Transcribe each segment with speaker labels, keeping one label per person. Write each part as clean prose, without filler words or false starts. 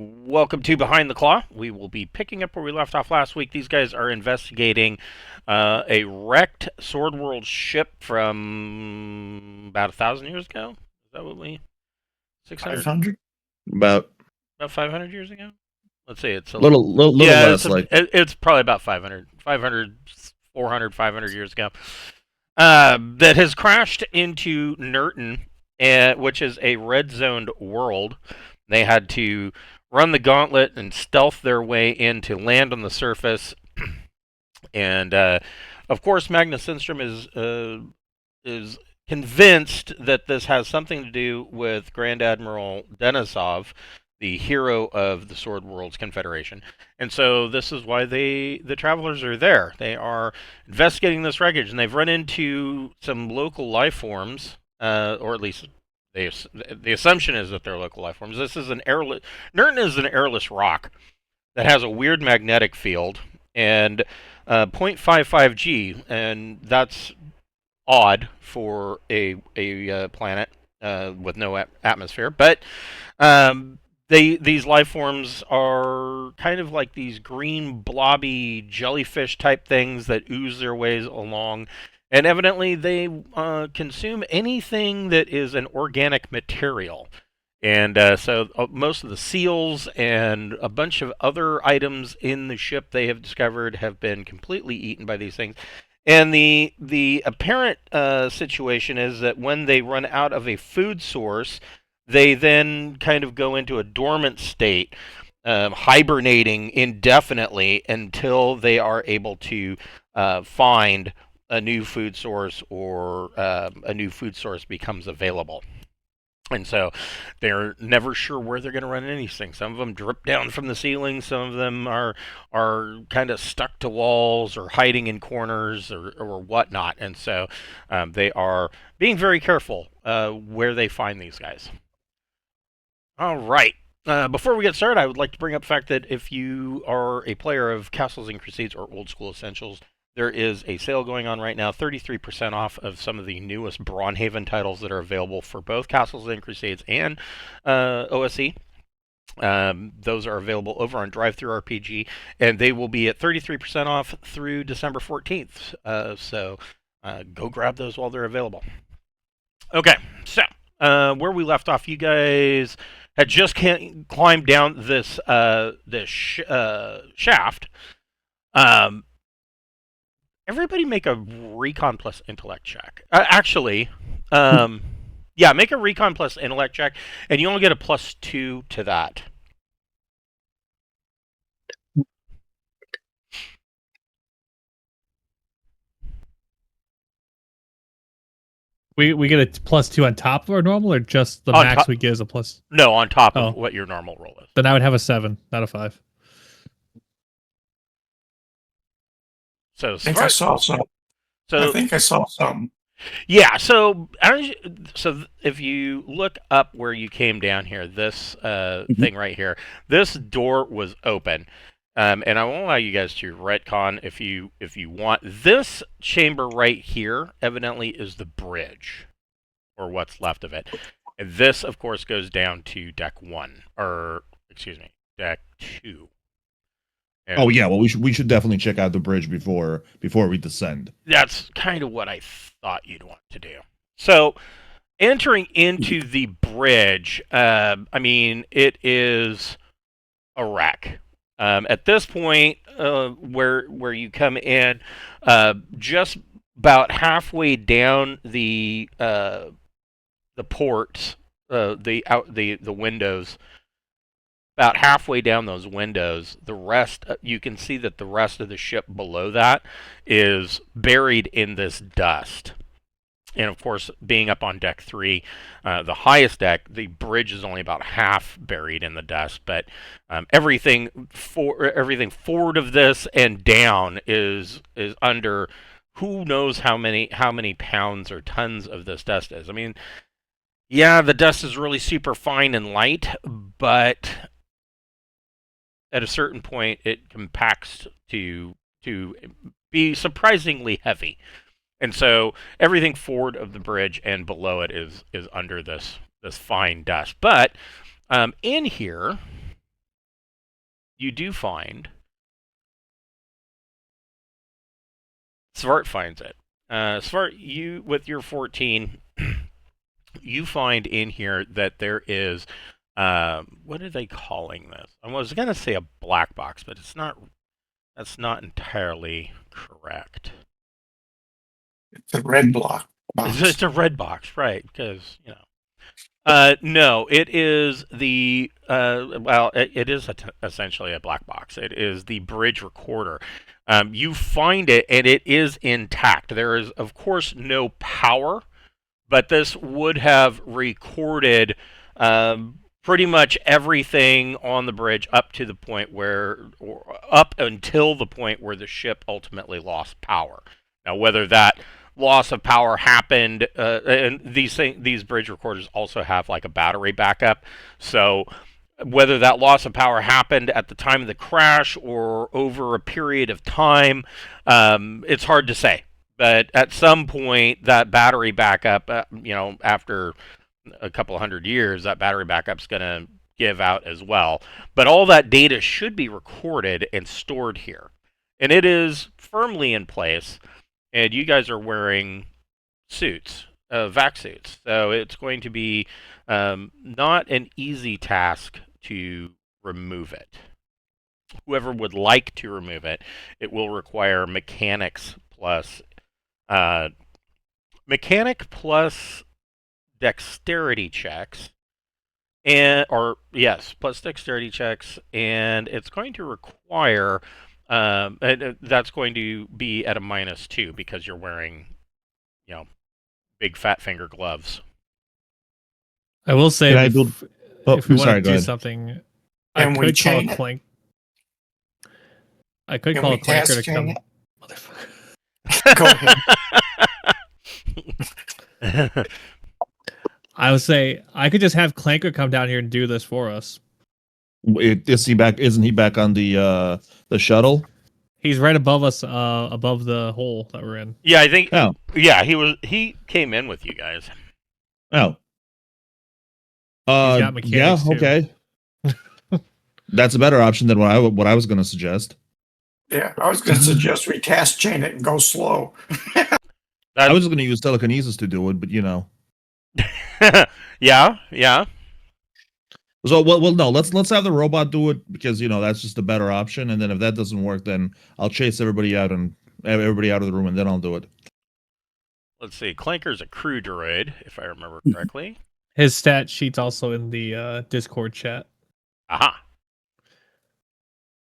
Speaker 1: Welcome to Behind the Claw. We will be picking up where we left off last week. These guys are investigating a wrecked Sword World ship from about 1,000 years ago. Is that what we? 600?
Speaker 2: 500? About
Speaker 1: About 500 years ago? Let's see. It's a
Speaker 2: little
Speaker 1: yeah. It's
Speaker 2: less, like
Speaker 1: it's probably about 500, 500, 400, 500 years ago. That has crashed into Nurton, which is a red zoned world. They had to run the gauntlet and stealth their way in to land on the surface. And of course, Magnus Lindstrom is convinced that this has something to do with Grand Admiral Denisov, the hero of the Sword Worlds Confederation. And so this is why the travelers are there. They are investigating this wreckage, and they've run into some local life forms, or at least the assumption is that they're local life forms. This is an airless. Nurton is an airless rock that has a weird magnetic field and 0.55 G, and that's odd for a planet with no atmosphere. But these life forms are kind of like these green blobby jellyfish type things that ooze their ways along, and evidently they consume anything that is an organic material. And so most of the seals and a bunch of other items in the ship they have discovered have been completely eaten by these things. And the apparent situation is that when they run out of a food source, they then kind of go into a dormant state, hibernating indefinitely until they are able to find a new food source, or a new food source becomes available. And so they're never sure where they're going to run into these things. Some of them drip down from the ceiling. Some of them are kind of stuck to walls or hiding in corners, or whatnot. And so they are being very careful where they find these guys. All right. Before we get started, I would like to bring up the fact that if you are a player of Castles and Crusades or Old School Essentials, there is a sale going on right now, 33% off of some of the newest Braunhaven titles that are available for both Castles and Crusades and OSE. Those are available over on DriveThruRPG, and they will be at 33% off through December 14th. So go grab those while they're available. Okay, so where we left off, you guys had just climbed down this shaft. Everybody make a recon plus intellect check. Yeah, make a recon plus intellect check, and you only get a +2 to that.
Speaker 3: We get a +2 on top of our normal, or just the
Speaker 1: On
Speaker 3: max
Speaker 1: top-
Speaker 3: we get is a plus?
Speaker 1: No, on top
Speaker 3: Oh.
Speaker 1: of what your normal roll is.
Speaker 3: Then I would have a 7, not a 5.
Speaker 1: So
Speaker 2: I think I saw some.
Speaker 1: So
Speaker 2: I think I saw some.
Speaker 1: yeah, so if you look up where you came down here, this thing right here, this door was open, and I won't allow you guys to retcon if you want. This chamber right here, evidently, is the bridge, or what's left of it. And this, of course, goes down to deck 1, or excuse me, deck 2. And
Speaker 2: Oh yeah, well we should definitely check out the bridge before we descend.
Speaker 1: that's kind of what I thought you'd want to do. So, entering into the bridge, I mean, it is a wreck. At this point, where you come in, just about halfway down the ports, the windows, about halfway down those windows, the rest, you can see that the rest of the ship below that is buried in this dust. And of course, being up on deck 3, the highest deck, the bridge is only about half buried in the dust, but everything forward of this and down is under who knows how many pounds or tons of this dust is. I mean, yeah, the dust is really super fine and light, but at a certain point it compacts to be surprisingly heavy. And so everything forward of the bridge and below it is under this fine dust. But in here, you do find Svart finds it. Svart, you with your 14, you find in here that there is what are they calling this? I was gonna say a black box, but it's not. That's not entirely correct.
Speaker 4: It's a red block box.
Speaker 1: It's a red box, right? Because no, it is the well, it is essentially a black box. It is the bridge recorder. You find it, and it is intact. There is, of course, no power, but this would have recorded pretty much everything on the bridge up to the point where, or up until the point where the ship ultimately lost power. Now, whether that loss of power happened, and these bridge recorders also have like a battery backup, so whether that loss of power happened at the time of the crash or over a period of time, it's hard to say. But at some point, that battery backup, after a couple hundred years, that battery backup's going to give out as well. But all that data should be recorded and stored here. And it is firmly in place. And you guys are wearing suits, vac suits. So it's going to be not an easy task to remove it. Whoever would like to remove it, it will require mechanics plus dexterity checks, plus dexterity checks, and it's going to require that's going to be at a -2 because you're wearing, big fat finger gloves.
Speaker 3: I will say,
Speaker 2: Can I
Speaker 3: if,
Speaker 2: build- Oh,
Speaker 3: if we
Speaker 2: I'm
Speaker 3: want
Speaker 2: sorry,
Speaker 3: to
Speaker 2: go
Speaker 3: do
Speaker 2: ahead.
Speaker 3: something,
Speaker 4: Can we
Speaker 3: I could call
Speaker 4: chain
Speaker 3: a
Speaker 4: it?
Speaker 3: clank. I could
Speaker 4: Can
Speaker 3: call
Speaker 4: we
Speaker 3: a clanker
Speaker 4: task
Speaker 3: to
Speaker 4: chain
Speaker 3: come.
Speaker 4: it?
Speaker 3: Motherfucker.
Speaker 4: Go ahead.
Speaker 3: I would say I could just have Clanker come down here and do this for us.
Speaker 2: Is he back? Isn't he back on the shuttle?
Speaker 3: He's right above us, above the hole that we're in.
Speaker 1: Yeah, I think.
Speaker 2: Oh.
Speaker 1: Yeah, he came in with you guys.
Speaker 2: Oh.
Speaker 3: got
Speaker 2: Yeah.
Speaker 3: mechanics, too.
Speaker 2: Okay. That's a better option than what I was going to suggest.
Speaker 4: Yeah, I was going to suggest we task chain it and go slow.
Speaker 2: I was just going to use telekinesis to do it, but
Speaker 1: yeah.
Speaker 2: So well, no. Let's have the robot do it because that's just a better option. And then if that doesn't work, then I'll chase everybody out and have everybody out of the room, and then I'll do it.
Speaker 1: Let's see. Clanker's a crew droid, if I remember correctly.
Speaker 3: His stat sheet's also in the Discord chat.
Speaker 1: Aha.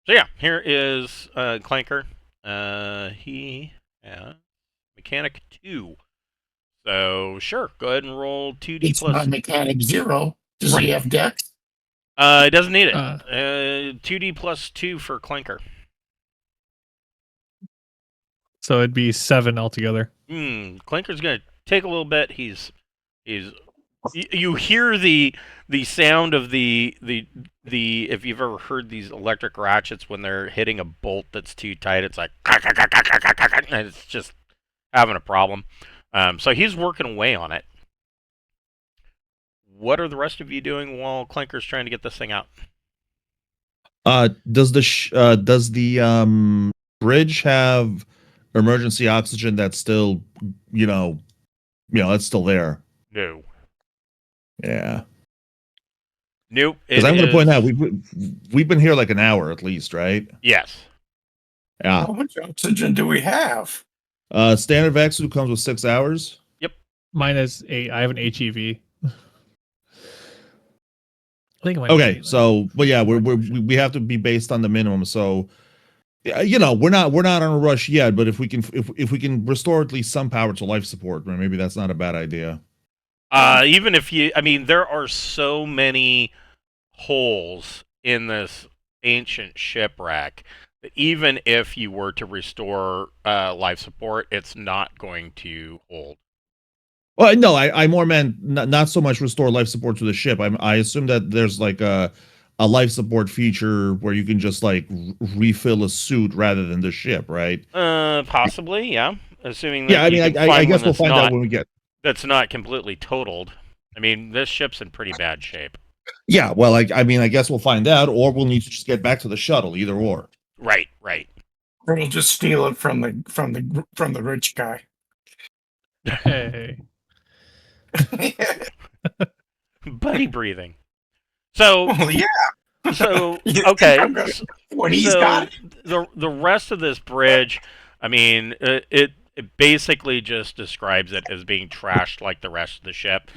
Speaker 1: So yeah, here is Clanker. He mechanic 2. So sure, go ahead and roll 2d
Speaker 4: It's
Speaker 1: plus.
Speaker 4: my mechanic 0. Does he have dex?
Speaker 1: It doesn't need it.
Speaker 3: Uh.
Speaker 1: 2d plus 2 for Clanker.
Speaker 3: So it'd be 7 altogether.
Speaker 1: Clanker's gonna take a little bit. He's you hear the sound of the if you've ever heard these electric ratchets when they're hitting a bolt that's too tight, it's like and it's just having a problem. So he's working away on it. What are the rest of you doing while Clanker's trying to get this thing out?
Speaker 2: Does the bridge have emergency oxygen that's still that's still there?
Speaker 1: No.
Speaker 2: Yeah.
Speaker 1: Nope.
Speaker 2: Because I'm going to point out we've been here like an hour at least, right?
Speaker 1: Yes.
Speaker 2: Yeah.
Speaker 4: How much oxygen do we have?
Speaker 2: Standard vac suit comes with 6 hours.
Speaker 3: Mine is 8. I have an HEV. I think
Speaker 2: Okay, so but yeah, we have to be based on the minimum. So we're not on a rush yet, but if we can restore at least some power to life support, maybe that's not a bad idea.
Speaker 1: Even if there are so many holes in this ancient shipwreck that even if you were to restore life support, it's not going to hold.
Speaker 2: Well, no, I more meant not so much restore life support to the ship. I assume that there's like a life support feature where you can just like refill a suit rather than the ship, right?
Speaker 1: Possibly, yeah. Assuming that
Speaker 2: yeah, I guess we'll find out when we get.
Speaker 1: That's not completely totaled. This ship's in pretty bad shape.
Speaker 2: Yeah, well, I mean, I guess we'll find out, or we'll need to just get back to the shuttle, either or.
Speaker 1: Right, right.
Speaker 4: Or we'll just steal it from the rich guy.
Speaker 3: Hey.
Speaker 1: Buddy breathing. So,
Speaker 4: Well, yeah.
Speaker 1: so
Speaker 4: You think
Speaker 1: okay.
Speaker 4: I'm gonna- when he's
Speaker 1: So
Speaker 4: got it.
Speaker 1: the rest of this bridge, I mean, it basically just describes it as being trashed like the rest of the ship.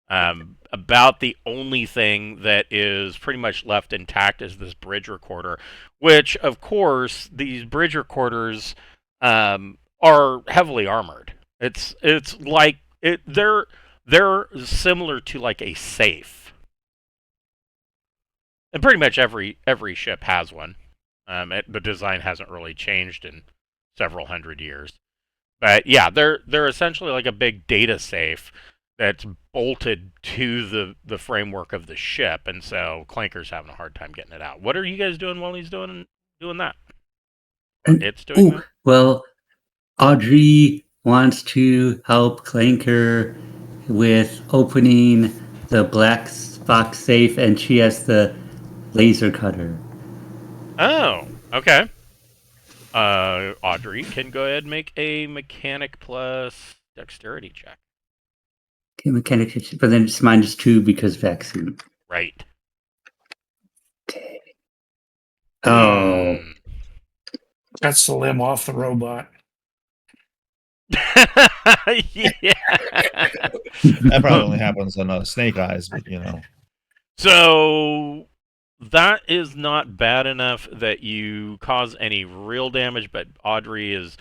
Speaker 1: About the only thing that is pretty much left intact is this bridge recorder, which, of course, these bridge recorders are heavily armored. It's like they're similar to like a safe, and pretty much every ship has one. The design hasn't really changed in several hundred years. But yeah, they're essentially like a big data safe that's bolted to the framework of the ship, and so Clanker's having a hard time getting it out. What are you guys doing while he's doing that? Or it's doing that?
Speaker 5: Well, Audrey wants to help Clanker with opening the black box safe, and she has the laser cutter.
Speaker 1: Oh, okay. Audrey can go ahead and make a mechanic plus dexterity check.
Speaker 5: Okay, mechanic, but then it's -2 because vaccine.
Speaker 1: Right.
Speaker 5: Okay. Oh.
Speaker 4: That's the limb off the robot.
Speaker 1: Yeah.
Speaker 2: That probably only happens on Snake Eyes, but
Speaker 1: So that is not bad enough that you cause any real damage, but Audrey is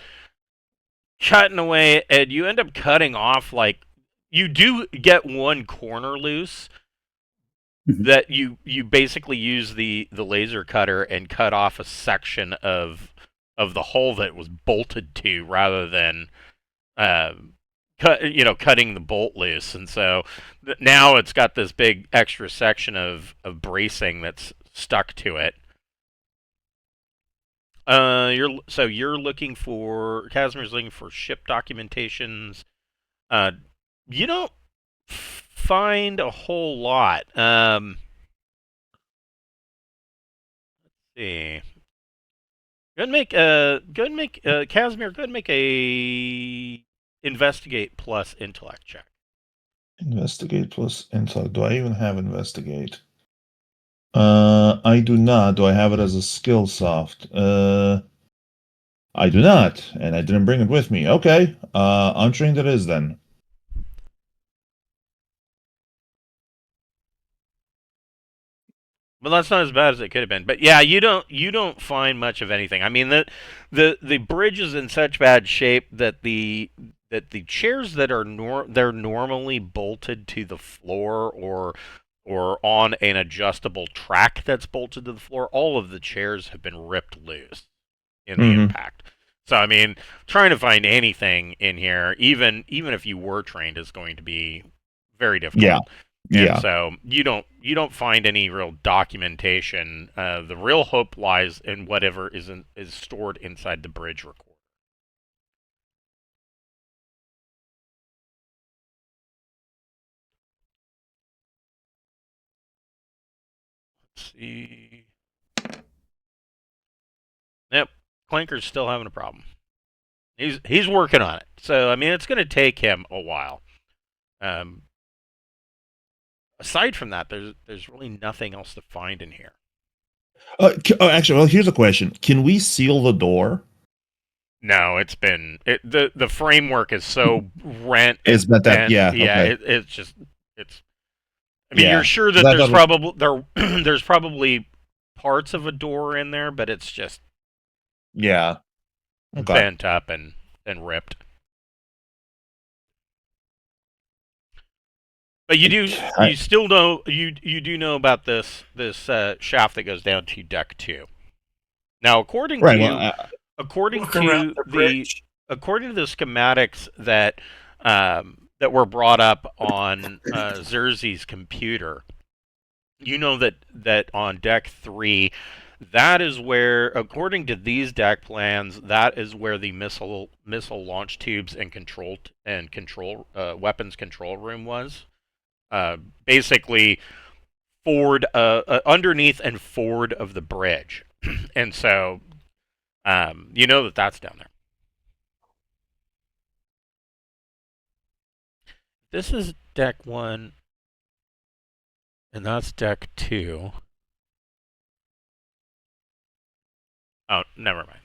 Speaker 1: cutting away, and you end up cutting off, like, you do get one corner loose that you basically use the laser cutter and cut off a section of the hole that it was bolted to, rather than cutting the bolt loose. And so now it's got this big extra section of bracing that's stuck to it. You're looking for, Casimir's looking for ship documentations. You don't find a whole lot. Let's see. Go ahead and make Casimir, go ahead and make a investigate plus intellect check.
Speaker 2: Investigate plus intellect. Do I even have investigate? I do not. Do I have it as a skill soft? I do not, and I didn't bring it with me. Okay. Untrained it is then.
Speaker 1: Well, that's not as bad as it could have been. But yeah, you don't find much of anything. I mean, the bridge is in such bad shape that the chairs that are they're normally bolted to the floor, or on an adjustable track that's bolted to the floor, all of the chairs have been ripped loose in the impact. So I mean, trying to find anything in here, even if you were trained, is going to be very difficult.
Speaker 2: Yeah.
Speaker 1: And so you don't find any real documentation. The real hope lies in whatever is stored inside the bridge recorder. Let's see. Yep, Clanker's still having a problem. He's working on it. So I mean, it's going to take him a while. Aside from that, there's really nothing else to find in here.
Speaker 2: Actually, well, here's a question: can we seal the door?
Speaker 1: No, the framework is so rent.
Speaker 2: Is that yeah? Okay.
Speaker 1: It's just. I mean, you're sure that there's probably parts of a door in there, but it's just bent up and ripped. But you still know you do know about this shaft that goes down to deck 2. Now, according to the schematics that were brought up on Xerxes' computer, you know that on deck 3, that is where, according to these deck plans, that is where the missile launch tubes and weapons control room was. Basically, forward, underneath and forward of the bridge, and so you know that that's down there. This is deck 1, and that's deck 2. Oh, never mind.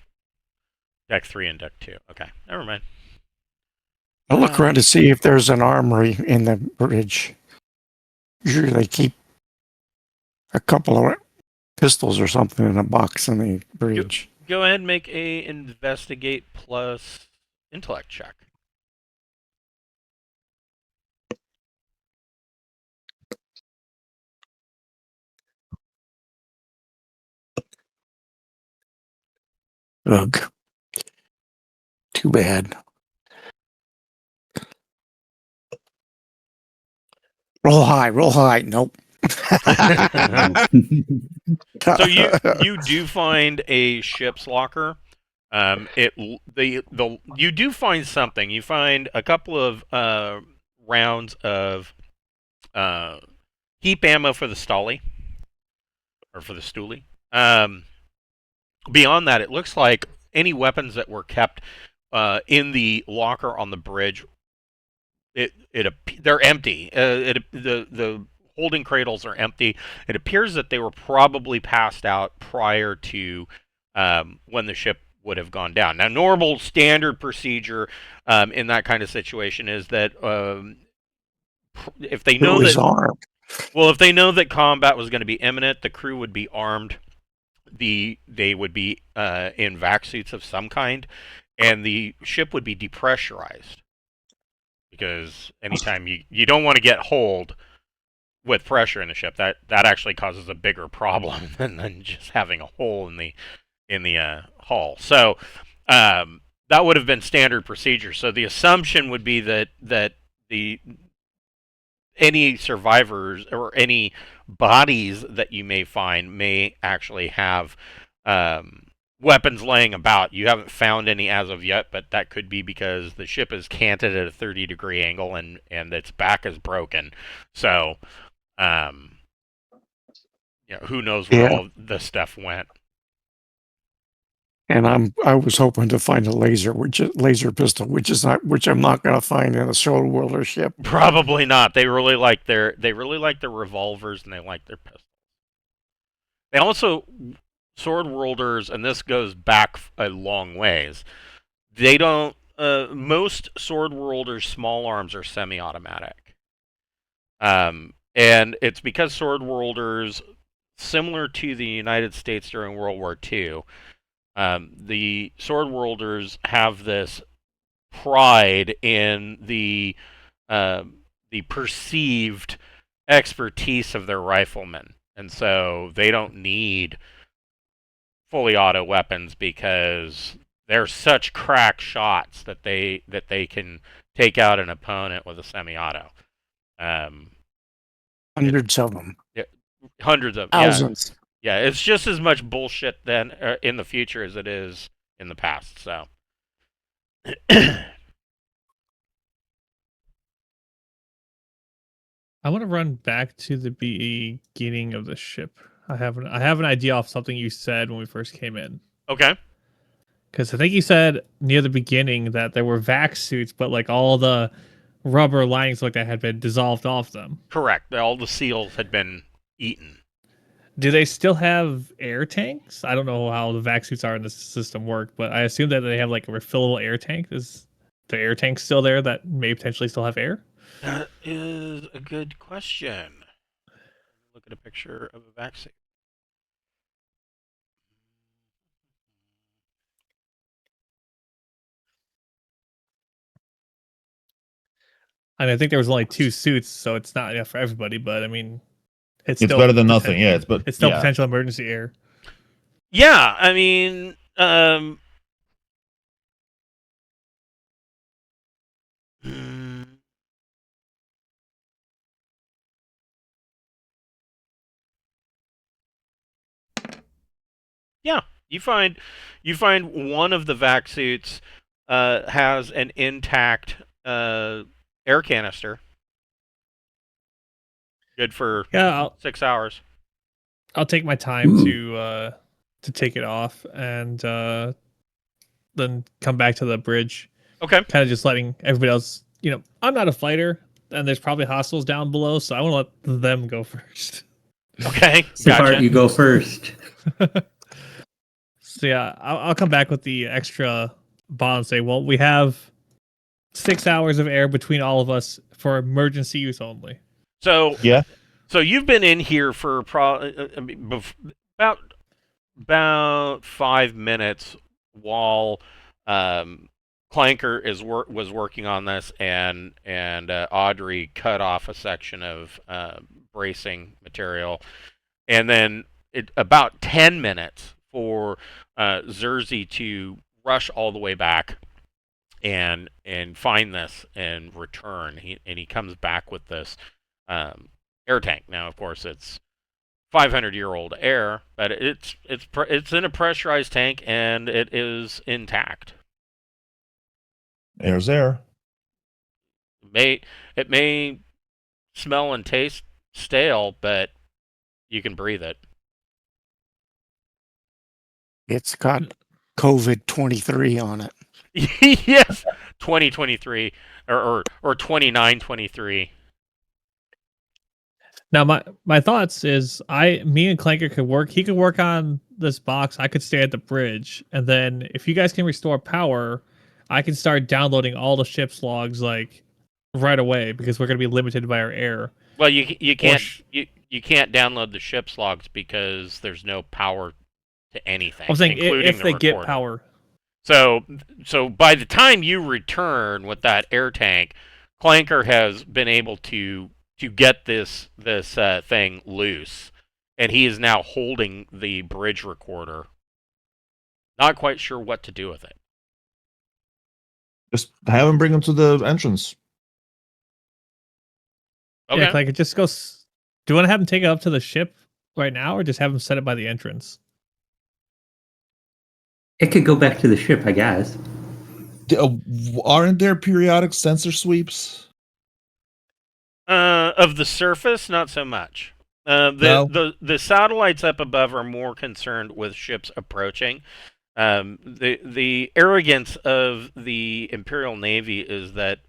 Speaker 1: Deck 3 and deck 2. Okay, never mind.
Speaker 4: I'll look around to see if there's an armory in the bridge. Usually they keep a couple of pistols or something in a box in the bridge.
Speaker 1: Go ahead and make a investigate plus intellect check.
Speaker 4: Ugh. Too bad. Roll high. Nope.
Speaker 1: So you do find a ship's locker. You do find something. You find a couple of rounds of heap ammo for the Stolly, or for the Stoolie. Beyond that, it looks like any weapons that were kept in the locker on the bridge, they're empty. The holding cradles are empty. It appears that they were probably passed out prior to when the ship would have gone down. Now, normal standard procedure in that kind of situation is that if they know that
Speaker 4: armed.
Speaker 1: Well, if they know that combat was going to be imminent, the crew would be armed. They would be in vac suits of some kind, and the ship would be depressurized. Because anytime you don't want to get holed with pressure in the ship, that actually causes a bigger problem than just having a hole in the hull. So that would have been standard procedure. So the assumption would be that any survivors or any bodies that you may find may actually have weapons laying about. You haven't found any as of yet, but that could be because the ship is canted at a 30-degree angle and its back is broken. So, who knows where all this stuff went.
Speaker 4: And I was hoping to find a laser pistol, which I'm not going to find in a sword wielder ship.
Speaker 1: Probably not. They really like their revolvers, and they like their pistols. They also, sword wielders, and this goes back a long ways. They don't. Most sword wielders' small arms are semi-automatic, and it's because sword wielders, similar to the United States during World War II. The sword wielders have this pride in the perceived expertise of their riflemen, and so they don't need fully auto weapons because they're such crack shots that they can take out an opponent with a semi-auto.
Speaker 4: Hundreds of them.
Speaker 1: Yeah, hundreds of
Speaker 4: thousands.
Speaker 1: Yeah, it's just as much bullshit then in the future as it is in the past. So,
Speaker 3: I want to run back to the beginning of the ship. I have an idea off something you said when we first came in.
Speaker 1: Okay.
Speaker 3: Because I think you said near the beginning that there were vac suits, but like all the rubber linings like that had been dissolved off them.
Speaker 1: Correct. All the seals had been eaten.
Speaker 3: Do they still have air tanks? I don't know how the vac suits are in the system work, but I assume that they have like a refillable air tank. Is the air tank still there that may potentially still have air?
Speaker 1: That is a good question. Look at a picture of a vac suit.
Speaker 3: I mean, I think there was only 2 suits, so it's not enough for everybody. But I mean, it's
Speaker 2: It's
Speaker 3: still
Speaker 2: better than nothing. Yeah,
Speaker 3: it's still potential emergency air.
Speaker 1: Yeah, I mean, yeah, you find one of the vac suits has an intact air canister. Good for
Speaker 3: Yeah,
Speaker 1: 6 hours.
Speaker 3: I'll take my time
Speaker 5: Ooh.
Speaker 3: to take it off and then come back to the bridge.
Speaker 1: Okay.
Speaker 3: Kind of just letting everybody else. I'm not a fighter, and there's probably hostiles down below, so I want to let them go first.
Speaker 1: Okay.
Speaker 5: Safari,
Speaker 1: Gotcha.
Speaker 5: you go first.
Speaker 3: So yeah, I'll come back with the extra bond and say, well, we have 6 hours of air between all of us for emergency use only.
Speaker 1: So
Speaker 2: Yeah.
Speaker 1: So you've been in here for about 5 minutes while Clanker was working on this, and Audrey cut off a section of bracing material, and then about 10 minutes for Zerzy to rush all the way back and find this and return. He comes back with this air tank. Now, of course, it's 500-year-old air, but it's in a pressurized tank and it is intact.
Speaker 2: Air's air.
Speaker 1: It may smell and taste stale, but you can breathe it.
Speaker 4: It's got COVID 23 on it.
Speaker 1: Yes, 2023 or 2923.
Speaker 3: Now my thoughts is me and Clanker could work. He could work on this box. I could stay at the bridge, and then if you guys can restore power, I can start downloading all the ship's logs like right away because we're going to be limited by our air.
Speaker 1: Well, you can't you can't download the ship's logs because there's no power to anything.
Speaker 3: I'm saying if they get
Speaker 1: recorder.
Speaker 3: power.
Speaker 1: So by the time you return with that air tank, Clanker has been able to get this thing loose, and he is now holding the bridge recorder. Not quite sure what to do with it.
Speaker 2: Just have him bring him to the entrance.
Speaker 1: Okay.
Speaker 3: Yeah, Clanker, just go. Do you want to have him take it up to the ship right now, or just have him set it by the entrance?
Speaker 5: It could go back to the ship, I guess.
Speaker 2: Aren't there periodic sensor sweeps?
Speaker 1: Of the surface, not so much. The satellites up above are more concerned with ships approaching. The arrogance of the Imperial Navy is that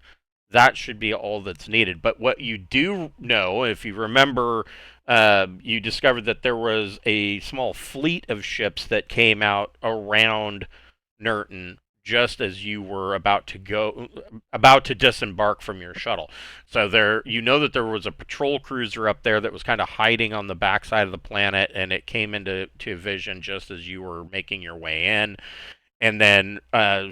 Speaker 1: should be all that's needed. But what you do know, if you remember, you discovered that there was a small fleet of ships that came out around Nurten just as you were about to disembark from your shuttle. So that there was a patrol cruiser up there that was kind of hiding on the backside of the planet, and it came into vision just as you were making your way in. And then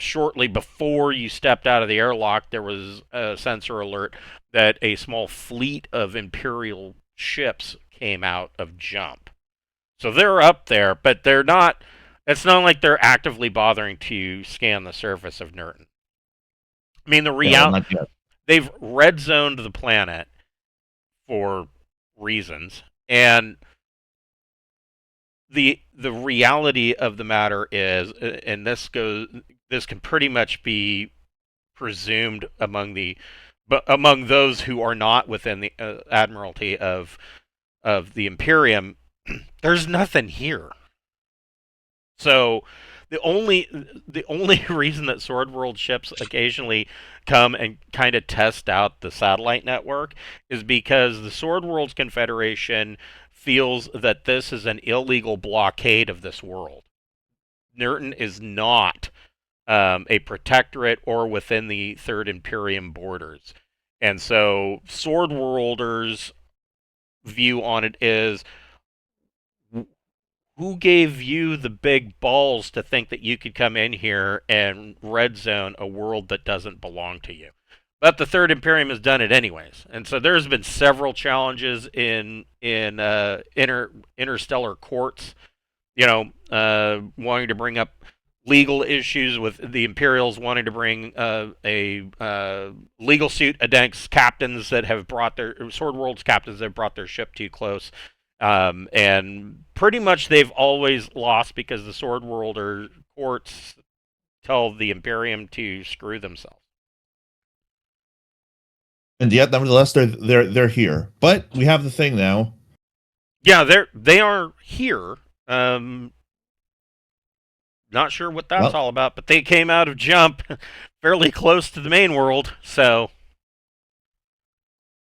Speaker 1: shortly before you stepped out of the airlock, there was a sensor alert that a small fleet of Imperial ships came out of jump. So they're up there, but they're not. It's not like they're actively bothering to scan the surface of Nurten. I mean, they've red zoned the planet for reasons, and the reality of the matter is, and this can pretty much be presumed among those who are not within the Admiralty of the Imperium, there's nothing here. So the only reason that Sword World ships occasionally come and kind of test out the satellite network is because the Sword World's Confederation feels that this is an illegal blockade of this world. Nurten is not a protectorate or within the Third Imperium borders. And so Sword Worlders' view on it is, who gave you the big balls to think that you could come in here and red zone a world that doesn't belong to you? But the Third Imperium has done it anyways, and so there's been several challenges in interstellar courts, wanting to bring up legal issues with the Imperials wanting to bring a legal suit against captains that have brought their Sword World's captains that have brought their ship too close. And pretty much they've always lost because the Sword World courts tell the Imperium to screw themselves.
Speaker 2: And yet, nevertheless, they're here. But we have the thing now.
Speaker 1: Yeah, they are here. Not sure what that's
Speaker 2: Well,
Speaker 1: all about, but they came out of Jump fairly close to the main world, so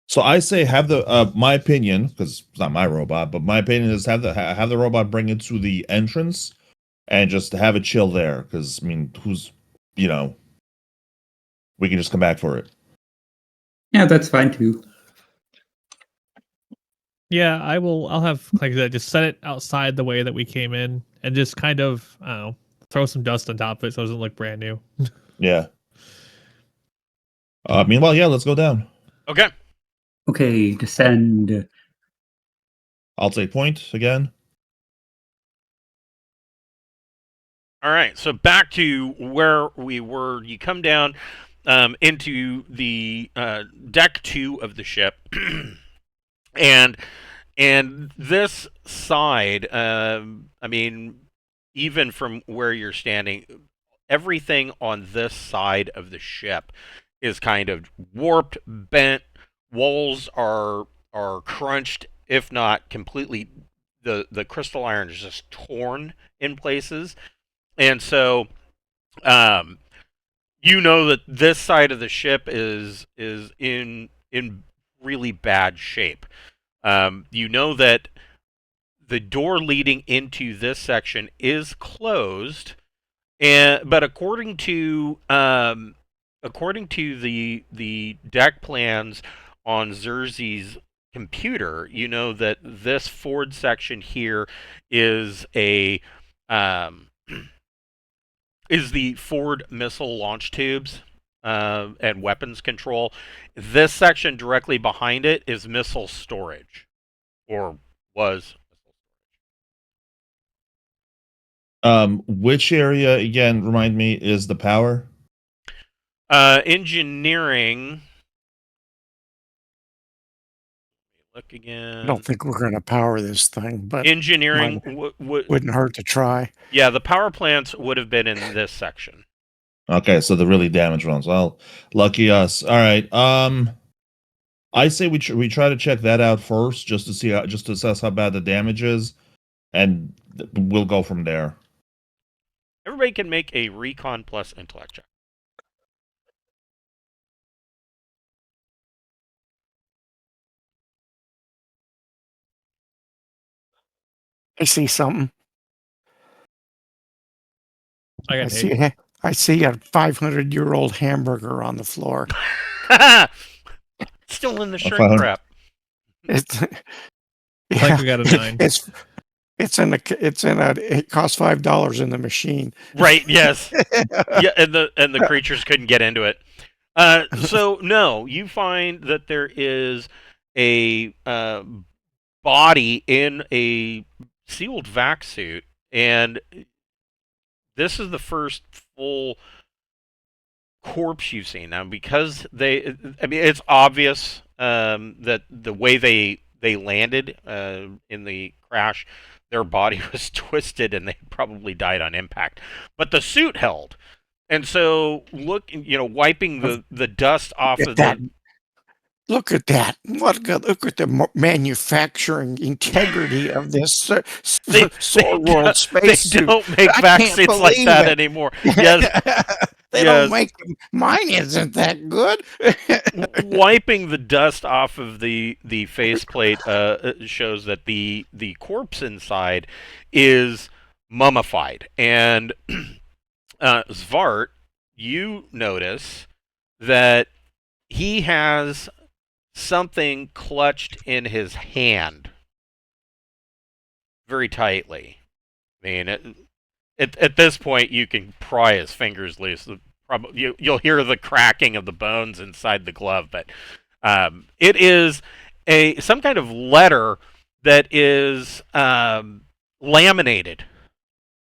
Speaker 2: so I say have the my opinion, because it's not my robot, but my opinion is have the robot bring it to the entrance and just have it chill there. Because I mean, you know, we can just come back for it.
Speaker 5: Yeah, that's fine too.
Speaker 3: Yeah, I'll have like that. Just set it outside the way that we came in, and just kind of I don't know, throw some dust on top of it so it doesn't look brand new.
Speaker 2: Yeah. Meanwhile, yeah, let's go down.
Speaker 1: okay.
Speaker 5: Okay, descend.
Speaker 2: I'll take point again.
Speaker 1: All right, so back to where we were. You come down into the deck 2 of the ship, and this side. I mean, even from where you're standing, everything on this side of the ship is kind of warped, bent. Walls are crunched, if not completely. The crystal iron is just torn in places. And so, you know that this side of the ship is in really bad shape. You know that the door leading into this section is closed, but according to the deck plans on Xerxes' computer, you know that this forward section here is a is the forward missile launch tubes and weapons control. This section directly behind it is missile storage, or was.
Speaker 2: Which area again? Remind me, is the power?
Speaker 1: Engineering. Look again.
Speaker 4: I don't think we're going to power this thing, but
Speaker 1: Engineering
Speaker 4: wouldn't hurt to try.
Speaker 1: Yeah, the power plants would have been in this section.
Speaker 2: Okay, so the really damaged ones. Well, lucky us. All right. I say we try to check that out first, just to see just to assess how bad the damage is, and we'll go from there.
Speaker 1: Everybody can make a recon plus intellect check.
Speaker 4: I see something.
Speaker 3: I
Speaker 4: I
Speaker 3: got
Speaker 4: see.
Speaker 3: hate.
Speaker 4: I see a 500-year-old hamburger on the floor.
Speaker 1: Still in the shrink
Speaker 2: 500.
Speaker 1: wrap.
Speaker 4: It's
Speaker 3: Like we got a 9.
Speaker 4: It's in a. It costs $5 in the machine.
Speaker 1: Right, yes. Yeah, and the creatures couldn't get into it. So no, you find that there is a body in a sealed vac suit, and this is the first full corpse you've seen. Now, because I mean, it's obvious that the way they landed in the crash, their body was twisted and they probably died on impact. But the suit held. And so, wiping the dust off of
Speaker 4: that.
Speaker 1: the.
Speaker 4: Look at that! Look at the manufacturing integrity of this Sword World space
Speaker 1: They
Speaker 4: suit.
Speaker 1: don't make
Speaker 4: I
Speaker 1: vac
Speaker 4: can't
Speaker 1: suits like
Speaker 4: believe
Speaker 1: that
Speaker 4: it.
Speaker 1: anymore. Yes,
Speaker 4: They
Speaker 1: yes.
Speaker 4: don't make them. Mine isn't that good.
Speaker 1: Wiping the dust off of the faceplate shows that the corpse inside is mummified. And Svart, you notice that he has something clutched in his hand very tightly. I mean, at this point, you can pry his fingers loose. You'll hear the cracking of the bones inside the glove, but it is some kind of letter that is laminated.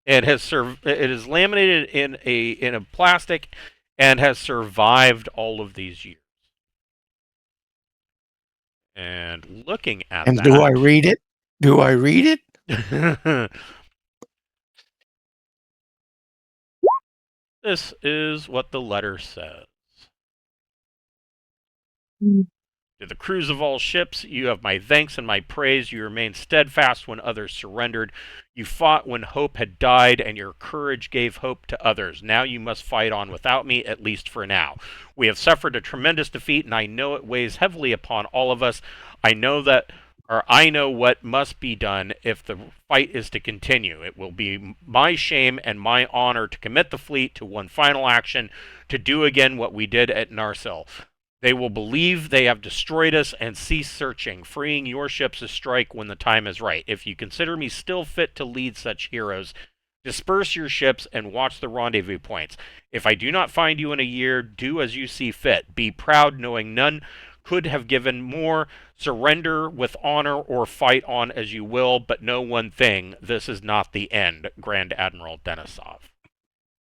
Speaker 1: It is laminated in a plastic and has survived all of these years. And looking at
Speaker 4: And
Speaker 1: that,
Speaker 4: do I read it? Do I read it?
Speaker 1: This is what the letter says. To the crews of all ships, you have my thanks and my praise. You remained steadfast when others surrendered. You fought when hope had died, and your courage gave hope to others. Now you must fight on without me, at least for now. We have suffered a tremendous defeat, and I know it weighs heavily upon all of us. I know what must be done if the fight is to continue. It will be my shame and my honor to commit the fleet to one final action, to do again what we did at Narsil. They will believe they have destroyed us and cease searching, freeing your ships to strike when the time is right. If you consider me still fit to lead such heroes, disperse your ships and watch the rendezvous points. If I do not find you in a year, do as you see fit. Be proud, knowing none could have given more. Surrender with honor or fight on as you will, but know one thing, this is not the end. Grand Admiral Denisov.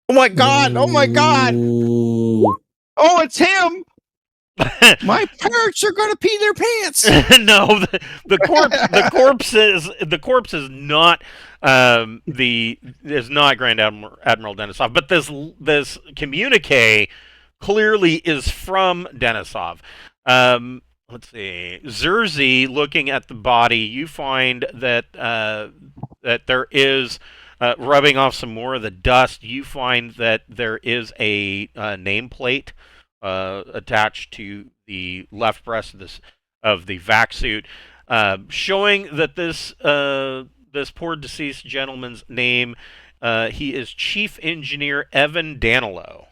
Speaker 4: Oh my god! Oh my god!
Speaker 5: Ooh.
Speaker 4: Oh, it's him! My parents are gonna pee their pants.
Speaker 1: No, the corpse is not is not Grand Admiral Denisov, but this communique clearly is from Denisov. Let's see, Zerzi, looking at the body, you find that that there is rubbing off some more of the dust. You find that there is a nameplate attached to the left breast of the vac suit, showing that this poor deceased gentleman's name, he is Chief Engineer Evan Danilo.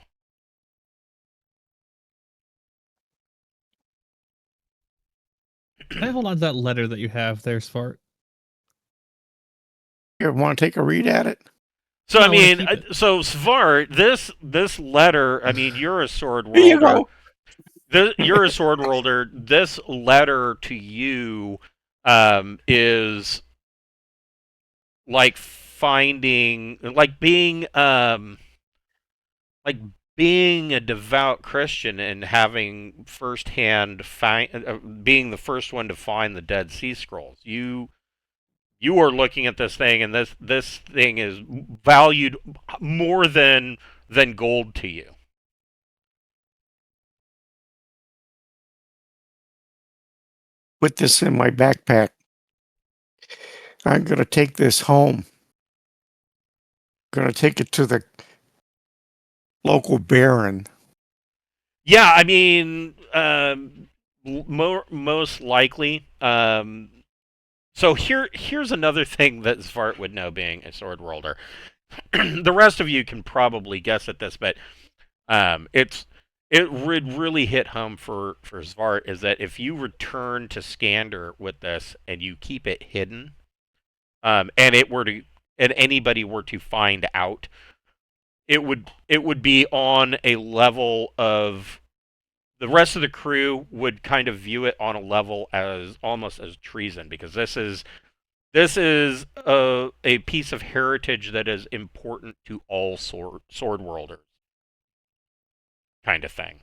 Speaker 3: Can I hold on to that letter that you have there, Svart?
Speaker 4: You want to take a read at it?
Speaker 1: So
Speaker 3: No,
Speaker 1: I
Speaker 3: I wanna
Speaker 1: mean,
Speaker 3: keep it.
Speaker 1: so Svart, this letter. I mean, you're a sword
Speaker 4: Here you
Speaker 1: wielder.
Speaker 4: go.
Speaker 1: You're a sword wielder. This letter to you is like being a devout Christian and having firsthand being the first one to find the Dead Sea Scrolls. You are looking at this thing, and this thing is valued more than gold to you.
Speaker 4: Put this in my backpack. I'm gonna take this home. Gonna take it to the local baron.
Speaker 1: Yeah, I mean, most likely. So here's another thing that Svart would know, being a sword wielder. The rest of you can probably guess at this, but it would really hit home for Svart is that if you return to Skander with this and you keep it hidden, and anybody were to find out, it would be on a level of, the rest of the crew would kind of view it on a level as almost as treason, because this is a piece of heritage that is important to all sword worlders, kind of thing.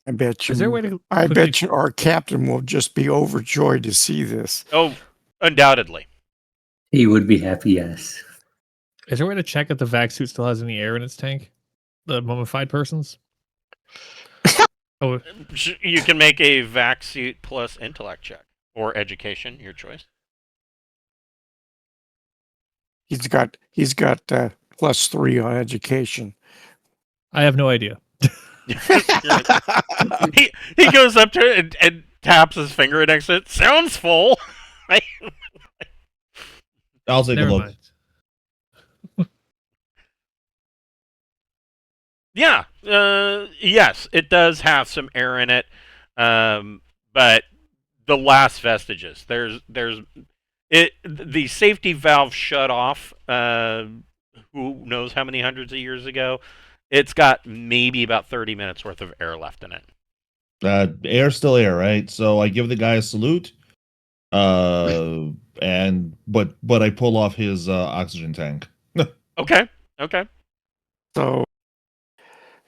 Speaker 4: I bet you.
Speaker 3: Is there a way to
Speaker 4: I
Speaker 3: quickly-
Speaker 4: bet you our captain will just be overjoyed to see this.
Speaker 1: Oh, undoubtedly.
Speaker 5: He would be happy, yes.
Speaker 3: Is there a way to check if the vac suit still has any air in its tank? The mummified person's? Oh,
Speaker 1: You can make a vac suit plus intellect check or education, your choice.
Speaker 4: He's got +3 on education.
Speaker 3: I have no idea.
Speaker 1: he goes up to it and taps his finger next to it. Sounds full.
Speaker 2: I'll take a
Speaker 3: Never
Speaker 2: look.
Speaker 3: mind.
Speaker 1: Yeah. Yes, it does have some air in it. But the last vestiges. The safety valve shut off. Who knows how many hundreds of years ago? It's got maybe about 30 minutes worth of air left in it.
Speaker 2: Air's still air, right? So I give the guy a salute. But I pull off his oxygen tank.
Speaker 1: Okay.
Speaker 4: So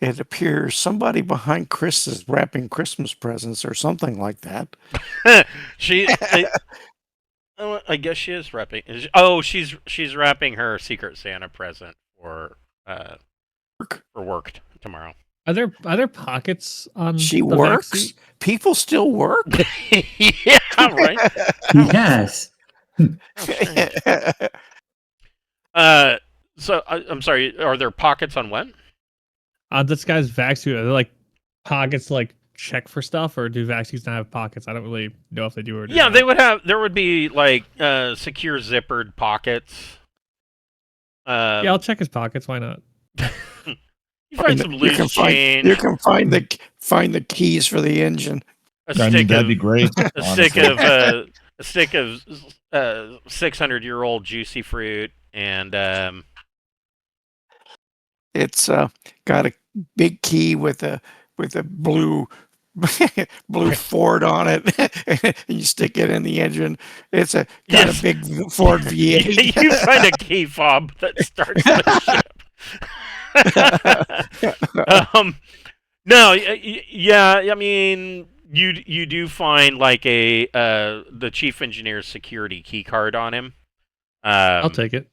Speaker 4: it appears somebody behind Chris is wrapping Christmas presents or something like that.
Speaker 1: I guess she is wrapping. Oh, she's wrapping her Secret Santa present for for work tomorrow.
Speaker 3: Are there pockets on
Speaker 4: She
Speaker 3: the vac
Speaker 4: works.
Speaker 3: suit?
Speaker 4: People still work.
Speaker 1: Yeah, right.
Speaker 5: Yes.
Speaker 1: How strange. So I'm sorry. Are there pockets on what?
Speaker 3: On this guy's vac suit, are there like pockets to, like check for stuff, or do vac suits not have pockets? I don't really know if they do or do
Speaker 1: Yeah,
Speaker 3: not.
Speaker 1: they would have. There would be like secure zippered pockets.
Speaker 3: Yeah, I'll check his pockets. Why not?
Speaker 1: You find some
Speaker 4: You
Speaker 1: loose
Speaker 4: can
Speaker 1: change.
Speaker 4: You can find the keys for the engine.
Speaker 1: A
Speaker 2: I
Speaker 1: stick
Speaker 2: mean, that'd
Speaker 1: of
Speaker 2: be great.
Speaker 1: a stick
Speaker 2: honestly.
Speaker 1: of a stick of 600-year-old juicy fruit, and
Speaker 4: It's got a big key with a blue blue Ford on it, and you stick it in the engine. It's got
Speaker 1: Yes.
Speaker 4: a big Ford V8.
Speaker 1: you find a key fob that starts the ship. No, yeah, I mean, you do find like the chief engineer's security key card on him.
Speaker 3: I'll take it.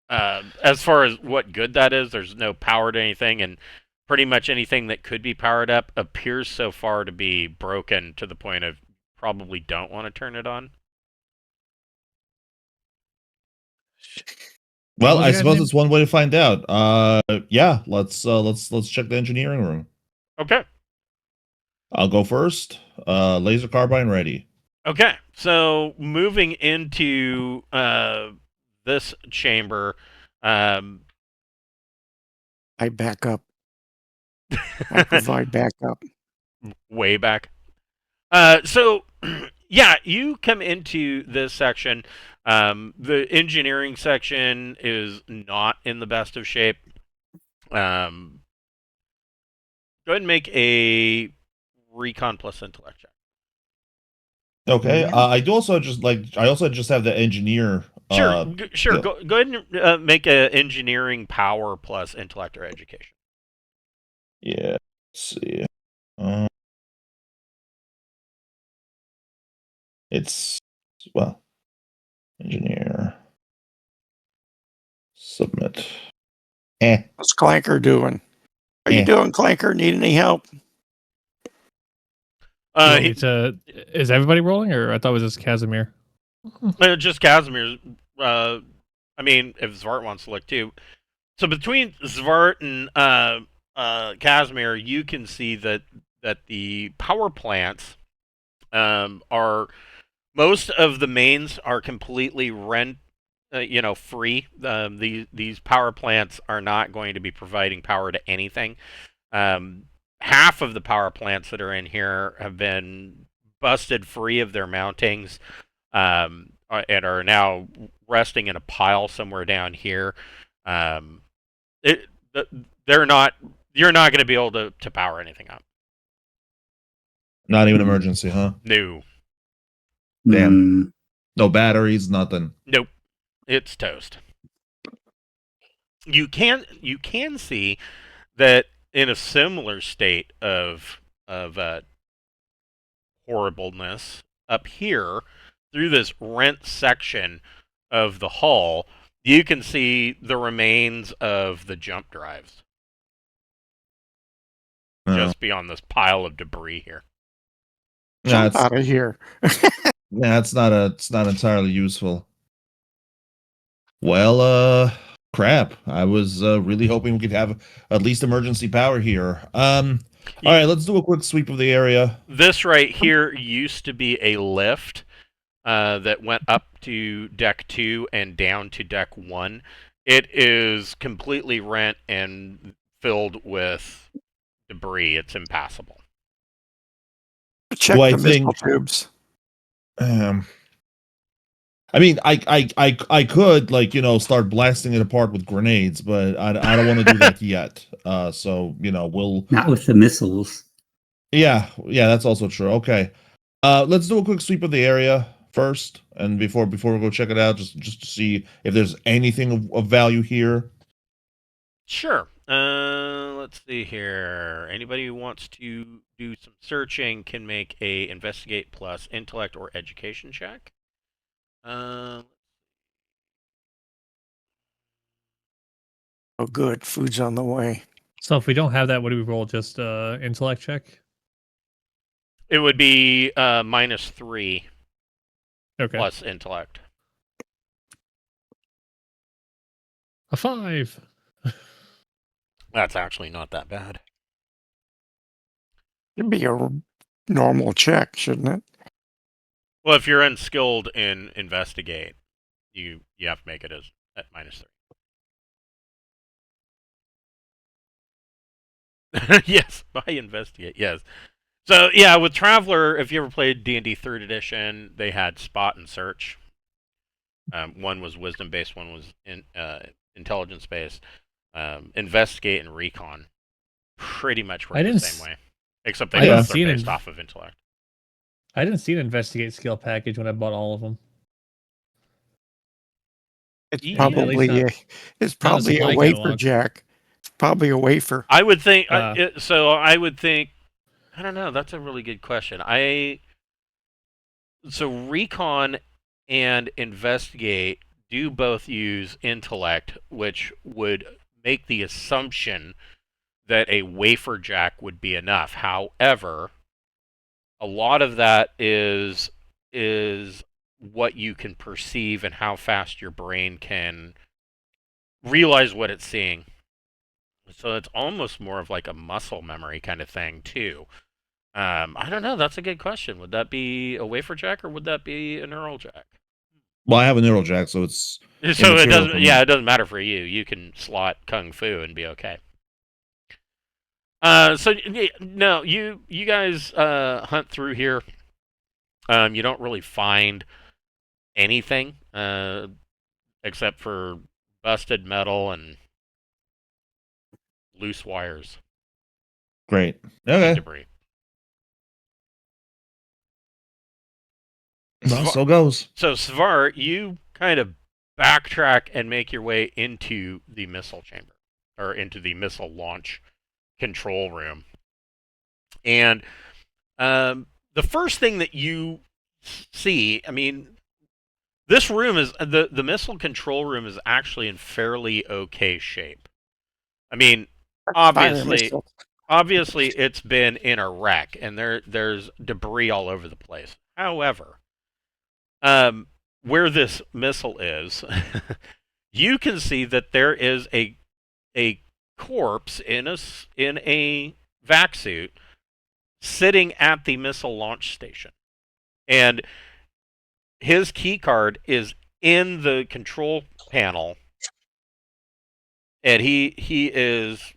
Speaker 1: As far as what good that is, there's no power to anything, and pretty much anything that could be powered up appears so far to be broken to the point of probably don't want to turn it on.
Speaker 2: Well,
Speaker 3: What was
Speaker 2: I
Speaker 3: the guy's
Speaker 2: suppose
Speaker 3: name?
Speaker 2: it's one way to find out. Yeah, let's check the engineering room.
Speaker 1: Okay.
Speaker 2: I'll go first. Laser carbine ready.
Speaker 1: Okay. So moving into this chamber,
Speaker 4: I back up. I provide backup.
Speaker 1: way back. So yeah, you come into this section. The engineering section is not in the best of shape. Go ahead and make a recon plus intellect check.
Speaker 2: Okay.
Speaker 5: Yeah.
Speaker 2: I also just have the engineer.
Speaker 1: Sure, sure.
Speaker 2: yeah.
Speaker 1: Go ahead and make a engineering power plus intellect or education.
Speaker 2: Yeah. Let's see. It's well, engineer. Submit.
Speaker 4: What's Clanker doing? How you
Speaker 2: Eh.
Speaker 4: doing, Clanker? Need any help?
Speaker 3: You want me to- is everybody rolling, or I thought it was just Casimir?
Speaker 1: Just Casimir's. I mean, if Zvart wants to look too. So between Zvart and Casimir, you can see that the power plants are, most of the mains are completely free. These power plants are not going to be providing power to anything. Half of the power plants that are in here have been busted free of their mountings, and are now resting in a pile somewhere down here. They're not. You're not going to be able to power anything up.
Speaker 2: Not even emergency, huh?
Speaker 1: No.
Speaker 2: Damn.
Speaker 5: Mm,
Speaker 2: No batteries, nothing.
Speaker 1: Nope. It's toast. You can see that in a similar state of horribleness up here through this rent section of the hull, you can see the remains of the jump drives just beyond this pile of debris here.
Speaker 4: Jump
Speaker 2: That's
Speaker 4: out of here.
Speaker 2: it's not entirely useful. Well, crap. I was really hoping we could have at least emergency power here. All right, let's do a quick sweep of the area.
Speaker 1: This right here used to be a lift that went up to deck 2 and down to deck 1. It is completely rent and filled with debris. It's impassable.
Speaker 4: Check
Speaker 2: Well, I
Speaker 4: the missile
Speaker 2: think-
Speaker 4: tubes.
Speaker 2: I mean, I could start blasting it apart with grenades, but I don't want to do that yet. So we'll
Speaker 5: not with the missiles.
Speaker 2: yeah, that's also true. Okay, let's do a quick sweep of the area first, and before we go check it out, just to see if there's anything of value here.
Speaker 1: Sure. Let's see here. Anybody who wants to do some searching can make a investigate plus intellect or education check.
Speaker 4: Oh, good. Food's on the way.
Speaker 3: So if we don't have that, what do we roll? Just intellect check?
Speaker 1: It would be -3
Speaker 3: Okay.
Speaker 1: plus intellect.
Speaker 3: A 5.
Speaker 1: That's actually not that bad.
Speaker 4: It'd be a normal check, shouldn't it?
Speaker 1: Well, if you're unskilled in investigate, you have to make it as at -3. Yes, by investigate. Yes. So yeah, with Traveler, if you ever played D&D 3rd Edition, they had spot and search. One was wisdom based, one was intelligence based. Investigate and recon pretty much work the same way, except
Speaker 3: I
Speaker 1: they
Speaker 3: didn't
Speaker 1: both are
Speaker 3: see
Speaker 1: based off of intellect.
Speaker 3: I didn't see an investigate skill package when I bought all of them.
Speaker 4: It's
Speaker 1: Yeah,
Speaker 3: at least
Speaker 4: probably
Speaker 3: not-
Speaker 4: it's
Speaker 3: not in the
Speaker 4: probably a
Speaker 3: supply
Speaker 4: wafer
Speaker 3: catalog.
Speaker 4: jack. It's probably a wafer.
Speaker 1: I would think.
Speaker 3: Uh,
Speaker 1: I would think. I don't know. That's a really good question. So recon and investigate do both use intellect, which would make the assumption that a wafer jack would be enough. However, a lot of that is what you can perceive and how fast your brain can realize what it's seeing. So it's almost more of like a muscle memory kind of thing too. I don't know. That's a good question. Would that be a wafer jack or would that be a neural jack?
Speaker 2: Well, I have a neural jack, so it's
Speaker 1: So it
Speaker 2: immaterial
Speaker 1: doesn't.
Speaker 2: for me.
Speaker 1: Yeah, it doesn't matter for you. You can slot kung fu and be okay. So no, you guys hunt through here. You don't really find anything except for busted metal and loose wires
Speaker 2: Great.
Speaker 1: and
Speaker 2: Okay.
Speaker 1: debris.
Speaker 2: Well, so goes.
Speaker 1: So Svar, you kind of backtrack and make your way into the missile chamber or into the missile launch control room. And the first thing that you see, I mean, this room is the missile control room is actually in fairly okay shape. I mean, obviously it's been in a wreck and there's debris all over the place. However, where this missile is, you can see that there is a corpse in a vac suit sitting at the missile launch station, and his key card is in the control panel, and he is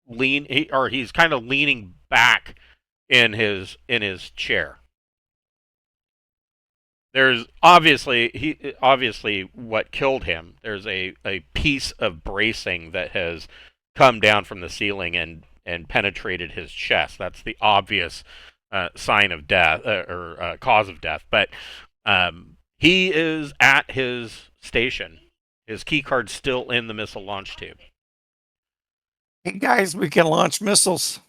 Speaker 1: he's kind of leaning back in his chair. There's obviously what killed him. There's a piece of bracing that has come down from the ceiling and penetrated his chest. That's the obvious sign of death or cause of death. But he is at his station. His key card's still in the missile launch tube.
Speaker 4: Hey guys, we can launch missiles.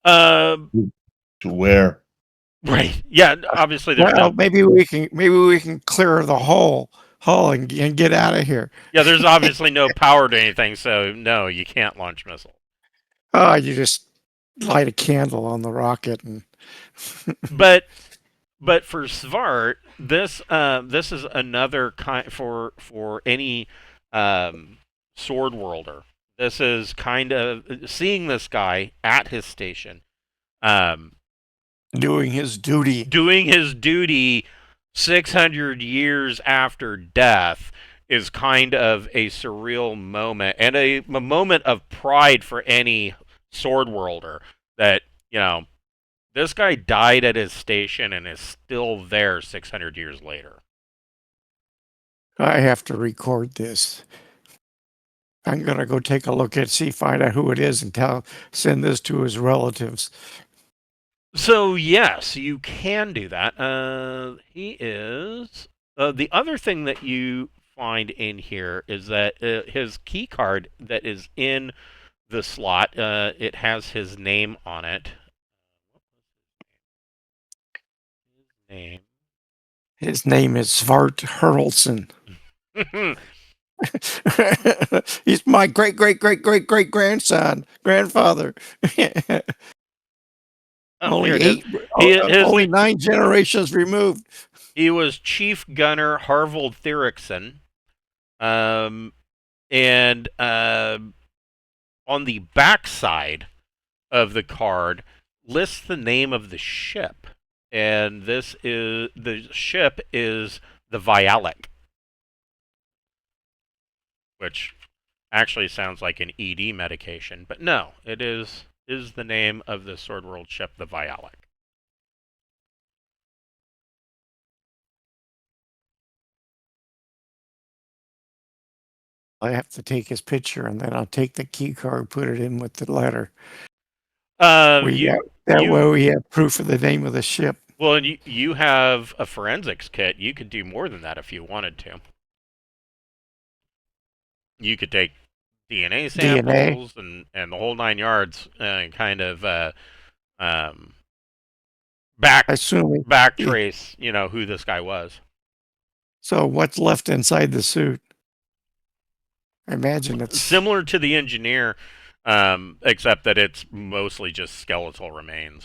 Speaker 2: To where?
Speaker 1: Right. Yeah. Obviously, there's
Speaker 4: Well,
Speaker 1: no.
Speaker 4: maybe we can clear the hull and get out of here.
Speaker 1: Yeah, there's obviously no power to anything, so no, you can't launch missiles.
Speaker 4: Oh, you just light a candle on the rocket and.
Speaker 1: But for Svart, this is another kind for any sword worlder. This is kind of seeing this guy at his station,
Speaker 4: doing his duty.
Speaker 1: doing his duty 600 years after death is kind of a surreal moment and a moment of pride for any sword worlder that, this guy died at his station and is still there 600 years later.
Speaker 4: I have to record this. I'm gonna go take a look find out who it is, and send this to his relatives.
Speaker 1: So yes, you can do that. He is. The other thing that you find in here is that his key card that is in the slot, it has his name on it.
Speaker 4: His name is Svart Hurlson. He's my great grandfather.
Speaker 1: Oh, here it is.
Speaker 4: Only 9 generations removed.
Speaker 1: He was Chief Gunner Harvold Therickson. And on the backside of the card lists the name of the ship. And the ship is the Vyalik, which actually sounds like an ED medication, but no, it is the name of the Sword World ship, the Vyalik.
Speaker 4: I have to take his picture, and then I'll take the key card, put it in with the letter.
Speaker 1: That
Speaker 4: way we have proof of the name of the ship.
Speaker 1: Well, and you have a forensics kit. You could do more than that if you wanted to. You could take DNA samples and the whole 9 yards, and kind of backtrace, who this guy was.
Speaker 4: So what's left inside the suit? I imagine it's
Speaker 1: similar to the engineer, except that it's mostly just skeletal remains.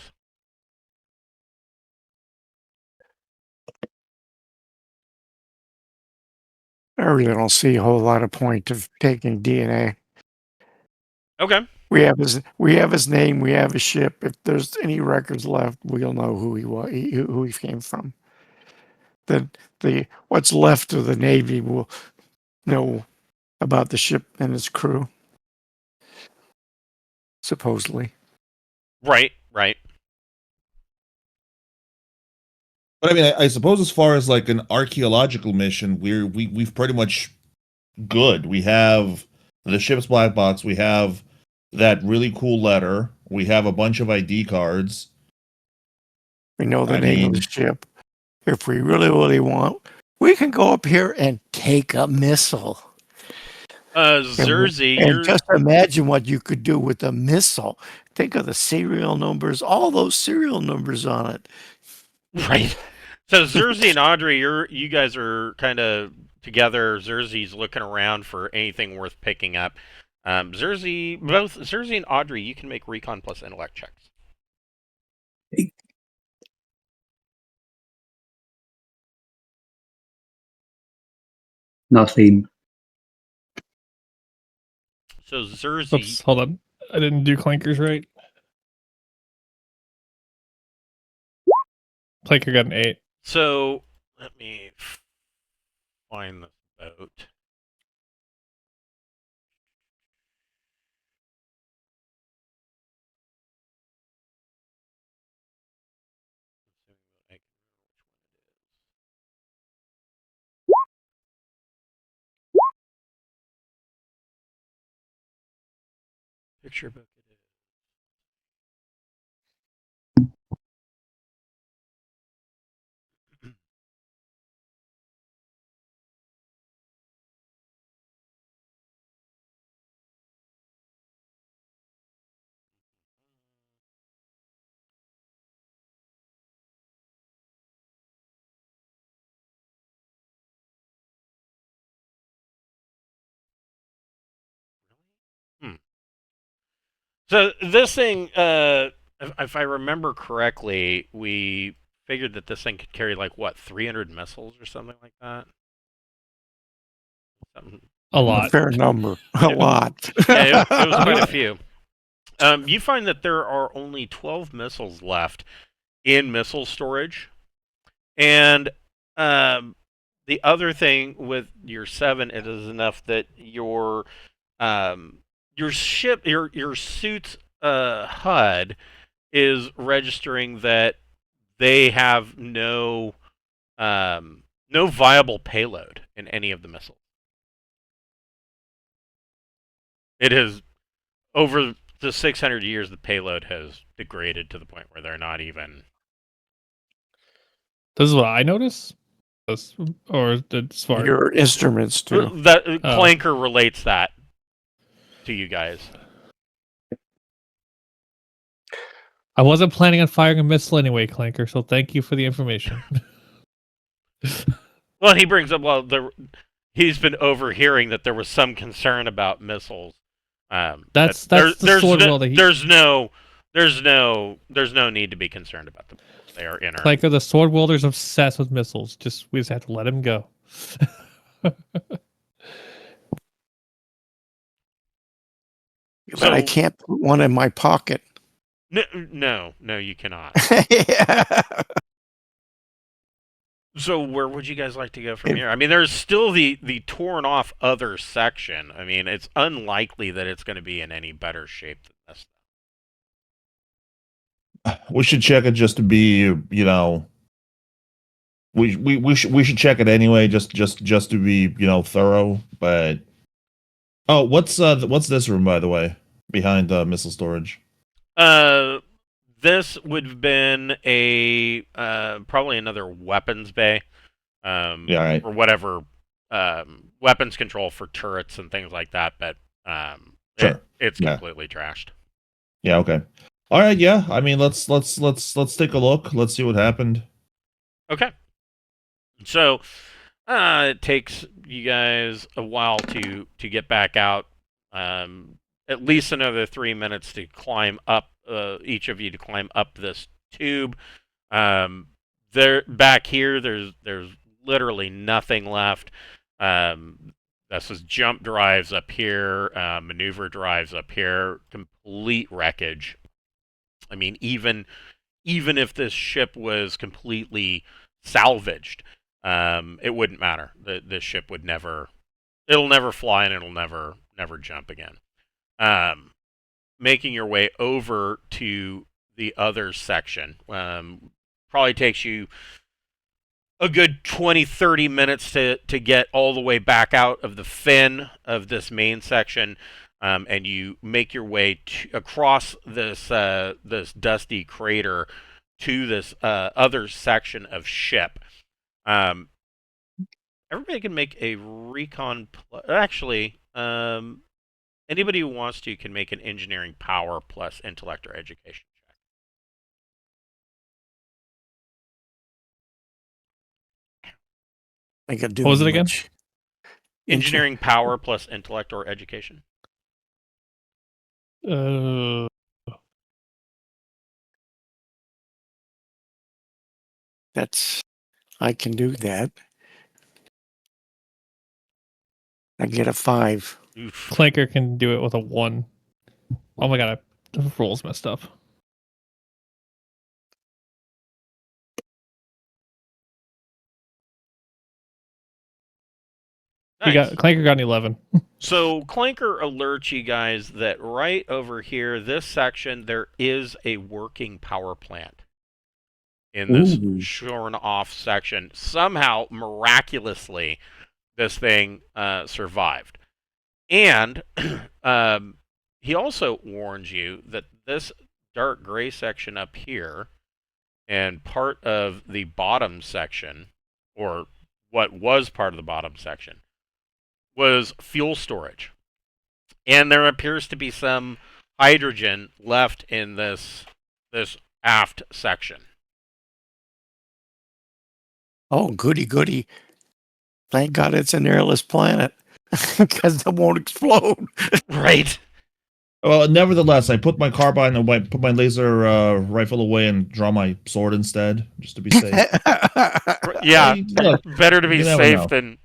Speaker 4: I really don't see a whole lot of point of taking DNA.
Speaker 1: Okay.
Speaker 4: We have his name. We have his ship. If there's any records left, we'll know who he was, who he came from. The what's left of the Navy will know about the ship and its crew. Supposedly.
Speaker 1: Right.
Speaker 2: But I mean, I suppose as far as like an archaeological mission, we've pretty much good. We have the ship's black box. We have that really cool letter. We have a bunch of ID cards.
Speaker 4: We know the name of the ship. If we really want, we can go up here and take a missile.
Speaker 1: Zerzy,
Speaker 4: and just imagine what you could do with a missile. Think of the serial numbers, all those serial numbers on it.
Speaker 1: Right. So Zerzy and Audrey, you guys are kind of together. Zerzy's looking around for anything worth picking up. Both Zerzy and Audrey, you can make recon plus intellect checks.
Speaker 5: Nothing.
Speaker 1: So Zerzy.
Speaker 3: Oops, hold on. I didn't do clankers right. Clanker got an 8.
Speaker 1: So let me find the boat. Picture book it is. So this thing, if I remember correctly, we figured that this thing could carry 300 missiles or something like that.
Speaker 3: A lot.
Speaker 4: A fair number. A lot.
Speaker 1: Yeah, it was quite a few. You find that there are only 12 missiles left in missile storage, and the other thing with your 7, it is enough that your ship, your suit's HUD is registering that they have no viable payload in any of the missiles. It has, over the 600 years, the payload has degraded to the point where they're not even.
Speaker 3: This is what I notice. Or as far
Speaker 4: your instruments too.
Speaker 1: That Clanker relates that to you guys.
Speaker 3: I wasn't planning on firing a missile anyway, Clanker, so thank you for the information.
Speaker 1: Well, he brings up he's been overhearing that there was some concern about missiles.
Speaker 3: That's
Speaker 1: that
Speaker 3: the sword
Speaker 1: no,
Speaker 3: welder.
Speaker 1: there's no need to be concerned about them. They are inert.
Speaker 3: Clanker, the sword welder's obsessed with missiles. We just have to let him go.
Speaker 4: But I can't put one in my pocket.
Speaker 1: No, you cannot.
Speaker 4: Yeah.
Speaker 1: So where would you guys like to go from here? I mean, there's still the torn off other section. I mean, it's unlikely that it's going to be in any better shape than this.
Speaker 2: We should check it just to be, we should check it anyway, just to be, thorough. But what's this room, by the way, behind the missile storage?
Speaker 1: This would have been a probably another weapons bay,
Speaker 2: Yeah, right.
Speaker 1: or whatever, weapons control for turrets and things like that. But
Speaker 2: Sure.
Speaker 1: it's completely trashed.
Speaker 2: Yeah. Okay. All right. Yeah. I mean, let's take a look. Let's see what happened.
Speaker 1: Okay. So it takes you guys a while to get back out. At least another 3 minutes to climb up. Each of you to climb up this tube. Back here, there's literally nothing left. This is jump drives up here, maneuver drives up here, complete wreckage. I mean, even if this ship was completely salvaged, it wouldn't matter. This ship would it'll never fly and it'll never jump again. Making your way over to the other section probably takes you a good 20-30 minutes to get all the way back out of the fin of this main section, and you make your way across this dusty crater to this other section of ship. Everybody can make a recon. Actually, anybody who wants to can make an engineering power plus intellect or education check.
Speaker 4: I could do
Speaker 3: What was it again?
Speaker 4: much.
Speaker 1: Engineering power plus intellect or education.
Speaker 4: I can do that. I get a 5.
Speaker 1: Oof.
Speaker 3: Clanker can do it with a 1. Oh my god, the roll's messed up.
Speaker 1: Nice.
Speaker 3: Clanker got an 11.
Speaker 1: So Clanker alerts you guys that right over here, this section, there is a working power plant in this shorn off section. Somehow, miraculously, this thing survived. And he also warns you that this dark gray section up here and part of the bottom section, or what was part of the bottom section, was fuel storage. And there appears to be some hydrogen left in this aft section.
Speaker 4: Oh, goody. Thank God it's an airless planet. Because it won't explode.
Speaker 1: Right.
Speaker 2: Well, nevertheless, I put my carbine and put my laser rifle away and draw my sword instead, just to be safe.
Speaker 1: Yeah,
Speaker 2: Look,
Speaker 1: better to be safe
Speaker 2: know.
Speaker 1: than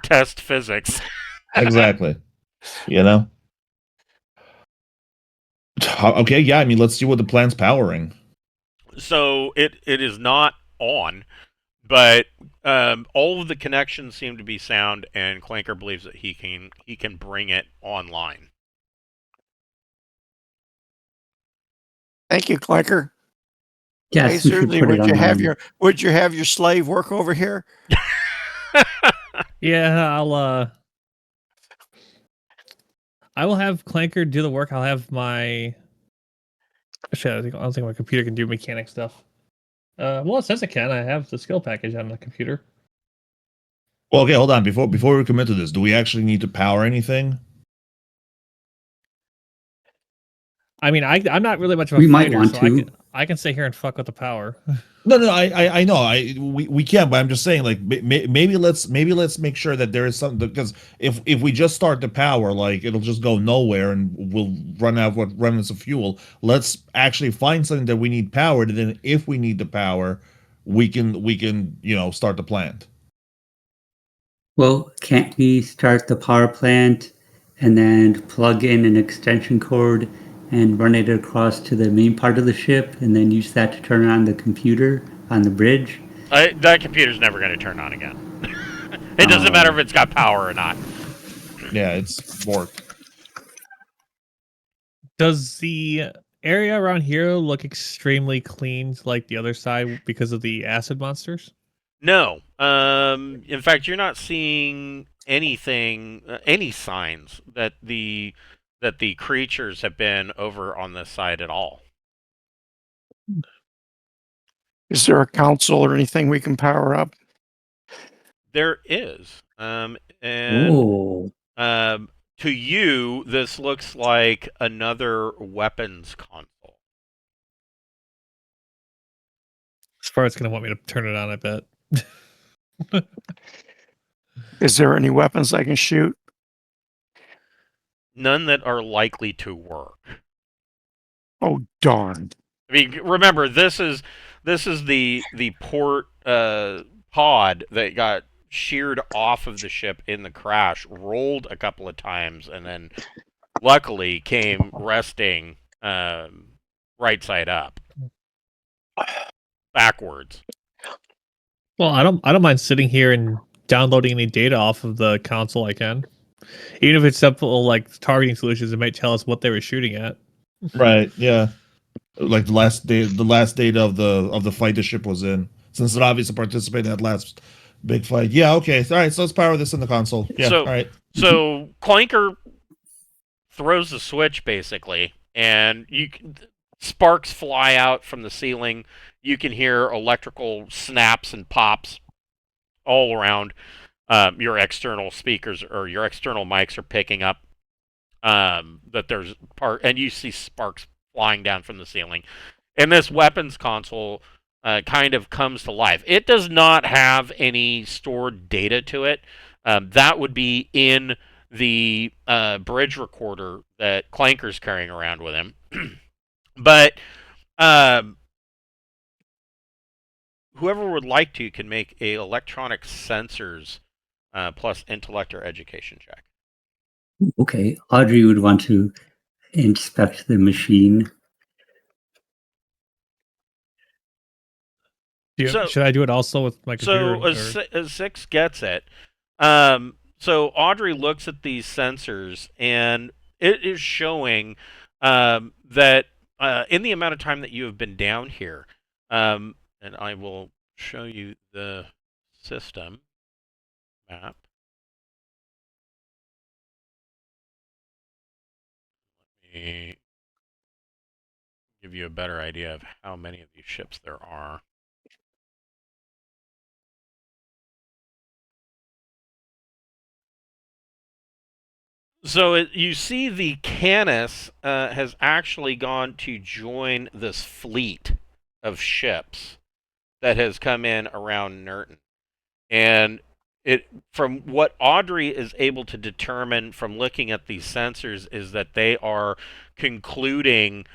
Speaker 1: test physics.
Speaker 2: Exactly. Okay, yeah, I mean, let's see what the plant's powering.
Speaker 1: So it is not on, but all of the connections seem to be sound, and Clanker believes that he can bring it online.
Speaker 4: Thank you, Clanker.
Speaker 5: Yes,
Speaker 4: Hey,
Speaker 5: we should
Speaker 4: seriously,
Speaker 5: put it online.
Speaker 4: would you have your slave work over here?
Speaker 3: Yeah, I will have Clanker do the work. I'll have my. Actually, I don't think my computer can do mechanic stuff. Well, it says it can. I have the skill package on the computer.
Speaker 2: Well, okay, hold on. Before we commit to this, do we actually need to power anything?
Speaker 3: I mean, I'm not really much of a
Speaker 5: We might
Speaker 3: fighter,
Speaker 5: want
Speaker 3: so
Speaker 5: to.
Speaker 3: I can stay here and fuck with the power.
Speaker 2: No, I know, we can, but I'm just saying, like, maybe let's make sure that there is something, because if we just start the power, like, it'll just go nowhere and we'll run out of what remnants of fuel. Let's actually find something that we need powered, and then if we need the power, we can start the plant.
Speaker 5: Well, can't we start the power plant and then plug in an extension cord and run it across to the main part of the ship and then use that to turn on the computer on the bridge?
Speaker 1: That computer's never going to turn on again. It doesn't matter if it's got power or not.
Speaker 2: Yeah, it's bork.
Speaker 3: Does the area around here look extremely clean like the other side because of the acid monsters?
Speaker 1: No. In fact, you're not seeing anything, any signs that the creatures have been over on this side at all.
Speaker 4: Is there a console or anything we can power up?
Speaker 1: There is. And
Speaker 5: Oh,
Speaker 1: to you, this looks like another weapons console.
Speaker 3: Spart's gonna want me to turn it on, I bet.
Speaker 4: Is there any weapons I can shoot?
Speaker 1: None that are likely to work.
Speaker 4: Oh, darn.
Speaker 1: I mean, remember, this is the port pod that got sheared off of the ship in the crash, rolled a couple of times, and then luckily came resting right side up, backwards.
Speaker 3: Well, I don't mind sitting here and downloading any data off of the console I can. Even if it's simple like targeting solutions, it might tell us what they were shooting at.
Speaker 2: Right, yeah. Like the last data of the fight the ship was in, since it obviously participated in that last big fight. Yeah, okay. All right, so let's power this in the console. Yeah,
Speaker 1: So-
Speaker 2: all right.
Speaker 1: So Clanker throws the switch basically, and sparks fly out from the ceiling. You can hear electrical snaps and pops all around. Your external speakers or your external mics are picking up that there's and you see sparks flying down from the ceiling. And this weapons console kind of comes to life. It does not have any stored data to it. That would be in the bridge recorder that Clanker's carrying around with him. But whoever would like to can make a electronic sensors plus intellect or education check.
Speaker 5: okay. Audrey would want to inspect the machine.
Speaker 1: So-
Speaker 3: Should I do it also with my computer?
Speaker 1: So a 6 gets it. So Audrey looks at these sensors, and it is showing that in the amount of time that you have been down here, and I will show you the system map. Let me give you a better idea of how many of these ships there are. So you see the Canis has actually gone to join this fleet of ships that has come in around Nurton. And from what Audrey is able to determine from looking at these sensors is that they are concluding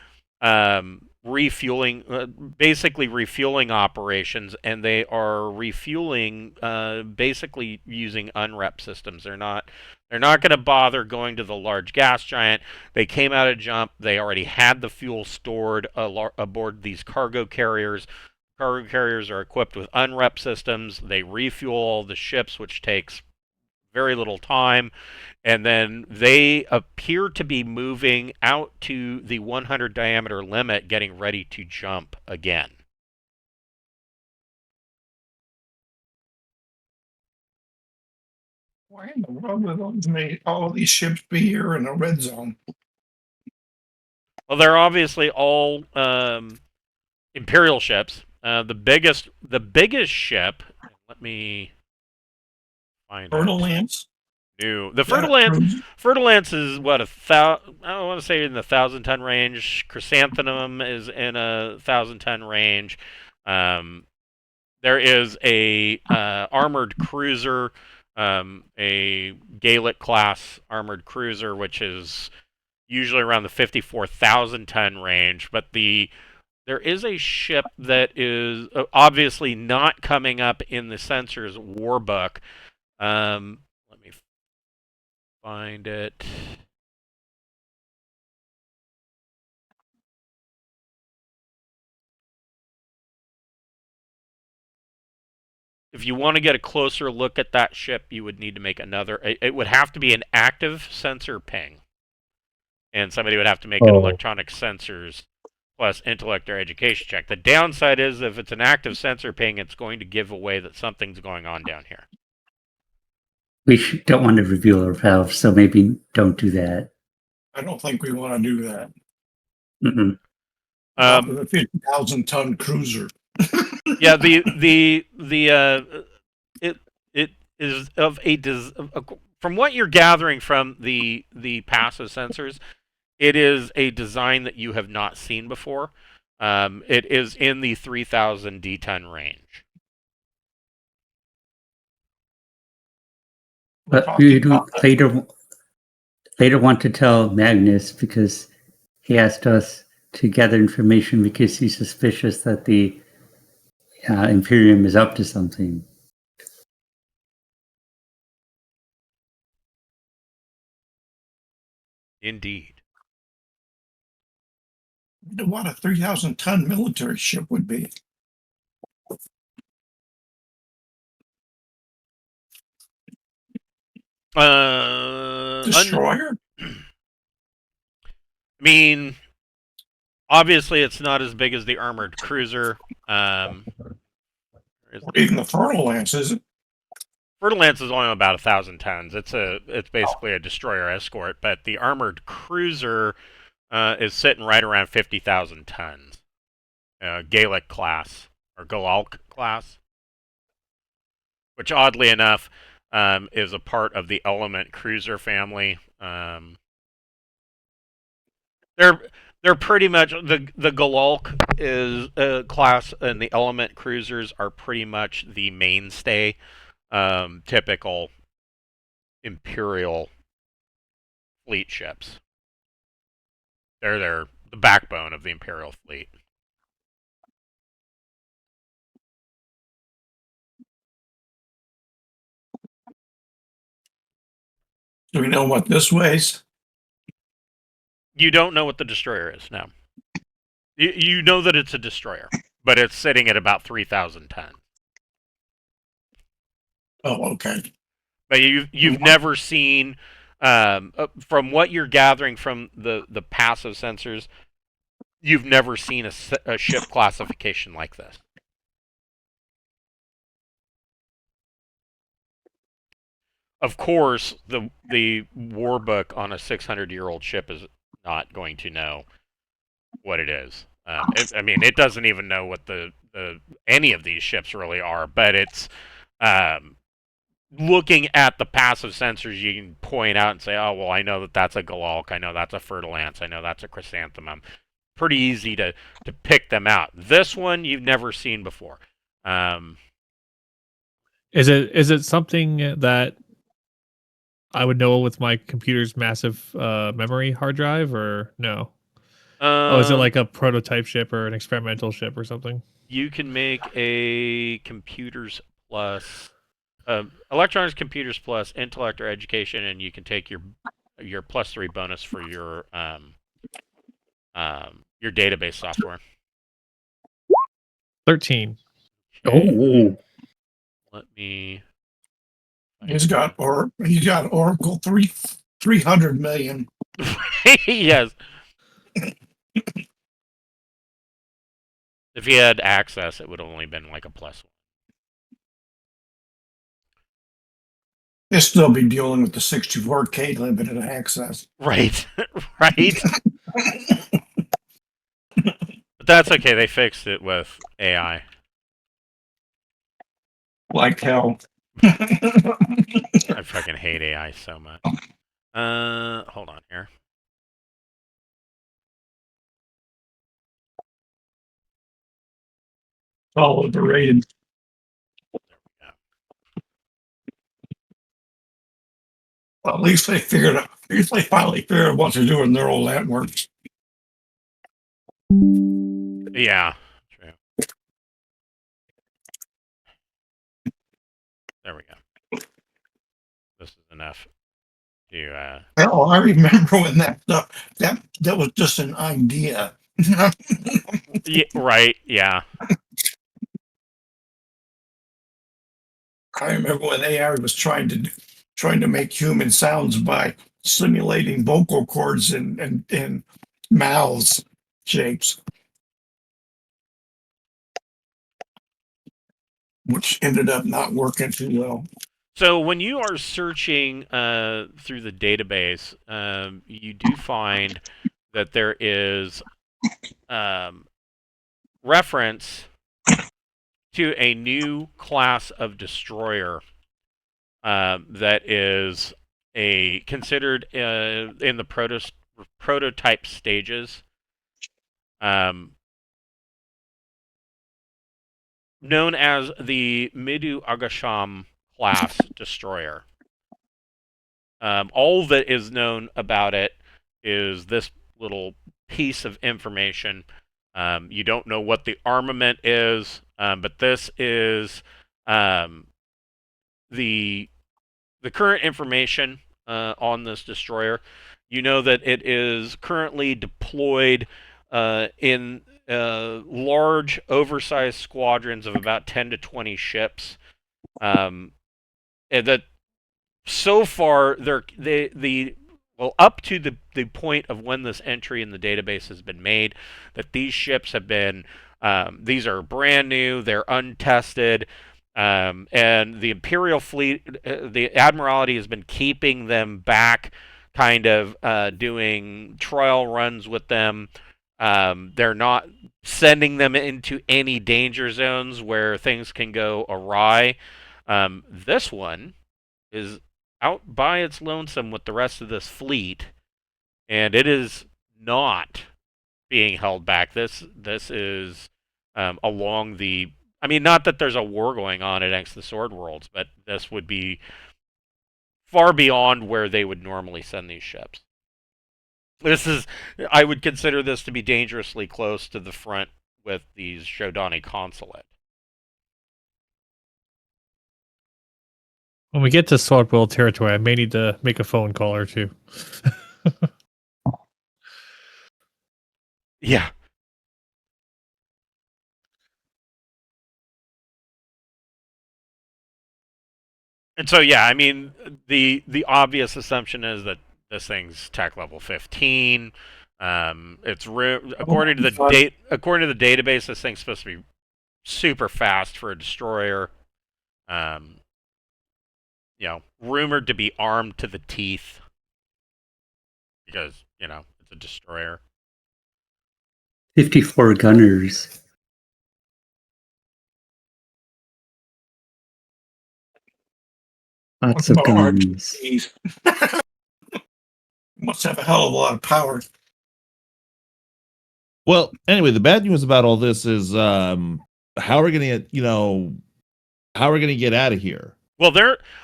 Speaker 1: refueling, basically refueling operations, and they are refueling basically using unrep systems. They're not going to bother going to the large gas giant. They came out of jump. They already had the fuel stored aboard these cargo carriers. Cargo carriers are equipped with unrep systems. They refuel all the ships, which takes very little time. And then they appear to be moving out to the 100 diameter limit, getting ready to jump again.
Speaker 6: Why in the world would those make all these ships be here in a red zone?
Speaker 1: Well, they're obviously all Imperial ships. The biggest ship. Let me find
Speaker 6: Turtle
Speaker 1: it.
Speaker 6: lamps?
Speaker 1: New. The
Speaker 6: That
Speaker 1: Fertilance is what I don't want to say in the 1,000-ton range. Chrysanthemum is in a 1,000-ton range. There is a armored cruiser, a Gaelic class armored cruiser, which is usually around the 54,000-ton range. But there is a ship that is obviously not coming up in the Censors War Book. Let me find it. If you want to get a closer look at that ship, you would need to make another. It would have to be an active sensor ping, and somebody would have to make an electronic sensors plus intellect or education check. The downside is if it's an active sensor ping, it's going to give away that something's going on down here.
Speaker 5: We don't want to reveal ourselves, so maybe don't do that.
Speaker 6: I don't think we want to do that.
Speaker 5: Mm-mm.
Speaker 6: The 50,000-ton cruiser.
Speaker 1: Yeah, it is of from what you're gathering from the passive sensors, it is a design that you have not seen before. It is in the 3,000 D-ton range.
Speaker 5: But we do later want to tell Magnus because he asked us to gather information because he's suspicious that the Imperium is up to something.
Speaker 1: Indeed.
Speaker 6: I wonder what a 3,000-ton military ship would be. Destroyer?
Speaker 1: I mean, obviously it's not as big as the armored cruiser.
Speaker 6: Even the Fertilance, is it?
Speaker 1: Fertilance is only about 1,000 tons. It's basically a destroyer escort, but the armored cruiser is sitting right around 50,000 tons. Gaelic class or Vyalik class, which oddly enough is a part of the Element cruiser family. They're pretty much the Vyalik is class, and the Element cruisers are pretty much the mainstay. Typical Imperial fleet ships. They're the backbone of the Imperial fleet.
Speaker 6: Do we know what this weighs?
Speaker 1: You don't know what the destroyer is now. You know that it's a destroyer, but it's sitting at about 3,000 tons.
Speaker 6: Oh, okay.
Speaker 1: But you've never seen, from what you're gathering from the passive sensors, you've never seen a ship classification like this. Of course, the war book on a 600-year-old ship is not going to know what it is. It doesn't even know what any of these ships really are, but it's looking at the passive sensors, you can point out and say, oh, well, I know that that's a Vyalik, I know that's a Fertilance, I know that's a Chrysanthemum. Pretty easy to pick them out. This one you've never seen before.
Speaker 3: Is it something that I would know with my computer's massive memory hard drive, or no? Is it like a prototype ship or an experimental ship or something?
Speaker 1: You can make a computers plus electronics, computers plus intellect or education, and you can take your +3 bonus for your database software.
Speaker 3: 13.
Speaker 5: Oh,
Speaker 1: Let me.
Speaker 6: He's got Oracle 300 million.
Speaker 1: Yes. If he had access, it would have only been like a +1.
Speaker 6: He'll still be dealing with the 64K limited access.
Speaker 1: Right. Right. But that's okay. They fixed it with AI.
Speaker 6: Like hell.
Speaker 1: I fucking hate AI so much. Hold on here.
Speaker 6: All overrated. Well, at least they figured out. At least they finally figured out what to do in neural networks.
Speaker 1: Yeah, true. There we go. This is enough to.
Speaker 6: Hell, I remember when that stuff that was just an idea.
Speaker 1: Yeah, right. Yeah.
Speaker 6: I remember when AI was trying to make human sounds by simulating vocal cords and mouths shapes, which ended up not working too well.
Speaker 1: So when you are searching through the database, you do find that there is reference to a new class of destroyer that is considered in the prototype stages, known as the Midu Agasham class destroyer. All that is known about it is this little piece of information. You don't know what the armament is, but this is the current information on this destroyer. You know that it is currently deployed in large, oversized squadrons of about 10 to 20 ships. And that so far, up to the point of when this entry in the database has been made, that these ships have been, these are brand new, they're untested, and the Imperial fleet, the Admiralty has been keeping them back, kind of doing trial runs with them. They're not sending them into any danger zones where things can go awry. This one is out by its lonesome with the rest of this fleet, and it is not being held back. This is along the. I mean, not that there's a war going on against the Sword Worlds, but this would be far beyond where they would normally send these ships. This is. I would consider this to be dangerously close to the front with the Shodani consulate.
Speaker 3: When we get to Sword World territory, I may need to make a phone call or two.
Speaker 1: Yeah. And so, yeah, I mean, the obvious assumption is that this thing's tech level 15. According to the database, this thing's supposed to be super fast for a destroyer. Rumored to be armed to the teeth because it's a destroyer.
Speaker 5: 54 gunners. Lots of guns.
Speaker 6: Must have a hell of a lot of power.
Speaker 2: Well, anyway, the bad news about all this is how are we going to get out of here?
Speaker 1: Well,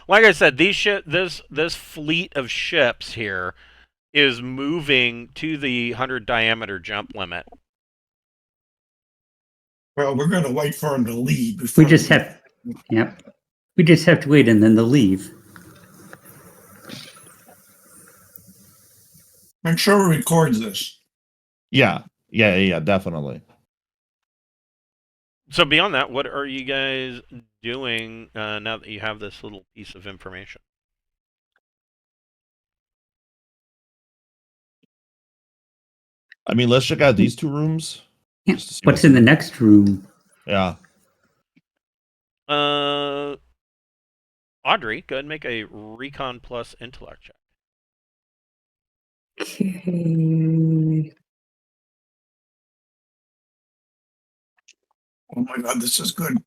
Speaker 1: like I said, this fleet of ships here is moving to the 100 diameter jump limit.
Speaker 6: Well, we're going to wait for them to leave.
Speaker 5: We just have to wait and then they'll leave.
Speaker 6: Make sure we record this.
Speaker 2: Yeah, definitely.
Speaker 1: So beyond that, what are you guys doing now that you have this little piece of information?
Speaker 2: I mean, let's check out these two rooms.
Speaker 5: Yeah. What's in the next room?
Speaker 2: Yeah.
Speaker 1: Audrey, go ahead and make a Recon plus intellect check.
Speaker 5: Okay.
Speaker 6: Oh my god, this is good.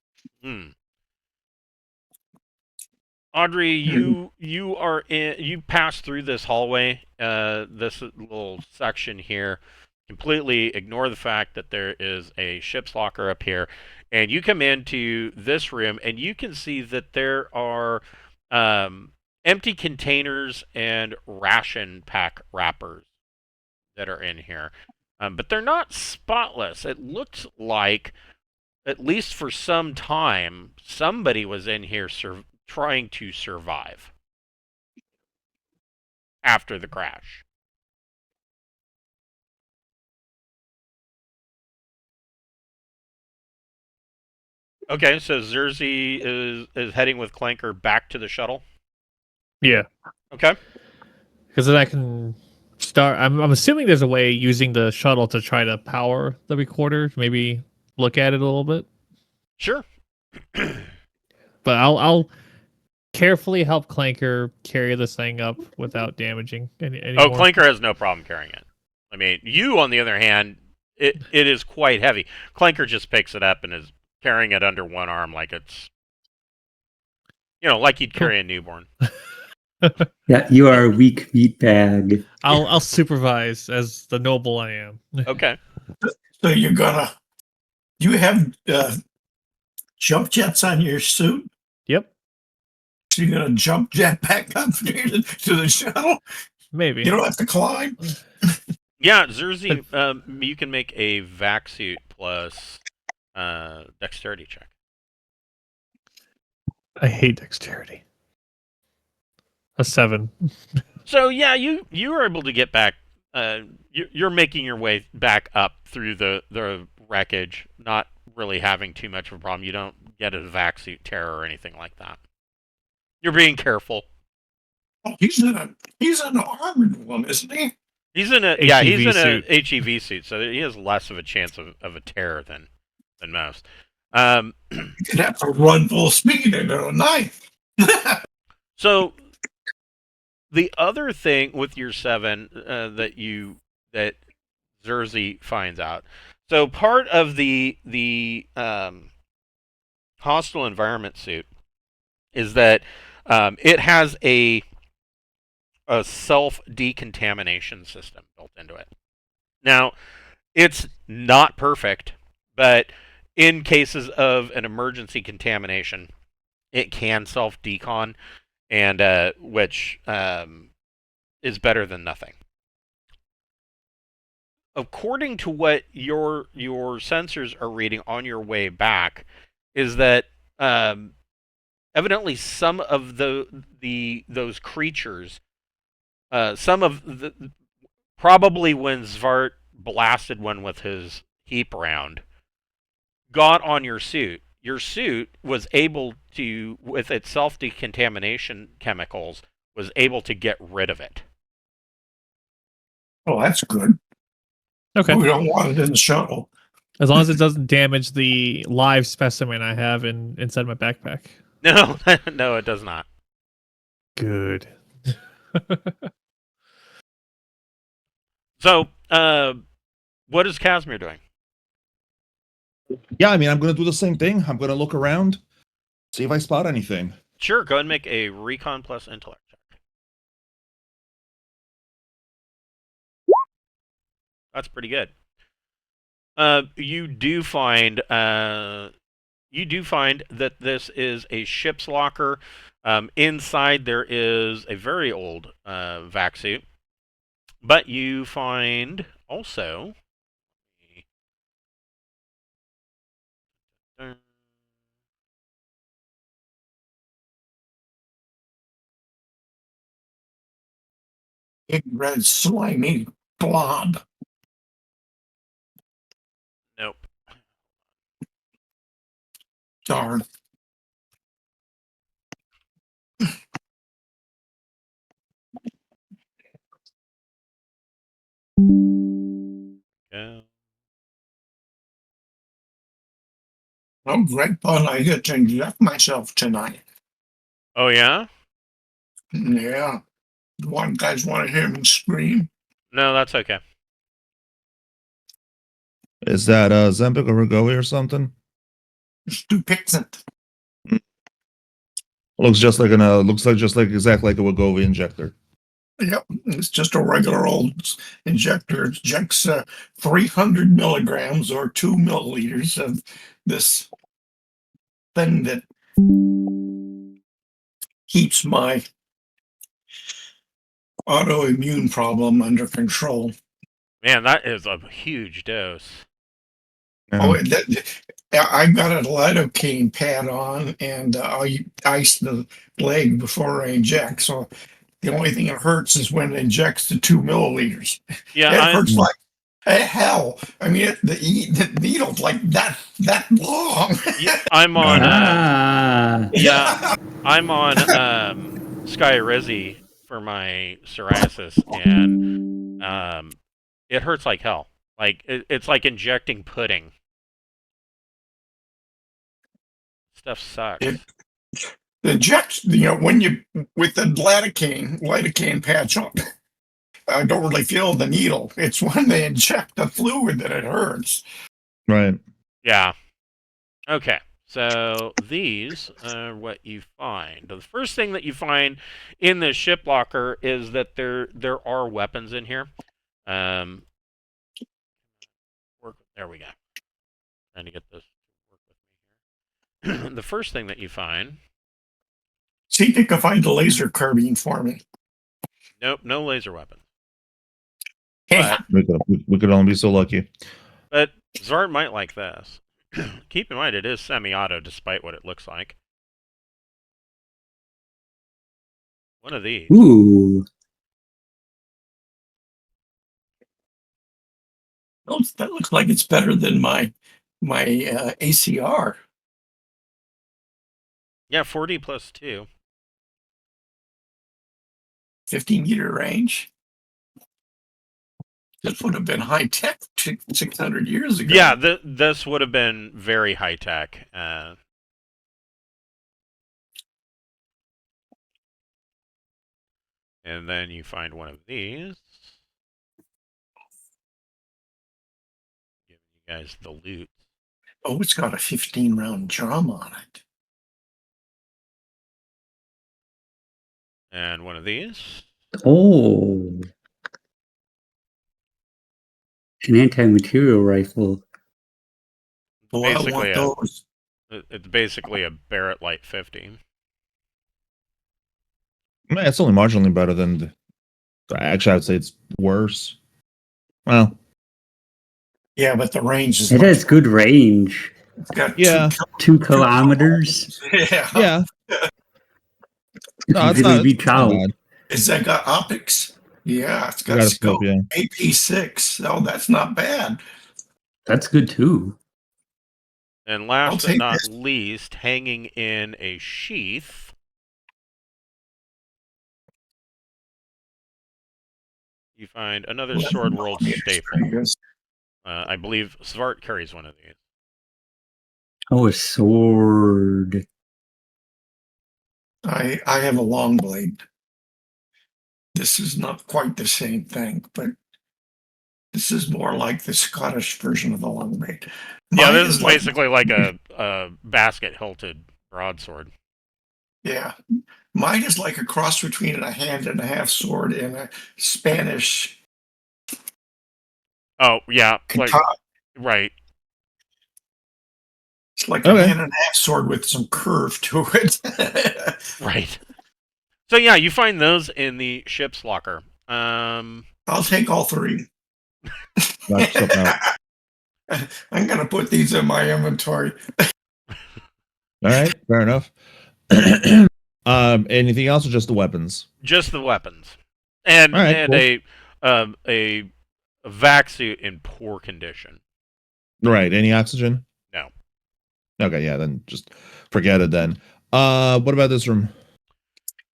Speaker 1: Audrey, you are in. You pass through this hallway, this little section here. Completely ignore the fact that there is a ship's locker up here, and you come into this room, and you can see that there are empty containers and ration pack wrappers that are in here, but they're not spotless. It looks like, at least for some time, somebody was in here trying to survive after the crash. Okay, so Zerzy is heading with Clanker back to the shuttle.
Speaker 3: Yeah,
Speaker 1: Okay.
Speaker 3: because then I can start. I'm assuming there's a way using the shuttle to try to power the recorder. Maybe look at it a little bit.
Speaker 1: Sure.
Speaker 3: But I'll carefully help Clanker carry this thing up without damaging any
Speaker 1: Oh,
Speaker 3: more.
Speaker 1: Clanker has no problem carrying it. I mean, you, on the other hand, it is quite heavy. Clanker just picks it up and is carrying it under one arm like it's, like you'd carry a newborn.
Speaker 5: Yeah, you are a weak meat bag.
Speaker 3: I'll supervise as the noble I am.
Speaker 1: Okay.
Speaker 6: So you have jump jets on your suit?
Speaker 3: Yep,
Speaker 6: So you're gonna jump jet back up to the shuttle?
Speaker 3: maybe.
Speaker 6: You don't have to climb?
Speaker 1: Yeah, Zerzy, you can make a vac suit plus dexterity check.
Speaker 3: I hate dexterity. A 7.
Speaker 1: So yeah, you are able to get back. You're making your way back up through the wreckage, not really having too much of a problem. You don't get a vac suit tear or anything like that. You're being careful.
Speaker 6: Oh, he's in an armored one, isn't he?
Speaker 1: He's in a
Speaker 3: suit.
Speaker 1: HEV suit, so he has less of a chance of a tear than most.
Speaker 6: You could have to run full speed into a knife.
Speaker 1: So the other thing with your 7 that Zerzy finds out. So part of the hostile environment suit is that it has a self decontamination system built into it. Now, it's not perfect, but in cases of an emergency contamination, it can self decon, and which is better than nothing. According to what your sensors are reading on your way back, is that evidently some of those creatures, some of the probably when Zvart blasted one with his heap round, got on your suit. Your suit was able to, with its self-decontamination chemicals, was able to get rid of it.
Speaker 6: Oh, that's good.
Speaker 3: Okay.
Speaker 6: We don't want it in the shuttle.
Speaker 3: As long as it doesn't damage the live specimen I have inside my backpack.
Speaker 1: No, no, it does not.
Speaker 3: Good.
Speaker 1: So, what is Casimir doing?
Speaker 2: Yeah, I mean, I'm gonna do the same thing. I'm gonna look around, see if I spot anything.
Speaker 1: Sure, go ahead and make a recon plus intellect check. That's pretty good. You do find that this is a ship's locker. Inside there is a very old vac suit, but you find also
Speaker 6: Big red slimy blob.
Speaker 1: nope.
Speaker 6: Darn.
Speaker 1: Yeah.
Speaker 6: Oh, great fun. I get to inject myself tonight.
Speaker 1: Oh yeah?
Speaker 6: Yeah. One guys want to hear me scream.
Speaker 1: No, that's okay.
Speaker 2: Is that Zempic or Rigoe or something?
Speaker 6: Stupixant.
Speaker 2: Looks just like exactly like a Wegovy injector.
Speaker 6: Yep, it's just a regular old injector. It injects 300 milligrams or 2 milliliters of this thing that keeps my autoimmune problem under control.
Speaker 1: Man, that is a huge dose.
Speaker 6: Oh, I got a lidocaine pad on, and I ice the leg before I inject. So the only thing that hurts is when it injects the 2 milliliters.
Speaker 1: Yeah,
Speaker 6: It hurts like hell. I mean, the needle's like that long.
Speaker 1: I'm on.
Speaker 5: Ah.
Speaker 1: Yeah, I'm on Skyrizi for my psoriasis, and it hurts like hell. Like it's like injecting pudding. Stuff sucks.
Speaker 6: The inject, when you with the lidocaine patch on, I don't really feel the needle. It's when they inject the fluid that it hurts.
Speaker 2: Right.
Speaker 1: Yeah. Okay. So these are what you find. The first thing that you find in the ship locker is that there are weapons in here. There we go. Trying to get this to work with me here. The first thing that you find.
Speaker 6: See if you can find the laser carbine for me.
Speaker 1: Nope, no laser weapons.
Speaker 6: Hey,
Speaker 2: We could only be so lucky.
Speaker 1: But Zard might like this. Keep in mind, it is semi-auto, despite what it looks like. One of these.
Speaker 5: Ooh.
Speaker 6: that looks like it's better than my ACR.
Speaker 1: Yeah, 40 plus 2.
Speaker 6: 50-meter range. This would have been high tech 600 years ago.
Speaker 1: Yeah, this would have been very high tech. And then you find one of these. Giving you guys the loot.
Speaker 6: Oh, it's got a 15-round drum on it.
Speaker 1: And one of these.
Speaker 5: Oh. An anti-material rifle.
Speaker 6: Oh, I
Speaker 1: Basically
Speaker 6: want those.
Speaker 1: It's basically a Barrett Light 50.
Speaker 2: Man, it's only marginally better than. Actually, I'd say it's worse. Well,
Speaker 6: Yeah, but the range is.
Speaker 5: It has good range.
Speaker 6: It's got
Speaker 2: yeah.
Speaker 5: 2 kilometers.
Speaker 6: Yeah.
Speaker 2: Yeah. No, it's
Speaker 5: Easily
Speaker 2: not.
Speaker 5: beat
Speaker 2: It's not
Speaker 5: out.
Speaker 2: bad.
Speaker 6: Is that got optics? Yeah, it's
Speaker 2: You
Speaker 6: got
Speaker 2: got
Speaker 6: a
Speaker 2: a scope,
Speaker 6: scope.
Speaker 2: yeah.
Speaker 6: AP6. Oh, that's not bad.
Speaker 5: That's good too.
Speaker 1: And
Speaker 6: I'll
Speaker 1: last but
Speaker 6: take
Speaker 1: not
Speaker 6: this.
Speaker 1: least, hanging in a sheath, you find another Sword World staple. I believe Svart carries one of these.
Speaker 5: Oh, a sword.
Speaker 6: I have a long blade. This is not quite the same thing, but this is more like the Scottish version of the long blade.
Speaker 1: Yeah,
Speaker 6: Mine
Speaker 1: this is
Speaker 6: like-
Speaker 1: basically like a basket-hilted broadsword.
Speaker 6: Yeah. Mine is like a cross between a hand and a half sword and a Spanish
Speaker 1: Oh, yeah. Like,
Speaker 6: katana.
Speaker 1: right.
Speaker 6: It's like a
Speaker 2: Okay.
Speaker 6: hand and a half sword with some curve to it.
Speaker 1: Right. So, yeah, you find those in the ship's locker.
Speaker 6: I'll take all three.
Speaker 2: Knock yourself out.
Speaker 6: I'm going to put these in my inventory.
Speaker 2: All right, fair enough. Anything else or just the weapons?
Speaker 1: Just the weapons. And,
Speaker 2: All right,
Speaker 1: and
Speaker 2: cool.
Speaker 1: a vac suit in poor condition.
Speaker 2: Right. Any oxygen?
Speaker 1: No.
Speaker 2: Okay, yeah, then just forget it then. What about this room?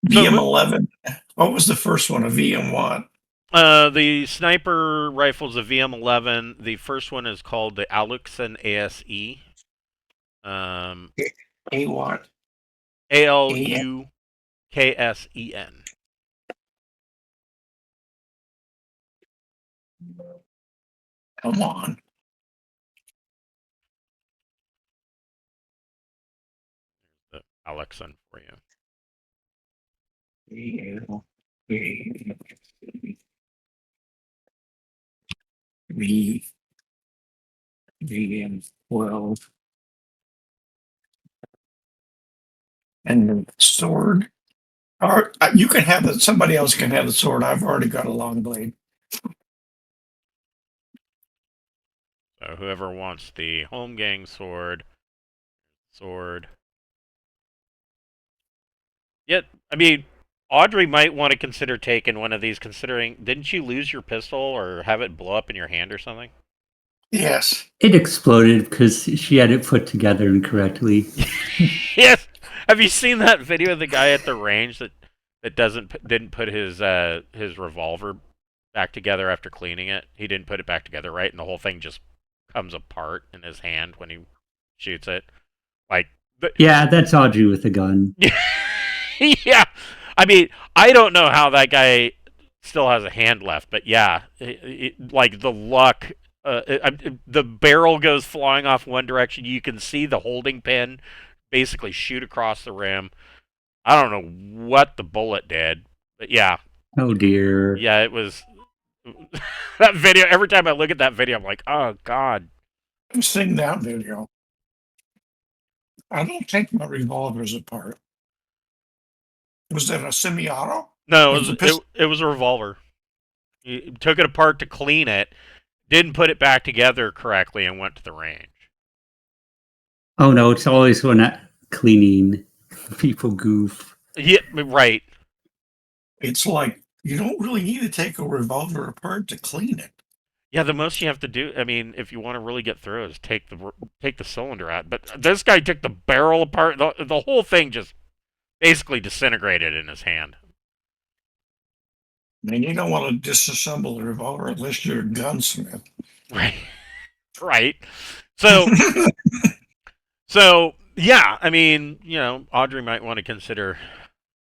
Speaker 6: VM11. What was the first one? A VM what?
Speaker 1: The sniper rifle's a VM11. The first one is called the Aluxen ASE.
Speaker 6: A what?
Speaker 1: ALUKSEN.
Speaker 6: Come on.
Speaker 1: The Aluxen for you.
Speaker 6: VM12. And the sword. Or you can have it. Somebody else can have the sword. I've already got a long blade.
Speaker 1: So whoever wants the home gang sword. Yet, I mean, Audrey might want to consider taking one of these, considering, didn't you lose your pistol or have it blow up in your hand or something?
Speaker 6: Yes.
Speaker 5: It exploded because she had it put together incorrectly.
Speaker 1: Yes. Have you seen that video of the guy at the range that didn't put his revolver back together after cleaning it? He didn't put it back together right, and the whole thing just comes apart in his hand when he shoots it. Like,
Speaker 5: yeah, that's Audrey with a gun.
Speaker 1: Yeah, I mean, I don't know how that guy still has a hand left, but yeah, like the luck. The barrel goes flying off one direction. You can see the holding pin basically shoot across the rim. I don't know what the bullet did, but yeah.
Speaker 5: Oh dear.
Speaker 1: Yeah, it was that video. Every time I look at that video, I'm like, oh god.
Speaker 6: I've seen that video. I don't take my revolvers apart. Was that a semi-auto?
Speaker 1: No, it was a revolver. He took it apart to clean it, didn't put it back together correctly, and went to the range.
Speaker 5: Oh no, it's always when not cleaning. People goof.
Speaker 1: Yeah, right.
Speaker 6: It's like you don't really need to take a revolver apart to clean it.
Speaker 1: Yeah, the most you have to do, I mean, if you want to really get through it, is take the cylinder out. But this guy took the barrel apart. The whole thing just basically disintegrated in his hand.
Speaker 6: And you don't want to disassemble a revolver unless you're a gunsmith.
Speaker 1: Right. Right. So, yeah, I mean, you know, Audrey might want to consider.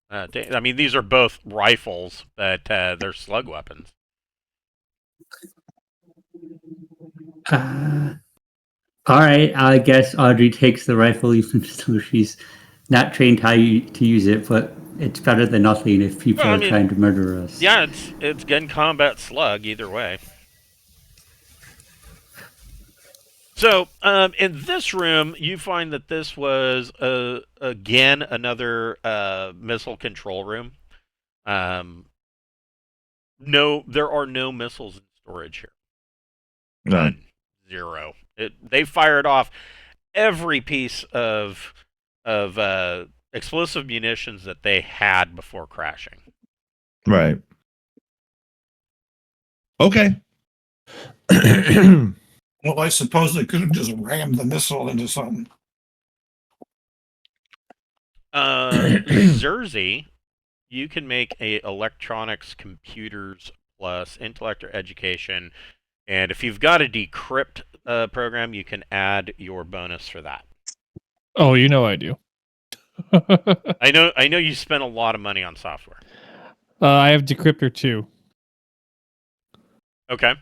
Speaker 1: I mean, these are both rifles, but they're slug weapons.
Speaker 5: All right, I guess Audrey takes the rifle even though she's not trained how to use it, but it's better than nothing if people are trying to murder us.
Speaker 1: Yeah, it's gun combat slug either way. So, in this room, you find that this was again another missile control room. No, there are no missiles in storage here.
Speaker 2: None.
Speaker 1: Zero. They fired off every piece of explosive munitions that they had before crashing.
Speaker 2: Right. Okay.
Speaker 6: Well, I suppose they could have just rammed the missile into something.
Speaker 1: Zerzy, you can make a electronics, computers plus intellect or education, and if you've got a decrypt program, you can add your bonus for that.
Speaker 3: Oh, you know I do.
Speaker 1: I know you spent a lot of money on software.
Speaker 3: I have Decryptor 2.
Speaker 1: Okay.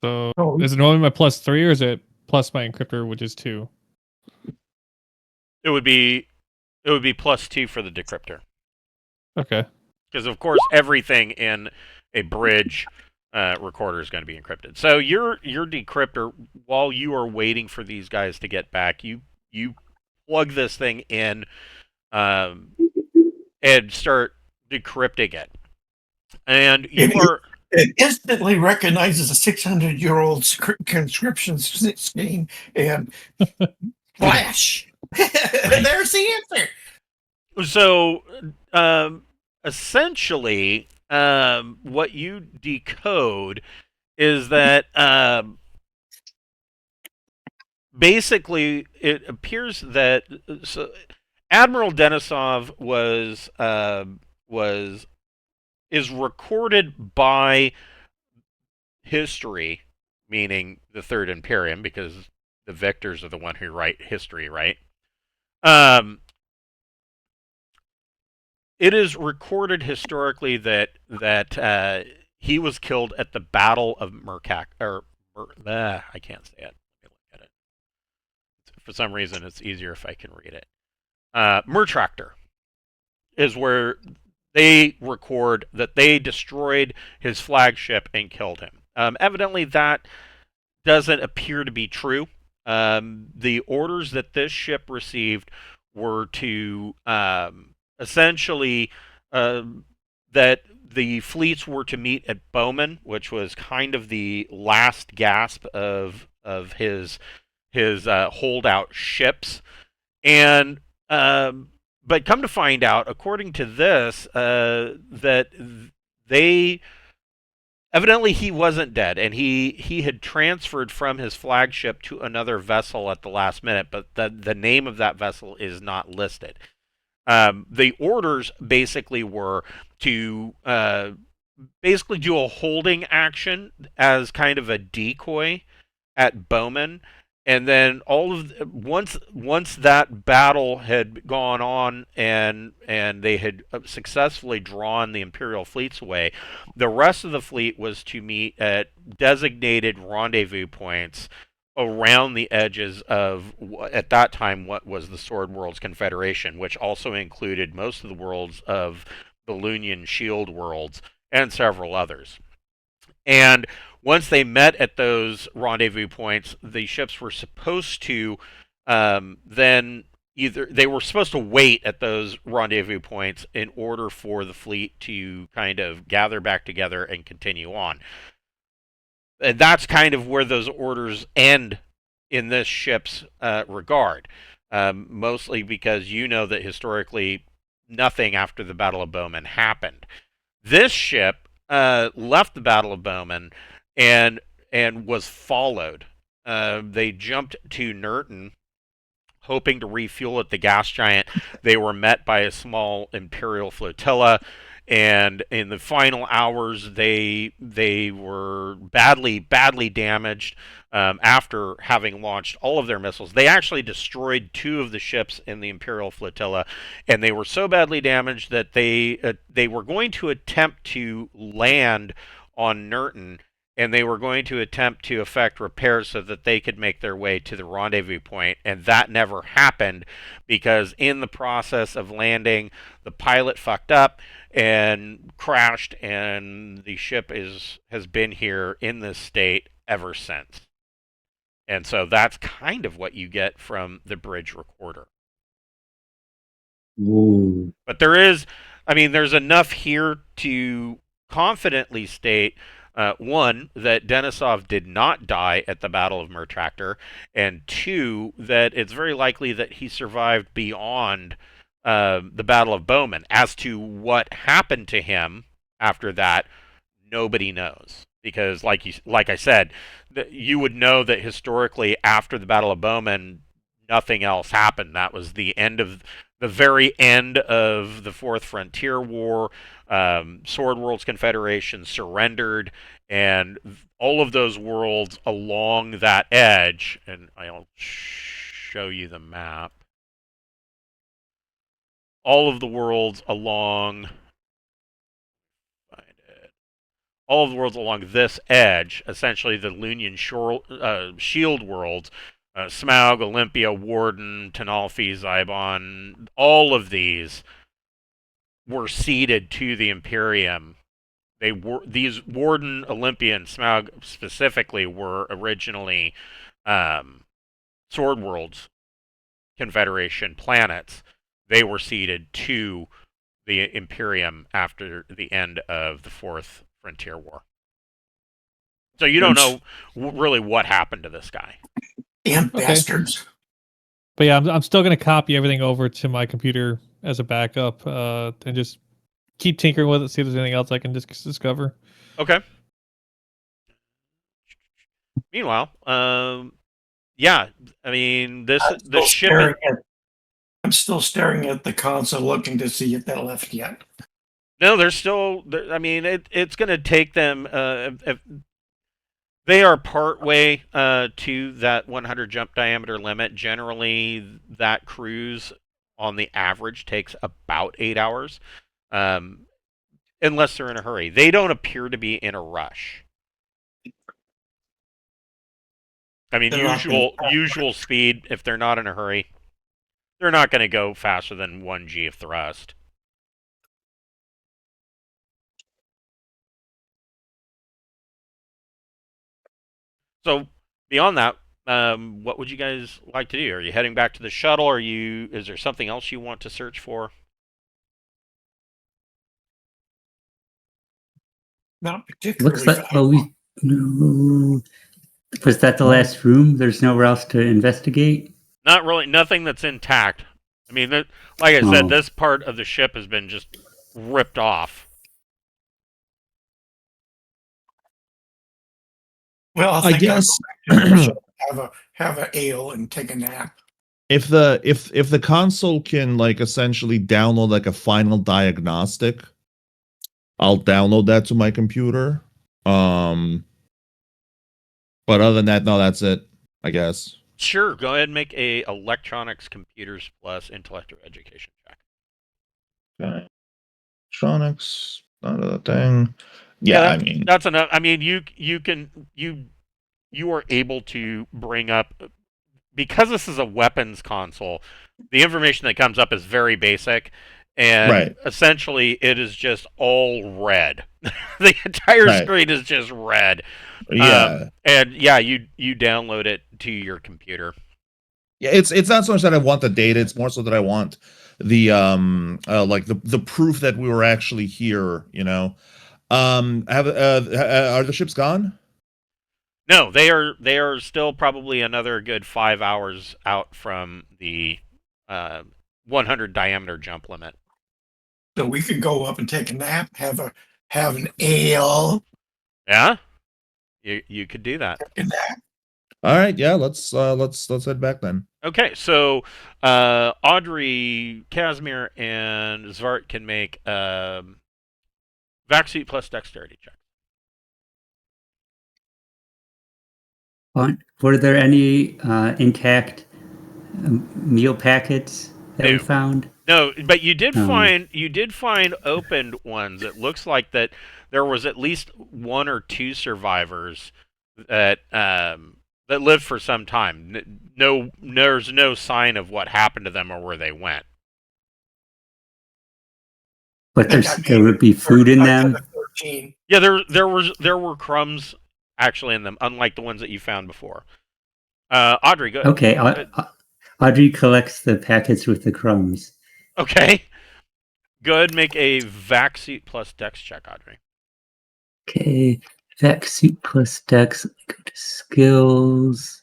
Speaker 3: So is it only my +3 or is it plus my encryptor, which is 2?
Speaker 1: It would be +2 for the decryptor.
Speaker 3: Okay.
Speaker 1: Because of course everything in a bridge recorder is going to be encrypted. So your decryptor, while you are waiting for these guys to get back, you plug this thing in and start decrypting it. And
Speaker 6: it instantly recognizes a 600-year-old conscription scheme and flash. There's the answer.
Speaker 1: So essentially, what you decode is that basically it appears that Admiral Denisov is recorded by history, meaning the Third Imperium, because the victors are the one who write history, right? It is recorded historically that he was killed at the Battle of Murkak, I can't say it. Let me look at it. For some reason, it's easier if I can read it. Murtractor. is where they record that they destroyed his flagship and killed him. Evidently, that doesn't appear to be true. The orders that this ship received were to essentially that the fleets were to meet at Bowman, which was kind of the last gasp of his holdout ships, and but come to find out, according to this, that they evidently he wasn't dead, and he had transferred from his flagship to another vessel at the last minute, but the name of that vessel is not listed. The orders basically were to basically do a holding action as kind of a decoy at Bowman, and then once that battle had gone on and they had successfully drawn the Imperial fleets away, the rest of the fleet was to meet at designated rendezvous points around the edges of, at that time, what was the Sword Worlds Confederation, which also included most of the worlds of the Lunian Shield worlds and several others. And once they met at those rendezvous points, the ships were supposed to then either they were supposed to wait at those rendezvous points in order for the fleet to kind of gather back together and continue on. And that's kind of where those orders end in this ship's regard, mostly because you know that historically nothing after the Battle of Bowman happened. This ship left the Battle of Bowman and was followed. They jumped to Nurten, hoping to refuel at the gas giant. They were met by a small Imperial flotilla, and in the final hours, they were badly damaged. After having launched all of their missiles, they actually destroyed 2 of the ships in the Imperial flotilla, and they were so badly damaged that they were going to attempt to land on Nurten, and they were going to attempt to effect repairs so that they could make their way to the rendezvous point, and that never happened because in the process of landing, the pilot fucked up and crashed, and the ship has been here in this state ever since. And so that's kind of what you get from the bridge recorder.
Speaker 5: Ooh.
Speaker 1: But there's enough here to confidently state, one, that Denisov did not die at the Battle of Mertractor, and 2, that it's very likely that he survived beyond the Battle of Bowman. As to what happened to him after that, nobody knows. Because, like I said, you would know that historically, after the Battle of Bowman, nothing else happened. That was the very end of the Fourth Frontier War. Sword Worlds Confederation surrendered, and all of those worlds along that edge, and I'll show you the map. All of the worlds along all of the worlds along this edge, essentially the Lunian Shield worlds, Smaug, Olympia, Warden, Tenalfi, Zybon, all of these were ceded to the Imperium. These Warden, Olympia, and Smaug specifically were originally Sword Worlds Confederation planets. They were ceded to the Imperium after the end of the Fourth Frontier War. So you don't know really what happened to this guy.
Speaker 6: Damn bastards.
Speaker 3: But yeah, I'm still going to copy everything over to my computer as a backup and just keep tinkering with it, see if there's anything else I can discover.
Speaker 1: Okay. Meanwhile, yeah, I mean, the ship.
Speaker 6: I'm still staring at the console, looking to see if that left yet.
Speaker 1: No, they're still. I mean, it's going to take them. If they are part way to that 100 jump diameter limit. Generally, that cruise on the average takes about 8 hours, unless they're in a hurry. They don't appear to be in a rush. I mean, usual speed. If they're not in a hurry, they're not going to go faster than 1 G of thrust. So beyond that, what would you guys like to do? Are you heading back to the shuttle? Is there something else you want to search for?
Speaker 6: Not particularly.
Speaker 5: Looks like no. Was that the last room? There's nowhere else to investigate?
Speaker 1: Not really. Nothing that's intact. I mean, like I said, this part of the ship has been just ripped off.
Speaker 6: Well,
Speaker 2: I guess
Speaker 6: have a ale and take a nap.
Speaker 2: if the console can like essentially download like a final diagnostic, I'll download that to my computer. But other than that, no, that's it, I guess.
Speaker 1: Sure, go ahead and make a electronics, computers plus intellect or education check.
Speaker 2: Okay. Electronics, not a thing. Yeah, I mean
Speaker 1: that's enough. I mean, you are able to bring up, because this is a weapons console. The information that comes up is very basic, and essentially it is just all red. The entire screen is just red.
Speaker 2: Yeah.
Speaker 1: And yeah, you download it to your computer.
Speaker 2: Yeah, it's not so much that I want the data, it's more so that I want the like the proof that we were actually here, you know. Are the ships gone?
Speaker 1: No, they are still probably another good 5 hours out from the 100 diameter jump limit.
Speaker 6: So we could go up and take a nap, have an ale.
Speaker 1: Yeah, you could do that.
Speaker 2: All right, yeah, let's head back then.
Speaker 1: Okay, so Audrey, Casimir, and Zvart can make vac suit plus dexterity check.
Speaker 5: Were there any intact meal packets that we found?
Speaker 1: No, but you did find opened ones. It looks like that there was at least 1 or 2 survivors that lived for some time. No, there's no sign of what happened to them or where they went.
Speaker 5: But there would be food in them.
Speaker 1: Yeah, there were crumbs actually in them, unlike the ones that you found before. Audrey, go ahead.
Speaker 5: Okay, Audrey collects the packets with the crumbs.
Speaker 1: Okay. Go ahead and make a vac suit plus dex check, Audrey.
Speaker 5: Okay, vac suit plus dex. Let me go to skills.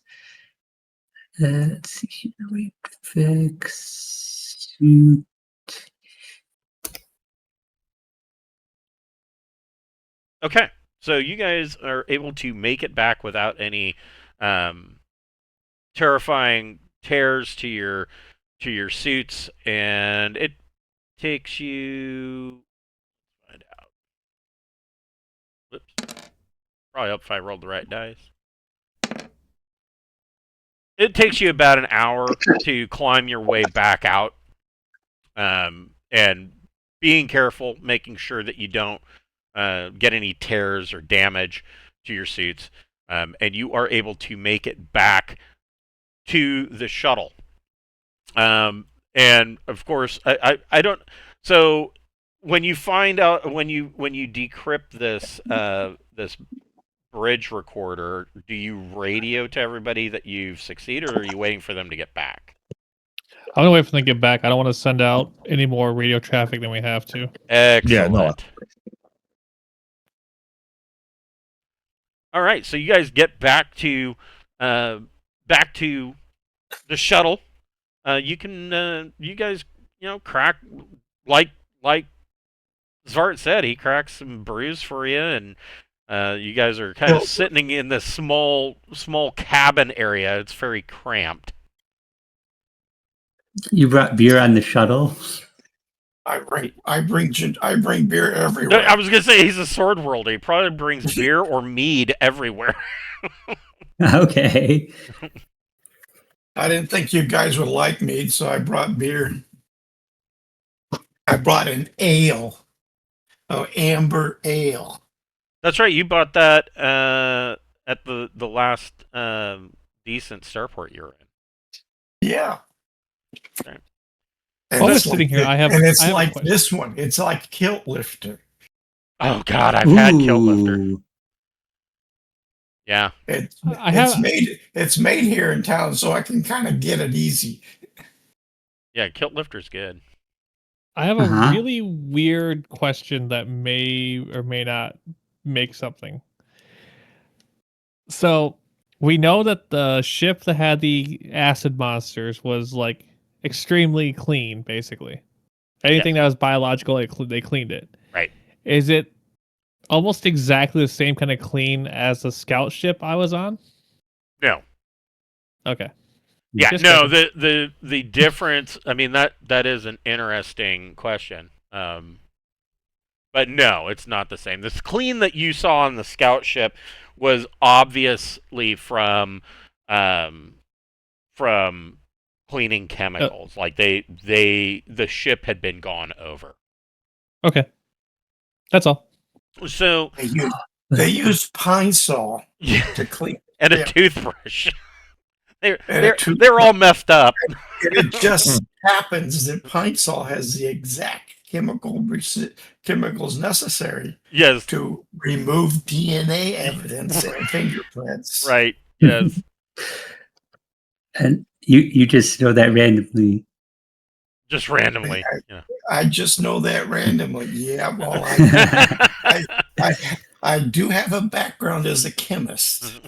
Speaker 5: Let's see here. Vac suit.
Speaker 1: Okay, so you guys are able to make it back without any terrifying tears to your suits, and it takes you. Find out. Whoops. Probably help if I rolled the right dice. It takes you about an hour to climb your way back out, and being careful, making sure that you don't get any tears or damage to your suits, and you are able to make it back to the shuttle. And of course, I don't. So when you find out when you decrypt this this bridge recorder, do you radio to everybody that you've succeeded, or are you waiting for them to get back?
Speaker 3: I'm gonna wait for them to get back. I don't want to send out any more radio traffic than we have to.
Speaker 1: Excellent.
Speaker 2: Yeah, no.
Speaker 1: All right, so you guys get back to the shuttle. You guys, crack like Zvart said. He cracks some brews for you, and you guys are kind of sitting in this small cabin area. It's very cramped.
Speaker 5: You brought beer on the shuttle?
Speaker 6: I bring beer everywhere.
Speaker 1: I was gonna say he's a sword worlder. He probably brings beer or mead everywhere.
Speaker 5: Okay.
Speaker 6: I didn't think you guys would like mead, so I brought beer. I brought an ale, amber ale.
Speaker 1: That's right. You bought that at the last decent starport you were in.
Speaker 6: Yeah.
Speaker 1: Okay.
Speaker 3: While we're sitting here, I have
Speaker 6: like this one. It's like Kilt Lifter.
Speaker 1: Oh God, I've had Kilt Lifter. Yeah.
Speaker 6: It's made here in town, so I can kind of get it easy.
Speaker 1: Yeah, Kilt Lifter's good.
Speaker 3: I have a
Speaker 5: Uh-huh.
Speaker 3: really weird question that may or may not make something. So we know that the ship that had the acid monsters was like extremely clean, basically. Anything that was biological, they cleaned it.
Speaker 1: Right.
Speaker 3: Is it almost exactly the same kind of clean as the scout ship I was on?
Speaker 1: No.
Speaker 3: Okay.
Speaker 1: Yeah,
Speaker 3: Just
Speaker 1: no,
Speaker 3: checking.
Speaker 1: the difference, I mean that is an interesting question. But no, it's not the same. The clean that you saw on the scout ship was obviously from cleaning chemicals. Like the ship had been gone over.
Speaker 3: Okay. That's all.
Speaker 1: So
Speaker 6: They use Pine Sol
Speaker 1: yeah,
Speaker 6: to clean,
Speaker 1: and a
Speaker 6: yeah.
Speaker 1: toothbrush.
Speaker 6: And
Speaker 1: They're all messed up.
Speaker 6: And it just happens that Pine Sol has the exact chemicals necessary
Speaker 1: Yes.
Speaker 6: to remove DNA evidence and fingerprints.
Speaker 1: Right. Yes.
Speaker 5: And you just know that randomly.
Speaker 1: Just randomly. Yeah.
Speaker 6: I just know that randomly. Yeah, well, I do have a background as a chemist.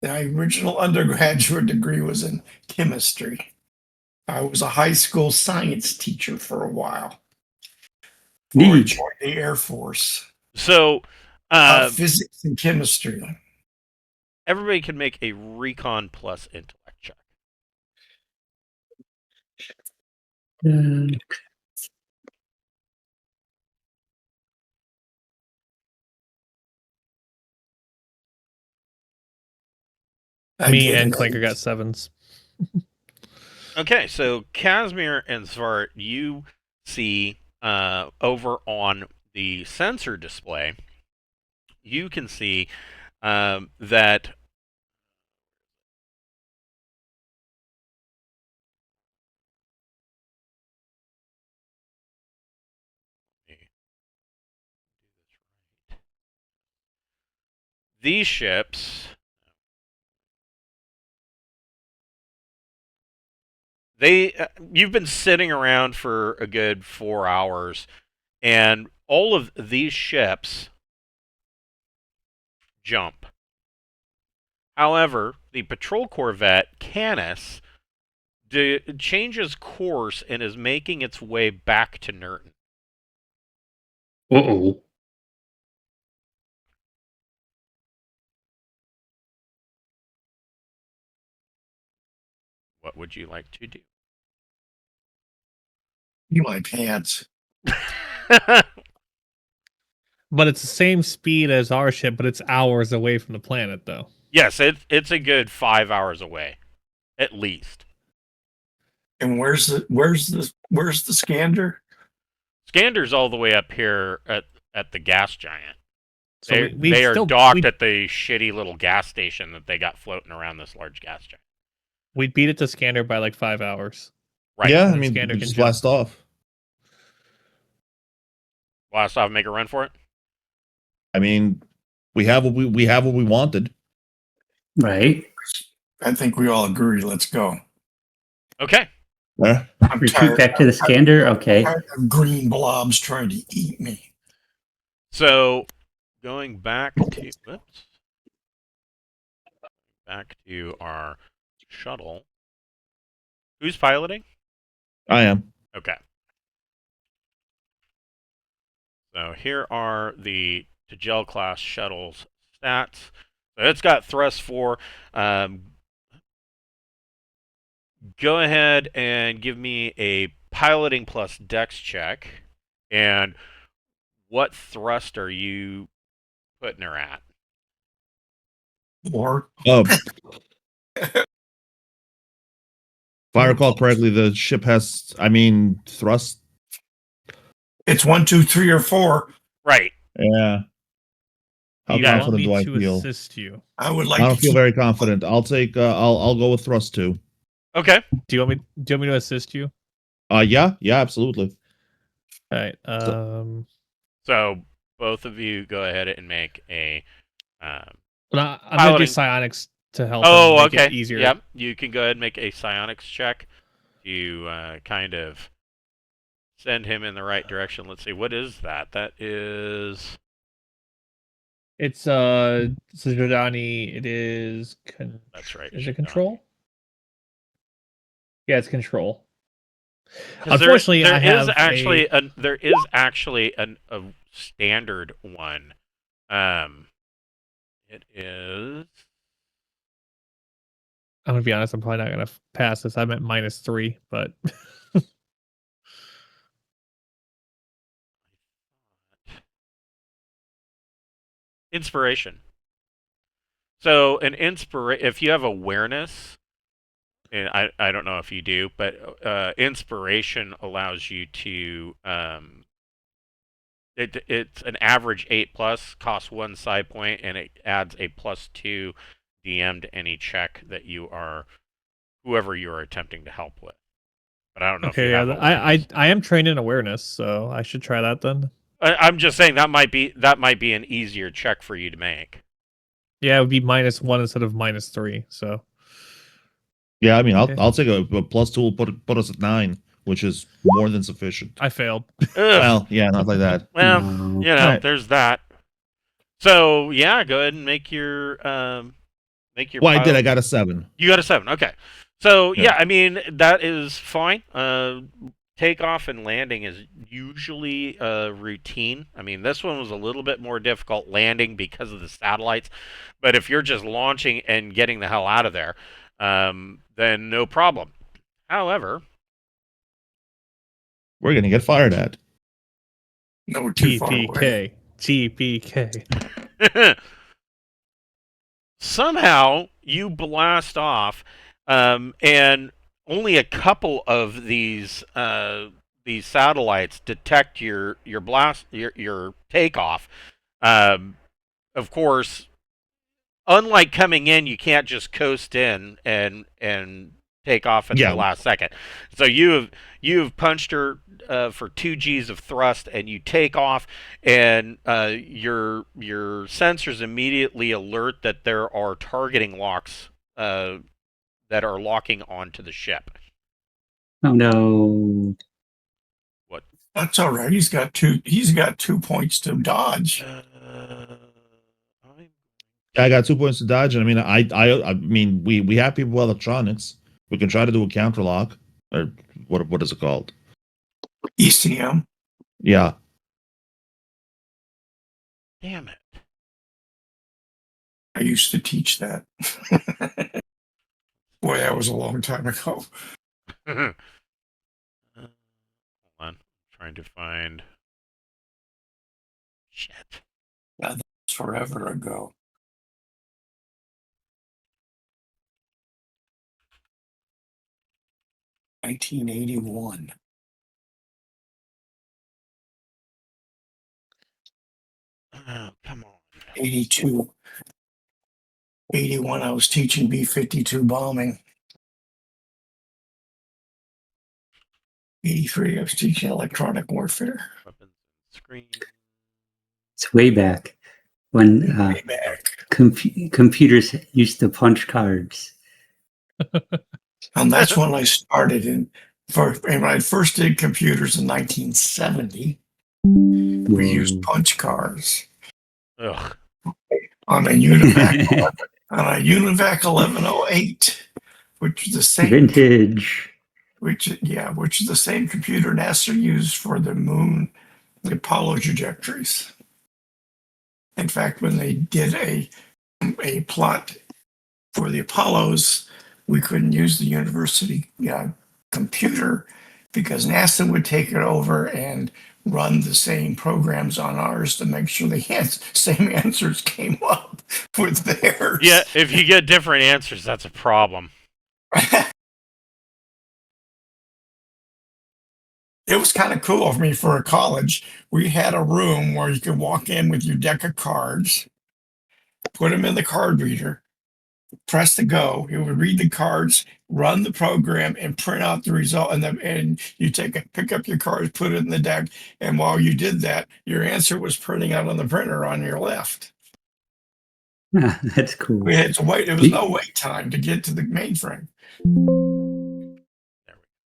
Speaker 6: My original undergraduate degree was in chemistry. I was a high school science teacher for a while before I
Speaker 5: Neat.
Speaker 6: joined the Air Force.
Speaker 1: So
Speaker 6: Physics and chemistry.
Speaker 1: everybody can make a recon plus intellect check.
Speaker 3: Me and Clanker got 7s.
Speaker 1: Okay, so Casimir and Svart, you see over on the sensor display, you can see that these ships, you've been sitting around for a good 4 hours, and all of these ships jump. However, the patrol corvette Canis changes course and is making its way back to Nurton.
Speaker 5: Uh-oh.
Speaker 1: What would you like to do?
Speaker 6: You my pants.
Speaker 3: But it's the same speed as our ship, but it's hours away from the planet, though.
Speaker 1: Yes, it's a good 5 hours away, at least.
Speaker 6: And where's the scander?
Speaker 1: Skander's all the way up here at the gas giant.
Speaker 3: So
Speaker 1: They are docked at the shitty little gas station that they got floating around this large gas giant.
Speaker 3: We beat it to Scanner by like 5 hours.
Speaker 1: Right.
Speaker 2: Yeah, I
Speaker 3: And
Speaker 2: mean,
Speaker 3: Scanner
Speaker 2: we
Speaker 3: can
Speaker 2: just
Speaker 3: jump.
Speaker 2: blast off.
Speaker 1: Blast off, make a run for it.
Speaker 2: I mean, we have what we wanted.
Speaker 5: Right.
Speaker 6: I think we all agree. Let's go.
Speaker 1: Okay.
Speaker 2: Yeah.
Speaker 6: I'm
Speaker 5: Retreat back to the scander. Okay.
Speaker 6: tired of green blobs trying to eat me.
Speaker 1: So going back to our shuttle. Who's piloting?
Speaker 2: I am.
Speaker 1: Okay. So here are the Tagel class shuttle's stats. So it's got thrust 4. Go ahead and give me a piloting plus dex check. And what thrust are you putting her at?
Speaker 6: Or
Speaker 2: If I recall correctly, the ship has, thrust.
Speaker 6: it's 1, 2, 3, or 4.
Speaker 1: Right.
Speaker 2: Yeah. How
Speaker 3: You want
Speaker 2: confident
Speaker 3: me
Speaker 2: do I
Speaker 3: to
Speaker 2: feel?
Speaker 3: assist you?
Speaker 6: I would like
Speaker 2: I don't
Speaker 6: to
Speaker 2: feel
Speaker 6: keep
Speaker 2: very confident. I'll take. I'll go with thrust 2.
Speaker 1: Okay.
Speaker 3: Do you want me to assist you?
Speaker 2: Yeah, absolutely.
Speaker 3: All right.
Speaker 1: So both of you go ahead and make a
Speaker 3: But I'm going to do
Speaker 1: Piloting.
Speaker 3: psionics to help
Speaker 1: Oh,
Speaker 3: him make
Speaker 1: okay.
Speaker 3: it easier.
Speaker 1: Yep. You can go ahead and make a psionics check to kind of send him in the right direction. Let's see. What is that? That is.
Speaker 3: It's Jordani. It is.
Speaker 1: That's right.
Speaker 3: Is it control? Yeah, it's control.
Speaker 1: 'Cause
Speaker 3: Unfortunately,
Speaker 1: there
Speaker 3: I
Speaker 1: is
Speaker 3: have
Speaker 1: actually a standard one. It is.
Speaker 3: I'm gonna be honest. I'm probably not gonna pass this. I'm at -3, but
Speaker 1: Inspiration. So if you have awareness, and I don't know if you do, but inspiration allows you to it's an average 8+, costs 1 side point, and it adds a +2 DM to any check that whoever you are attempting to help with. But I don't know if you
Speaker 3: okay.
Speaker 1: have
Speaker 3: Yeah,
Speaker 1: awareness.
Speaker 3: I am trained in awareness, so I should try that then.
Speaker 1: I'm just saying that might be an easier check for you to make.
Speaker 3: Yeah, it would be -1 instead of -3. So
Speaker 2: Yeah, I mean,
Speaker 3: Okay.
Speaker 2: I'll take a +2 will put us at 9, which is more than sufficient.
Speaker 3: I failed.
Speaker 1: Ugh.
Speaker 2: Well, yeah, not like that.
Speaker 1: Well,
Speaker 5: No.
Speaker 2: Alright.
Speaker 1: there's that. So yeah, go ahead and make your
Speaker 2: Well, I did. I
Speaker 1: pilot-
Speaker 2: got a 7.
Speaker 1: You got a 7. Okay. So
Speaker 2: Yeah.
Speaker 1: yeah, I mean that is fine. Takeoff and landing is usually routine. I mean, this one was a little bit more difficult landing because of the satellites, but if you're just launching and getting the hell out of there, then no problem. However,
Speaker 2: We're gonna get fired at.
Speaker 6: No, we're too far away.
Speaker 3: TPK.
Speaker 1: somehow you blast off, and only a couple of these satellites detect your takeoff. Of course, unlike coming in, you can't just coast in and take off at
Speaker 2: Yeah.
Speaker 1: the last second. So you've punched her for 2 G's of thrust, and you take off, and your sensors immediately alert that there are targeting locks that are locking onto the ship.
Speaker 5: Oh no.
Speaker 6: That's all right. He's got 2 points to dodge.
Speaker 2: I got 2 points to dodge, and I mean, I mean, we have people with electronics. We can try to do a counter lock, or what is it called?
Speaker 6: ECM.
Speaker 2: Yeah.
Speaker 1: Damn it.
Speaker 6: I used to teach that. Boy, that was a long time ago.
Speaker 1: Hold on. Trying to find. Shit.
Speaker 6: That's forever ago. $1981.
Speaker 1: Oh, come on.
Speaker 6: 82. 81, I was teaching B-52 bombing. 83, I was teaching electronic warfare.
Speaker 1: Weapons screen.
Speaker 5: It's way back when
Speaker 6: Way back.
Speaker 5: computers used to punch cards.
Speaker 6: And that's when I started and when I first did computers in 1970, we used punch cards
Speaker 1: Ugh.
Speaker 6: on a Univac on a Univac 1108, which is the same
Speaker 5: Vintage.
Speaker 6: which is the same computer NASA used for the moon, the Apollo trajectories. In fact, when they did a plot for the Apollos, we couldn't use the university computer because NASA would take it over and run the same programs on ours to make sure the same answers came up with theirs.
Speaker 1: Yeah, if you get different answers, that's a problem.
Speaker 6: It was kind of cool of me for a college. We had a room where you could walk in with your deck of cards, put them in the card reader, press the go. It would read the cards, run the program, and print out the result. And you pick up your cards, put it in the deck, and while you did that, your answer was printing out on the printer on your left.
Speaker 5: That's cool.
Speaker 6: We had to wait. There was no wait time to get to the mainframe.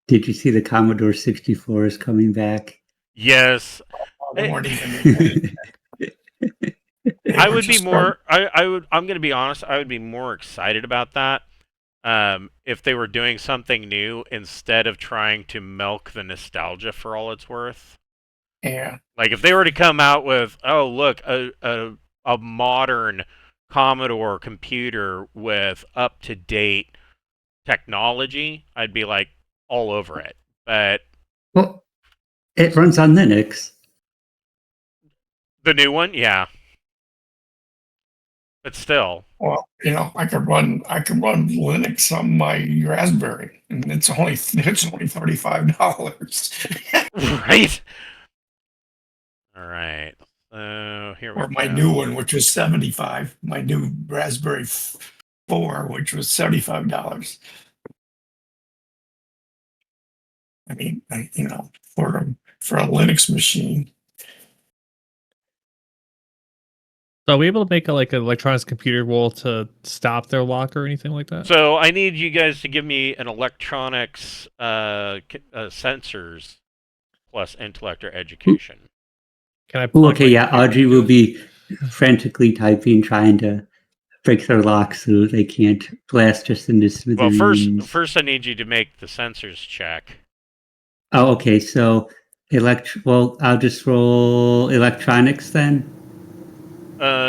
Speaker 5: Did you see the Commodore 64 is coming back?
Speaker 1: Yes,
Speaker 6: They weren't even.
Speaker 1: I would be more. I'm going to be honest. I would be more excited about that if they were doing something new instead of trying to milk the nostalgia for all it's worth.
Speaker 6: Yeah.
Speaker 1: Like if they were to come out with, oh look, a modern Commodore computer with up to date technology, I'd be like all over it. But
Speaker 5: Well, it runs on Linux.
Speaker 1: the new one, yeah. But still,
Speaker 6: Well, I could run Linux on my Raspberry, and it's only $35.
Speaker 1: right? All right. So here we
Speaker 6: Or my
Speaker 1: go.
Speaker 6: new one, which was $75. My new Raspberry 4, which was $75. I mean, for a Linux machine.
Speaker 3: So are we able to make an electronics computer roll to stop their lock or anything like that?
Speaker 1: So I need you guys to give me an electronics sensors plus intellect or education.
Speaker 3: Can I?
Speaker 5: Ooh, okay, yeah. Audrey will be frantically typing, trying to break their lock so they can't blast us into
Speaker 1: Well,
Speaker 5: smithereens.
Speaker 1: first I need you to make the sensors check.
Speaker 5: Oh, okay. So well, I'll just roll electronics then.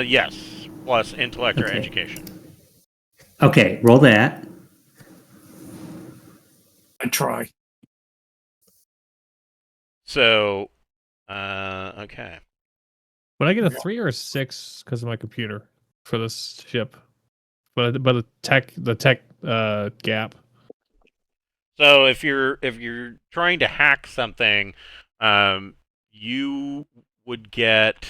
Speaker 1: Yes, plus intellect or
Speaker 5: Okay.
Speaker 1: education.
Speaker 5: Okay, roll that.
Speaker 6: I try.
Speaker 1: So, okay.
Speaker 3: Would I get a 3 or a 6 because of my computer for this ship? But the tech gap.
Speaker 1: So if you're trying to hack something, you would get.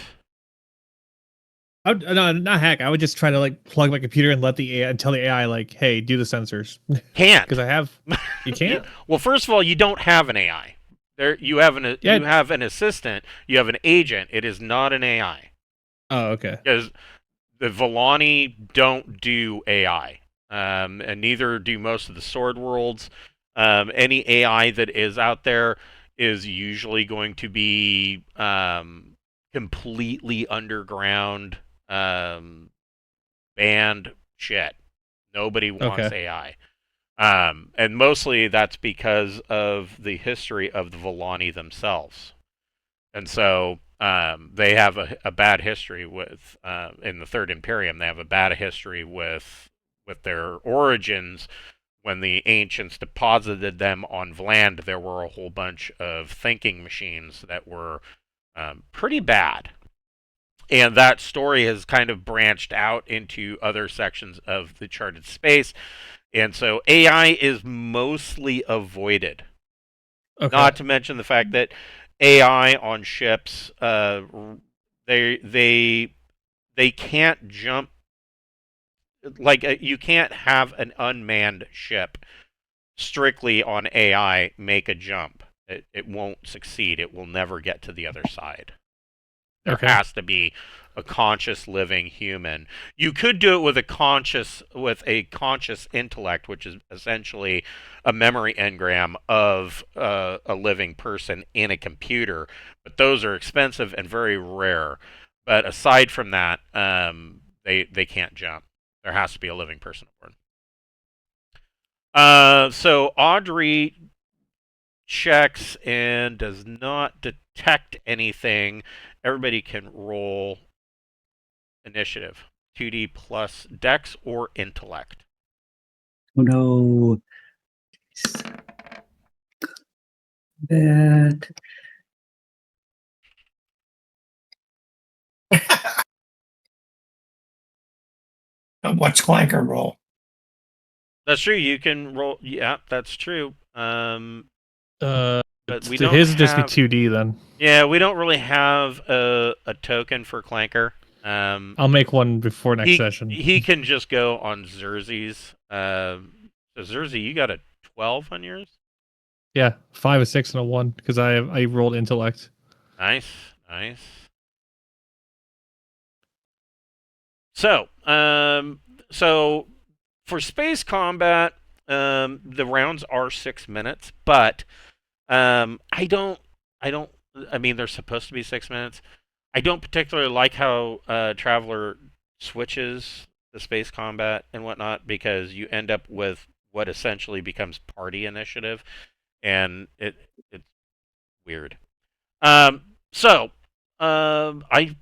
Speaker 3: No, not hack. I would just try to plug my computer and let the AI and tell the AI hey, do the sensors.
Speaker 1: Can't.
Speaker 3: Because I have. You can't.
Speaker 1: Well, first of all, you don't have an AI. You have an assistant. You have an agent. It is not an AI.
Speaker 3: Oh, okay.
Speaker 1: Because the Vyalik don't do AI, and neither do most of the Sword Worlds. Any AI that is out there is usually going to be completely underground, banned shit. Nobody wants AI. And mostly that's because of the history of the Vyalik themselves. And so they have a bad history with, in the Third Imperium, they have a bad history with their origins. When the ancients deposited them on Vland, there were a whole bunch of thinking machines that were pretty bad. And that story has kind of branched out into other sections of the charted space. And so AI is mostly avoided.
Speaker 3: Okay.
Speaker 1: Not to mention the fact that AI on ships, they can't jump. You can't have an unmanned ship strictly on AI make a jump. It won't succeed. It will never get to the other side. There has to be a conscious living human. You could do it with a conscious intellect, which is essentially a memory engram of a living person in a computer. But those are expensive and very rare. But aside from that, they can't jump. There has to be a living person aboard. So Audrey checks and does not detect anything. Everybody can roll initiative. 2D plus dex or intellect.
Speaker 5: Oh no. That.
Speaker 6: What's Clanker roll?
Speaker 1: That's true. You can roll. Yeah, that's true. But we don't.
Speaker 3: His would just be 2D then.
Speaker 1: Yeah, we don't really have a token for Clanker.
Speaker 3: I'll make one before next session.
Speaker 1: He can just go on Xerxes. So Xerxes, you got a 12 on yours?
Speaker 3: Yeah, 5, a 6, and a 1 because I rolled intellect.
Speaker 1: Nice. So for space combat, the rounds are 6 minutes, but I don't. I mean, they're supposed to be 6 minutes. I don't particularly like how Traveler switches the space combat and whatnot because you end up with what essentially becomes party initiative, and it's weird. I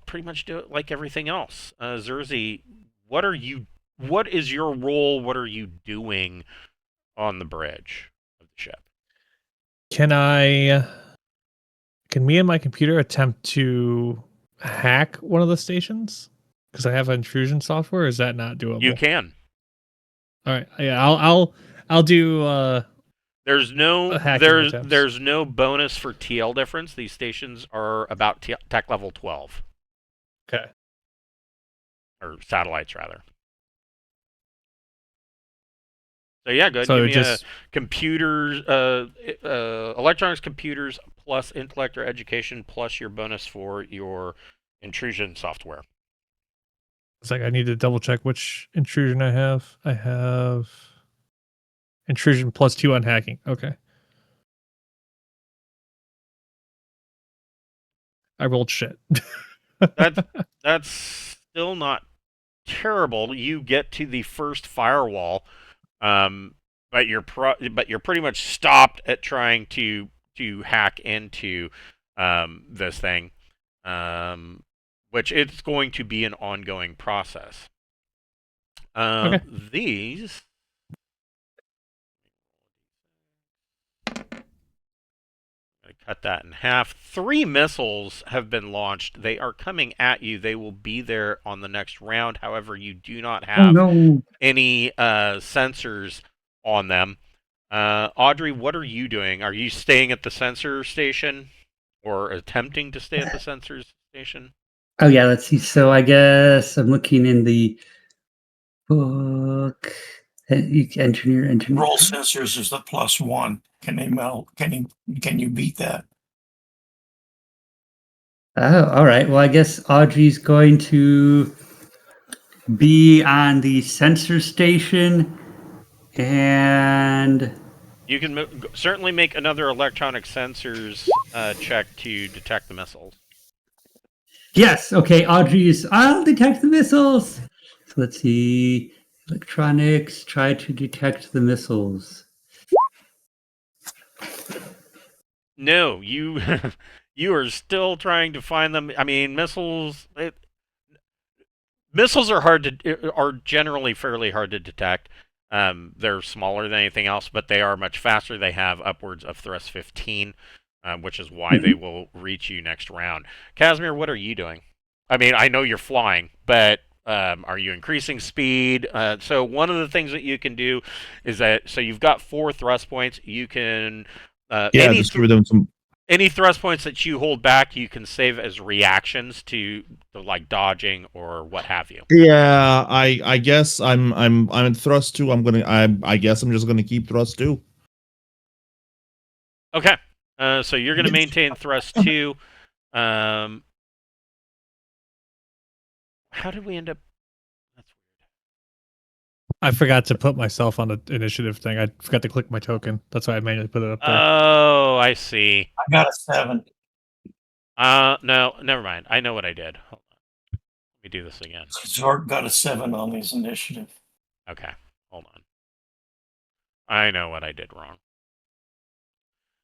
Speaker 1: pretty much do it like everything else. Zerzi, what is your role? What are you doing on the bridge of the ship?
Speaker 3: Can me and my computer attempt to hack one of the stations? Because I have intrusion software. Is that not doable?
Speaker 1: You can.
Speaker 3: All right. Yeah, I'll do
Speaker 1: There's no
Speaker 3: hacking attempts.
Speaker 1: there's no bonus for TL difference. These stations are about tech level 12.
Speaker 3: Okay.
Speaker 1: Or satellites rather. So yeah, good.
Speaker 3: So
Speaker 1: Give me
Speaker 3: just
Speaker 1: a computers, electronics, computers plus intellect or education plus your bonus for your intrusion software.
Speaker 3: it's like I need to double check which intrusion I have. I have intrusion +2 on hacking. Okay. I rolled shit.
Speaker 1: That's still not terrible. You get to the first firewall, but you're pretty much stopped at trying to hack into this thing, which it's going to be an ongoing process.
Speaker 3: Okay.
Speaker 1: These. Cut that in half. 3 missiles have been launched. They are coming at you. They will be there on the next round. However, you do not have any sensors on them. Audrey, what are you doing? Are you staying at the sensor station or attempting to stay at the sensor station?
Speaker 5: Oh yeah, let's see. So I guess I'm looking in the book. Engineer.
Speaker 6: Roll sensors is the +1. Can they melt? Can you beat that?
Speaker 5: Oh, all right. Well, I guess Audrey's going to be on the sensor station, and
Speaker 1: You can certainly make another electronic sensors check to detect the missiles.
Speaker 5: yes, okay. I'll detect the missiles. So let's see. Electronics, try to detect the missiles.
Speaker 1: No, you you are still trying to find them. I mean, missiles. Missiles are generally fairly hard to detect. They're smaller than anything else, but they are much faster. They have upwards of thrust 15, which is why they will reach you next round. Casimir, what are you doing? I mean, I know you're flying, but are you increasing speed? So one of the things that you can do is that so you've got 4 thrust points. You can
Speaker 2: distribute them some.
Speaker 1: any thrust points that you hold back, you can save as reactions to like dodging or what have you.
Speaker 2: Yeah, I guess I'm in thrust 2. I guess I'm just gonna keep thrust 2.
Speaker 1: Okay. So you're going to maintain thrust 2. How did we end up? That's
Speaker 3: I forgot to put myself on the initiative thing. I forgot to click my token. That's why I manually put it up there.
Speaker 1: Oh, I see.
Speaker 6: I got a 7.
Speaker 1: No, never mind. I know what I did. Hold on. Let me do this again.
Speaker 6: Zork got a 7 on his initiative.
Speaker 1: Okay, hold on. I know what I did wrong.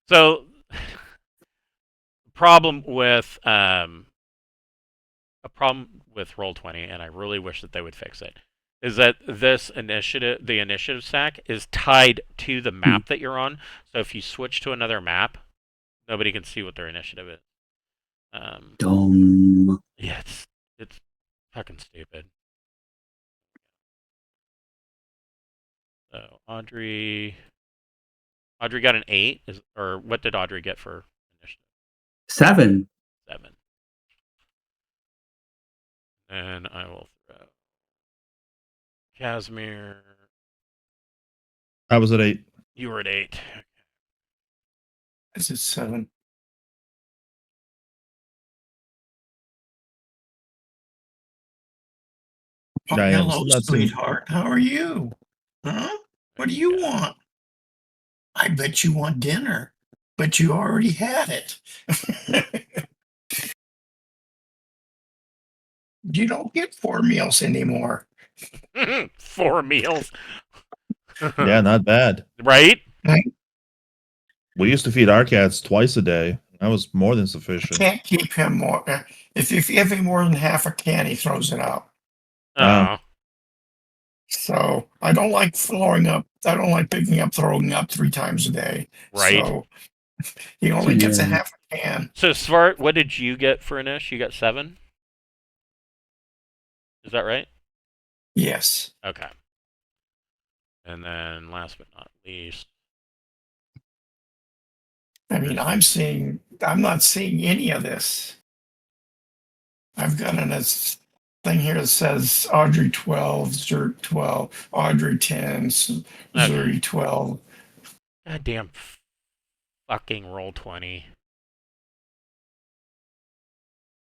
Speaker 1: So, problem with Roll20, and I really wish that they would fix it, is that the initiative stack, is tied to the map that you're on. So if you switch to another map, nobody can see what their initiative is.
Speaker 5: Dumb.
Speaker 1: Yeah, it's fucking stupid. So Audrey got an 8, or what did Audrey get for initiative?
Speaker 5: 7.
Speaker 1: 7. And I will throw Casimir.
Speaker 2: I was at 8.
Speaker 1: You were at 8.
Speaker 6: This is 7. Oh,
Speaker 2: I am
Speaker 6: hello,
Speaker 2: not seeing.
Speaker 6: sweetheart. How are you? Huh? What do you want? I bet you want dinner, but you already had it. You don't get 4 meals anymore.
Speaker 1: 4 meals.
Speaker 2: Yeah, not bad.
Speaker 1: Right?
Speaker 2: We used to feed our cats twice a day. That was more than sufficient.
Speaker 6: Can't keep him more. If you give him more than half a can, he throws it out.
Speaker 1: Oh.
Speaker 6: So I don't like throwing up. I don't like picking up, throwing up 3 times a day.
Speaker 1: Right.
Speaker 6: So he only gets a
Speaker 5: Yeah.
Speaker 6: half a can.
Speaker 1: So, Svart, what did you get for Anish? You got 7? Is that right?
Speaker 6: Yes.
Speaker 1: Okay. And then, last but not least,
Speaker 6: I mean, I'm not seeing any of this. I've got thing here that says Audrey 12, Zert 12, Audrey 10, Zuri 12.
Speaker 1: goddamn fucking roll 20.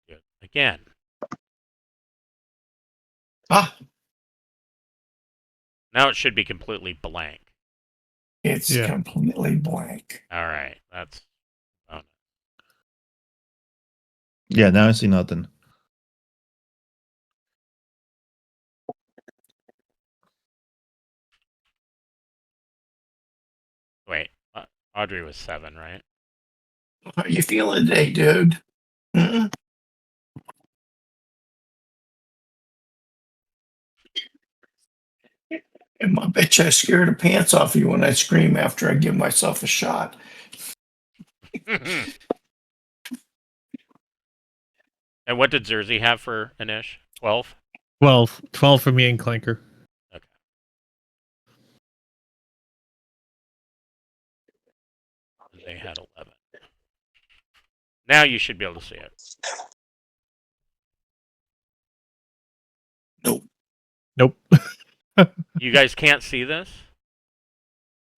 Speaker 1: Good. Again.
Speaker 6: Ah,
Speaker 1: Now it should be completely blank.
Speaker 6: it's
Speaker 3: Yeah.
Speaker 6: completely blank.
Speaker 1: All right. That's. Oh.
Speaker 2: Yeah, now I see nothing.
Speaker 1: Wait. Audrey was 7, right?
Speaker 6: How you feeling today, dude? Mm-mm. And I bet you I scare the pants off you when I scream after I give myself a shot.
Speaker 1: And what did Zerzy have for Anish? 12?
Speaker 3: 12 for me and Clanker.
Speaker 1: Okay. They had 11. Now you should be able to see it.
Speaker 3: Nope.
Speaker 1: You guys can't see this?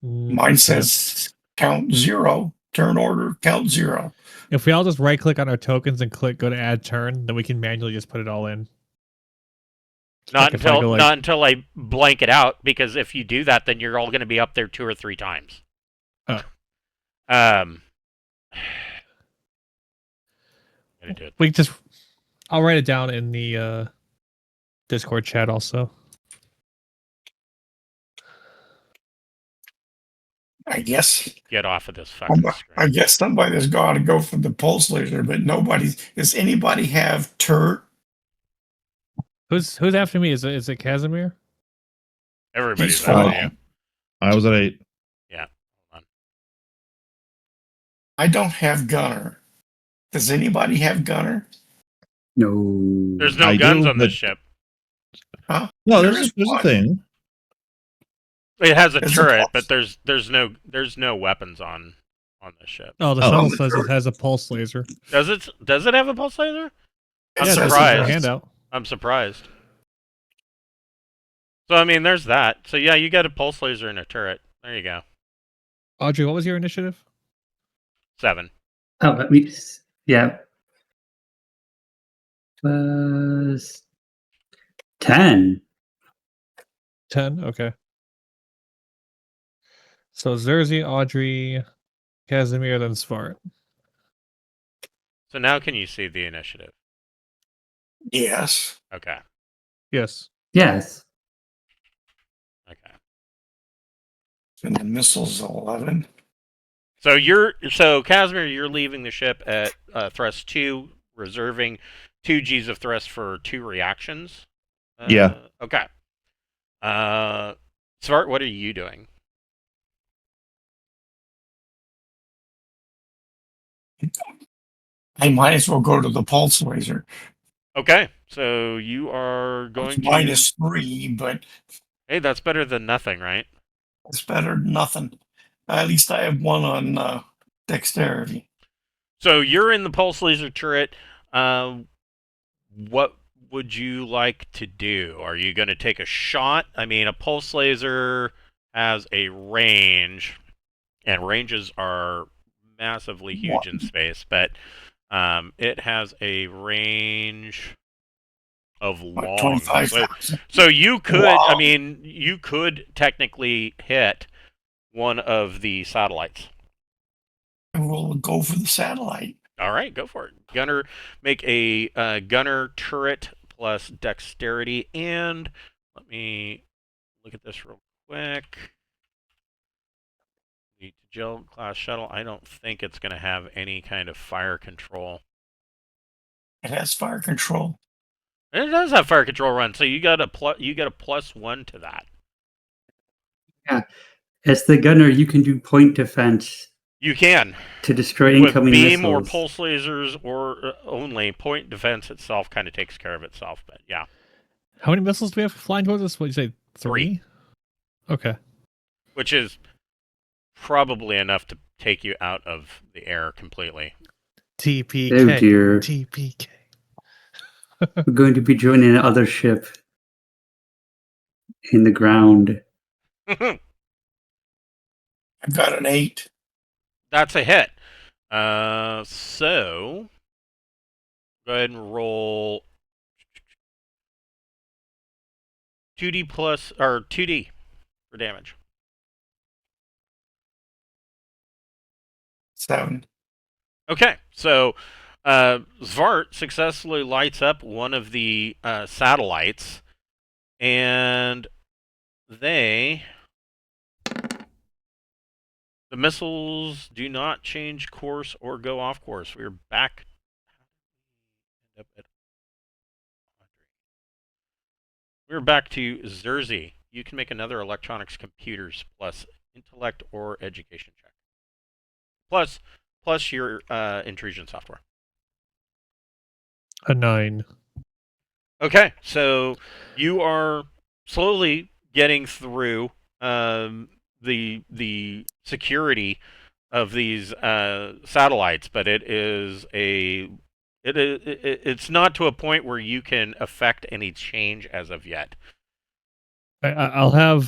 Speaker 6: Mine says count 0, turn order, count 0.
Speaker 3: If we all just right click on our tokens and click go to add turn, then we can manually just put it all in.
Speaker 1: Not
Speaker 3: Like if I
Speaker 1: until
Speaker 3: go like-
Speaker 1: not until I blank it out, because if you do that, then you're all going to be up there 2 or 3 times.
Speaker 3: Oh.
Speaker 1: I'm gonna do it.
Speaker 3: We just I'll write it down in the Discord chat also.
Speaker 6: I guess
Speaker 1: Get off of this fucking
Speaker 6: I
Speaker 1: screen.
Speaker 6: guess somebody's got to go for the pulse laser, but does anybody have turret?
Speaker 3: Who's after me? Is it Casimir?
Speaker 1: Everybody's
Speaker 6: He's
Speaker 1: out
Speaker 6: fine.
Speaker 1: of you.
Speaker 2: I was at 8.
Speaker 6: I don't have gunner. Does anybody have gunner?
Speaker 5: No.
Speaker 1: There's no
Speaker 2: I
Speaker 1: guns
Speaker 2: do,
Speaker 1: on this
Speaker 2: but-
Speaker 1: ship.
Speaker 6: Huh?
Speaker 2: No,
Speaker 6: There
Speaker 2: there's
Speaker 6: is
Speaker 2: a
Speaker 6: one.
Speaker 2: thing.
Speaker 1: It has a
Speaker 6: There's a
Speaker 1: turret,
Speaker 6: pulse.
Speaker 1: but there's no weapons on this ship.
Speaker 3: Oh, the
Speaker 2: Oh.
Speaker 3: shuttle
Speaker 6: the
Speaker 3: says it
Speaker 6: turret.
Speaker 3: has a pulse laser.
Speaker 1: Does it have a pulse laser? I'm
Speaker 6: It
Speaker 3: Yeah,
Speaker 6: says
Speaker 3: that's
Speaker 6: it
Speaker 1: surprised.
Speaker 3: a
Speaker 6: does.
Speaker 3: handout.
Speaker 1: I'm surprised. So I mean, there's that. So yeah, you got a pulse laser and a turret. There you go.
Speaker 3: Audrey, what was your initiative?
Speaker 1: 7.
Speaker 5: Oh, let me. Yeah. Was 10.
Speaker 3: 10. Okay. So Zerzy, Audrey, Casimir, then Svart.
Speaker 1: So now can you see the initiative?
Speaker 6: Yes.
Speaker 1: Okay.
Speaker 3: Yes.
Speaker 5: Yes.
Speaker 1: Okay.
Speaker 6: And the missile's 11.
Speaker 1: So Casimir, you're leaving the ship at thrust 2, reserving 2 G's of thrust for 2 reactions.
Speaker 2: Yeah.
Speaker 1: Okay. Svart, what are you doing?
Speaker 6: I might as well go to the pulse laser.
Speaker 1: Okay. So you are going
Speaker 6: It's
Speaker 1: to
Speaker 6: -3, but
Speaker 1: Hey, that's better than nothing, right?
Speaker 6: it's better than nothing. At least I have 1 on dexterity.
Speaker 1: So you're in the pulse laser turret. What would you like to do? Are you going to take a shot? I mean, a pulse laser has a range, and ranges are massively huge in space, but it has a range of
Speaker 6: What,
Speaker 1: long.
Speaker 6: 25,000?
Speaker 1: So you could, I
Speaker 6: Wow.
Speaker 1: mean, you could technically hit one of the satellites.
Speaker 6: And we'll go for the satellite.
Speaker 1: All right, go for it. Gunner, make a gunner turret plus dexterity, and let me look at this real quick. The gel class shuttle. I don't think it's going to have any kind of fire control.
Speaker 6: It has fire control.
Speaker 1: And it does have fire control run, so you got a +1 to that.
Speaker 5: Yeah. As the gunner, you can do point defense
Speaker 1: You can
Speaker 5: to destroy
Speaker 1: with
Speaker 5: incoming
Speaker 1: beam or
Speaker 5: missiles.
Speaker 1: pulse lasers or only point defense itself kind of takes care of itself. But yeah,
Speaker 3: How many missiles do we have flying towards us? What did you say? 3? Okay.
Speaker 1: which is probably enough to take you out of the air completely.
Speaker 3: TPK.
Speaker 5: Oh dear.
Speaker 3: TPK.
Speaker 5: We're going to be joining another ship in the ground.
Speaker 6: I've got an 8.
Speaker 1: That's a hit. So go ahead and roll 2d plus or 2d for damage.
Speaker 6: 7.
Speaker 1: Okay, so Zvart successfully lights up one of the satellites, and the missiles do not change course or go off course. We're back. We're back to Zerzi. You can make another electronics computers plus intellect or education check. Plus your intrusion software.
Speaker 3: A 9.
Speaker 1: Okay, so you are slowly getting through the security of these satellites, but it's not to a point where you can affect any change as of yet.
Speaker 3: I'll have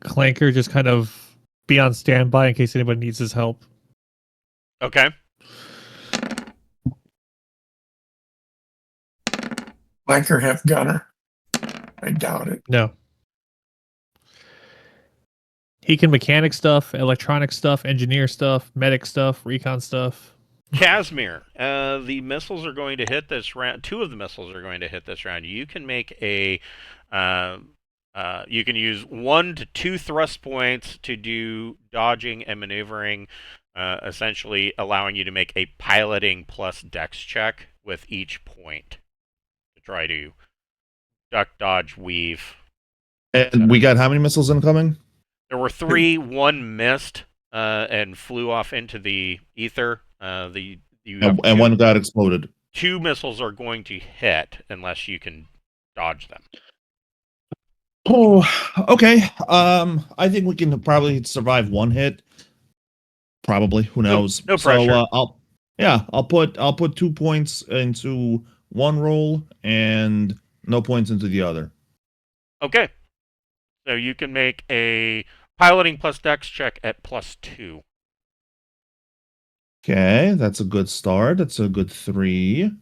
Speaker 3: Clanker just kind of be on standby in case anybody needs his help.
Speaker 1: Okay.
Speaker 6: Flanker have gunner. I doubt it.
Speaker 3: No. He can mechanic stuff, electronic stuff, engineer stuff, medic stuff, recon stuff.
Speaker 1: Casimir, the missiles are going to hit this round. 2 of the missiles are going to hit this round. You can make a you can use 1 to 2 thrust points to do dodging and maneuvering, essentially allowing you to make a piloting plus dex check with each point to try to duck, dodge, weave.
Speaker 2: And we got how many missiles incoming?
Speaker 1: There were 3, 1 missed and flew off into the ether.
Speaker 2: And one got exploded.
Speaker 1: 2 missiles are going to hit unless you can dodge them.
Speaker 2: Oh, okay. I think we can probably survive 1 hit. Probably. Who knows?
Speaker 1: No pressure.
Speaker 2: So I'll put 2 points into one roll and no points into the other.
Speaker 1: Okay. So you can make a piloting plus dex check at +2.
Speaker 2: Okay, that's a good start. That's a good 3.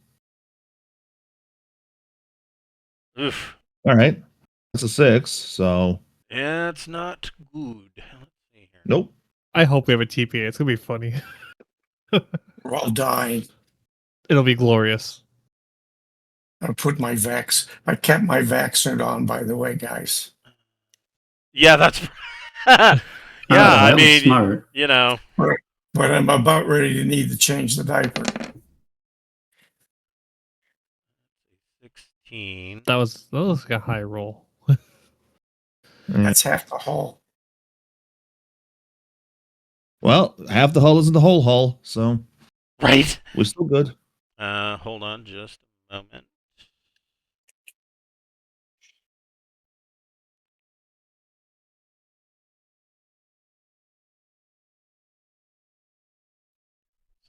Speaker 1: Oof.
Speaker 2: All right. That's a 6, so
Speaker 1: It's not good. Let's see here.
Speaker 2: nope.
Speaker 3: I hope we have a TPA. It's gonna be funny.
Speaker 6: We're all dying.
Speaker 3: It'll be glorious.
Speaker 6: I put my vax. I kept my vaccine on, by the way, guys.
Speaker 1: Yeah, that's yeah,
Speaker 5: that
Speaker 1: I
Speaker 5: was
Speaker 1: mean,
Speaker 5: smart.
Speaker 1: you know.
Speaker 6: But I'm about ready to need to change the diaper.
Speaker 1: 16.
Speaker 3: That was like a high roll.
Speaker 6: That's half the hull.
Speaker 2: Well, half the hull isn't the whole hull, so
Speaker 1: Right.
Speaker 2: we're still good.
Speaker 1: Hold on just a moment.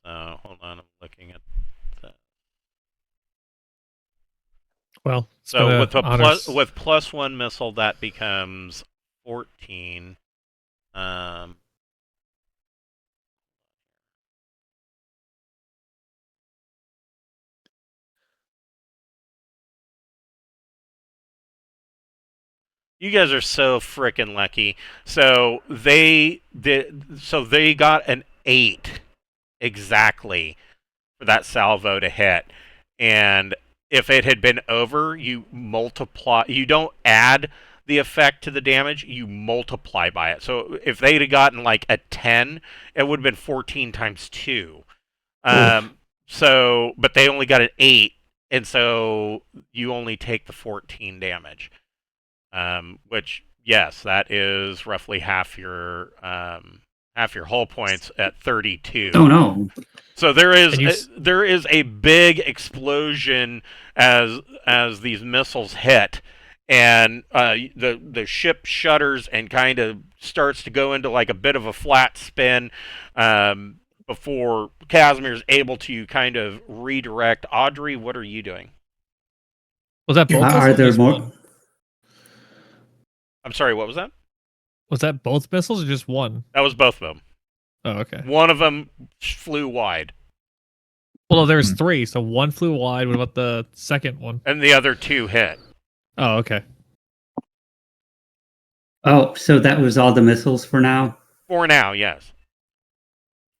Speaker 1: So hold on, I'm looking at that.
Speaker 3: Well,
Speaker 1: So with +1 missile, that becomes 14. You guys are so freaking lucky. So they did. So they got an 8 exactly for that salvo to hit, and if it had been over, you multiply. You don't add the effect to the damage. You multiply by it. So if they'd have gotten like a 10, it would have been 14 times 2. So, but they only got an 8, and so you only take the 14 damage. Which, yes, that is roughly half your hull points at 32.
Speaker 5: Oh no.
Speaker 1: So there is a big explosion as these missiles hit, and the ship shudders and kind of starts to go into like a bit of a flat spin before Casimir's able to kind of redirect. Audrey, what are you doing?
Speaker 3: Was that both?
Speaker 5: Are
Speaker 3: missiles or
Speaker 5: there
Speaker 3: just
Speaker 5: more?
Speaker 3: one?
Speaker 1: I'm sorry, what was that?
Speaker 3: Was that both missiles or just one?
Speaker 1: That was both of them.
Speaker 3: Oh, okay.
Speaker 1: One of them flew wide,
Speaker 3: Well, no, there's 3, so one flew wide. What about the second one?
Speaker 1: and the other 2 hit.
Speaker 3: Oh, okay.
Speaker 5: Oh, so that was all the missiles for now?
Speaker 1: For now, yes.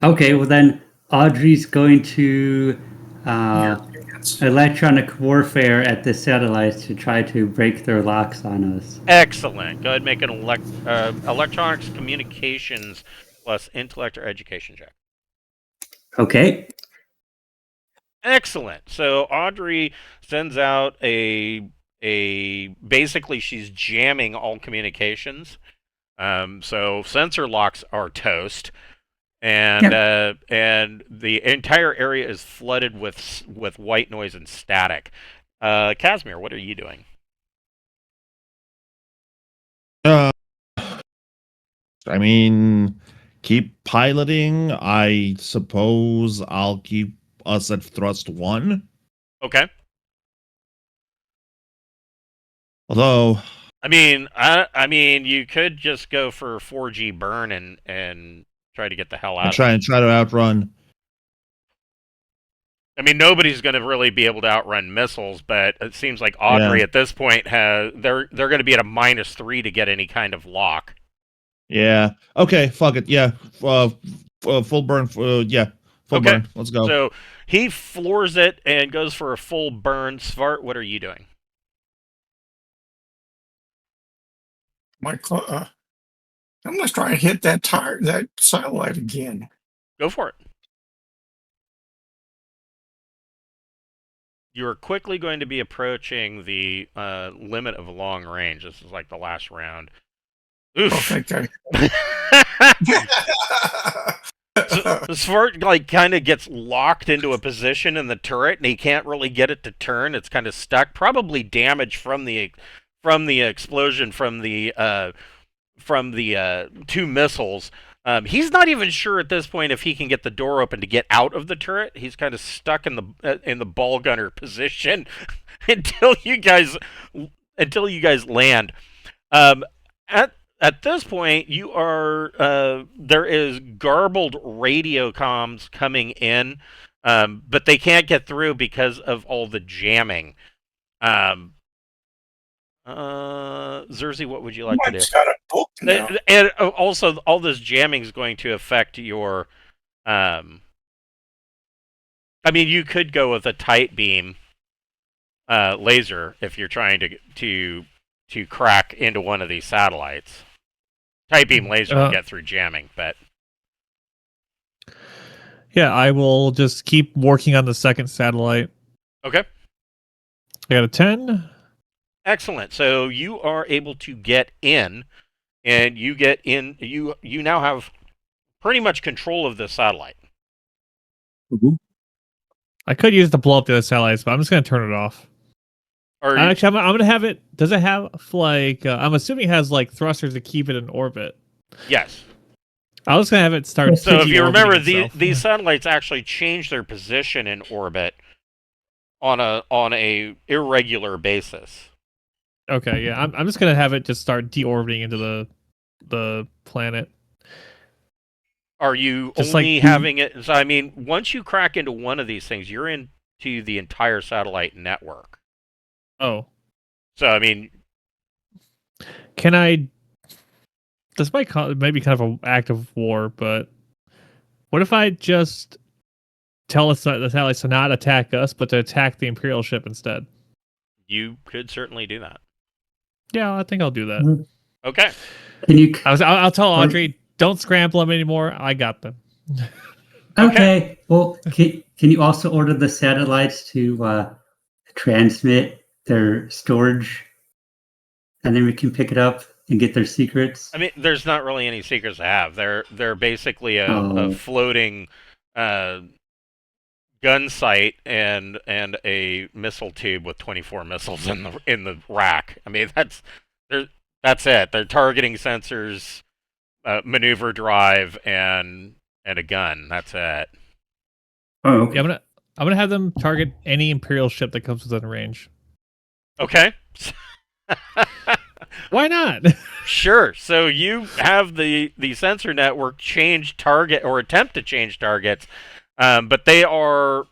Speaker 5: Okay, well then Audrey's going to electronic warfare at the satellites to try to break their locks on us.
Speaker 1: Excellent. Go ahead and make an electronics communications plus intellect or education check.
Speaker 5: Okay.
Speaker 1: Excellent. So Audrey sends out a basically she's jamming all communications. So sensor locks are toast, and and the entire area is flooded with white noise and static. Casimir, what are you doing?
Speaker 2: I mean, keep piloting. I suppose I'll keep us at thrust 1.
Speaker 1: Okay.
Speaker 2: Although,
Speaker 1: I mean, you could just go for 4G burn and try to get the hell
Speaker 2: I
Speaker 1: out.
Speaker 2: try to outrun.
Speaker 1: I mean, nobody's going to really be able to outrun missiles, but it seems like Audrey at this point they're going to be at a -3 to get any kind of lock.
Speaker 2: Yeah. Okay. Fuck it. Yeah. Full burn. Yeah. Full
Speaker 1: Okay.
Speaker 2: burn. Let's go.
Speaker 1: So he floors it and goes for a full burn. Svart, what are you doing?
Speaker 6: I'm gonna try and hit that satellite again.
Speaker 1: Go for it. You're quickly going to be approaching the limit of long range. This is like the last round. Oof.
Speaker 6: Okay.
Speaker 1: Svart like kind of gets locked into a position in the turret, and he can't really get it to turn. It's kind of stuck. Probably damage from the explosion from the 2 missiles. He's not even sure at this point if he can get the door open to get out of the turret. He's kind of stuck in the ball gunner position until you guys land. At this point, you are there is garbled radio comms coming in, but they can't get through because of all the jamming. Zerzy, what would you like to do?
Speaker 6: Mike's got a book now.
Speaker 1: And also, all this jamming is going to affect your. I mean, you could go with a tight beam laser if you're trying to crack into one of these satellites. Tight beam laser will get through jamming, but
Speaker 3: Yeah, I will just keep working on the second satellite.
Speaker 1: okay.
Speaker 3: I got a 10.
Speaker 1: Excellent. So you are able to get in, and you get in. You now have pretty much control of the satellite.
Speaker 3: I could use it to blow up the other satellites, but I'm just going to turn it off.
Speaker 1: Or
Speaker 3: Actually, I'm going to have it. Does it have like? I'm assuming it has like thrusters to keep it in orbit.
Speaker 1: yes.
Speaker 3: I was going to have it start.
Speaker 1: So if you remember,
Speaker 3: itself.
Speaker 1: these satellites actually change their position in orbit on a irregular basis.
Speaker 3: Okay, yeah, I'm just going to have it just start deorbiting into the planet.
Speaker 1: Are you
Speaker 3: Just
Speaker 1: only
Speaker 3: like-
Speaker 1: having it? So I mean, once you crack into one of these things, you're into the entire satellite network.
Speaker 3: Oh,
Speaker 1: So I mean,
Speaker 3: Can I? This might maybe kind of an act of war, but what if I just tell the satellites to not attack us, but to attack the Imperial ship instead?
Speaker 1: You could certainly do that.
Speaker 3: Yeah, I think I'll do that.
Speaker 5: Mhm.
Speaker 1: Okay.
Speaker 5: Can you?
Speaker 3: I'll tell Audrey, don't scramble them anymore. I got them.
Speaker 5: Okay. Well, can you also order the satellites to transmit their storage, and then we can pick it up and get their secrets?
Speaker 1: I mean, there's not really any secrets to have. They're basically a
Speaker 5: Oh.
Speaker 1: floating gun sight and a missile tube with 24 missiles in the rack. I mean, that's it. They're targeting sensors, maneuver drive, and a gun. That's it.
Speaker 5: Oh, okay.
Speaker 3: Yeah, I'm gonna have them target any Imperial ship that comes within range.
Speaker 1: Okay.
Speaker 3: Why not?
Speaker 1: Sure. So you have the sensor network change target or attempt to change targets, but they are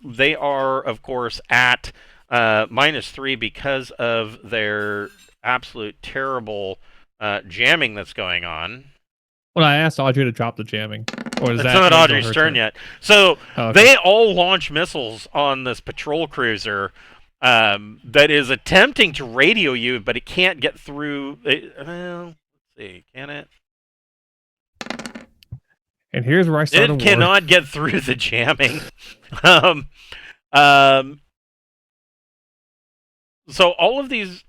Speaker 1: of course at -3 because of their absolute terrible jamming that's going on.
Speaker 3: Well, I asked Audrey to drop the jamming. Or is
Speaker 1: It's
Speaker 3: that
Speaker 1: not
Speaker 3: until
Speaker 1: Audrey's
Speaker 3: her
Speaker 1: turn yet. So
Speaker 3: Oh, okay.
Speaker 1: they all launch missiles on this patrol cruiser that is attempting to radio you, but it can't get through. Well, let's see, can it?
Speaker 3: And here's where I start a
Speaker 1: It
Speaker 3: war.
Speaker 1: cannot get through the jamming. um, um, so all of these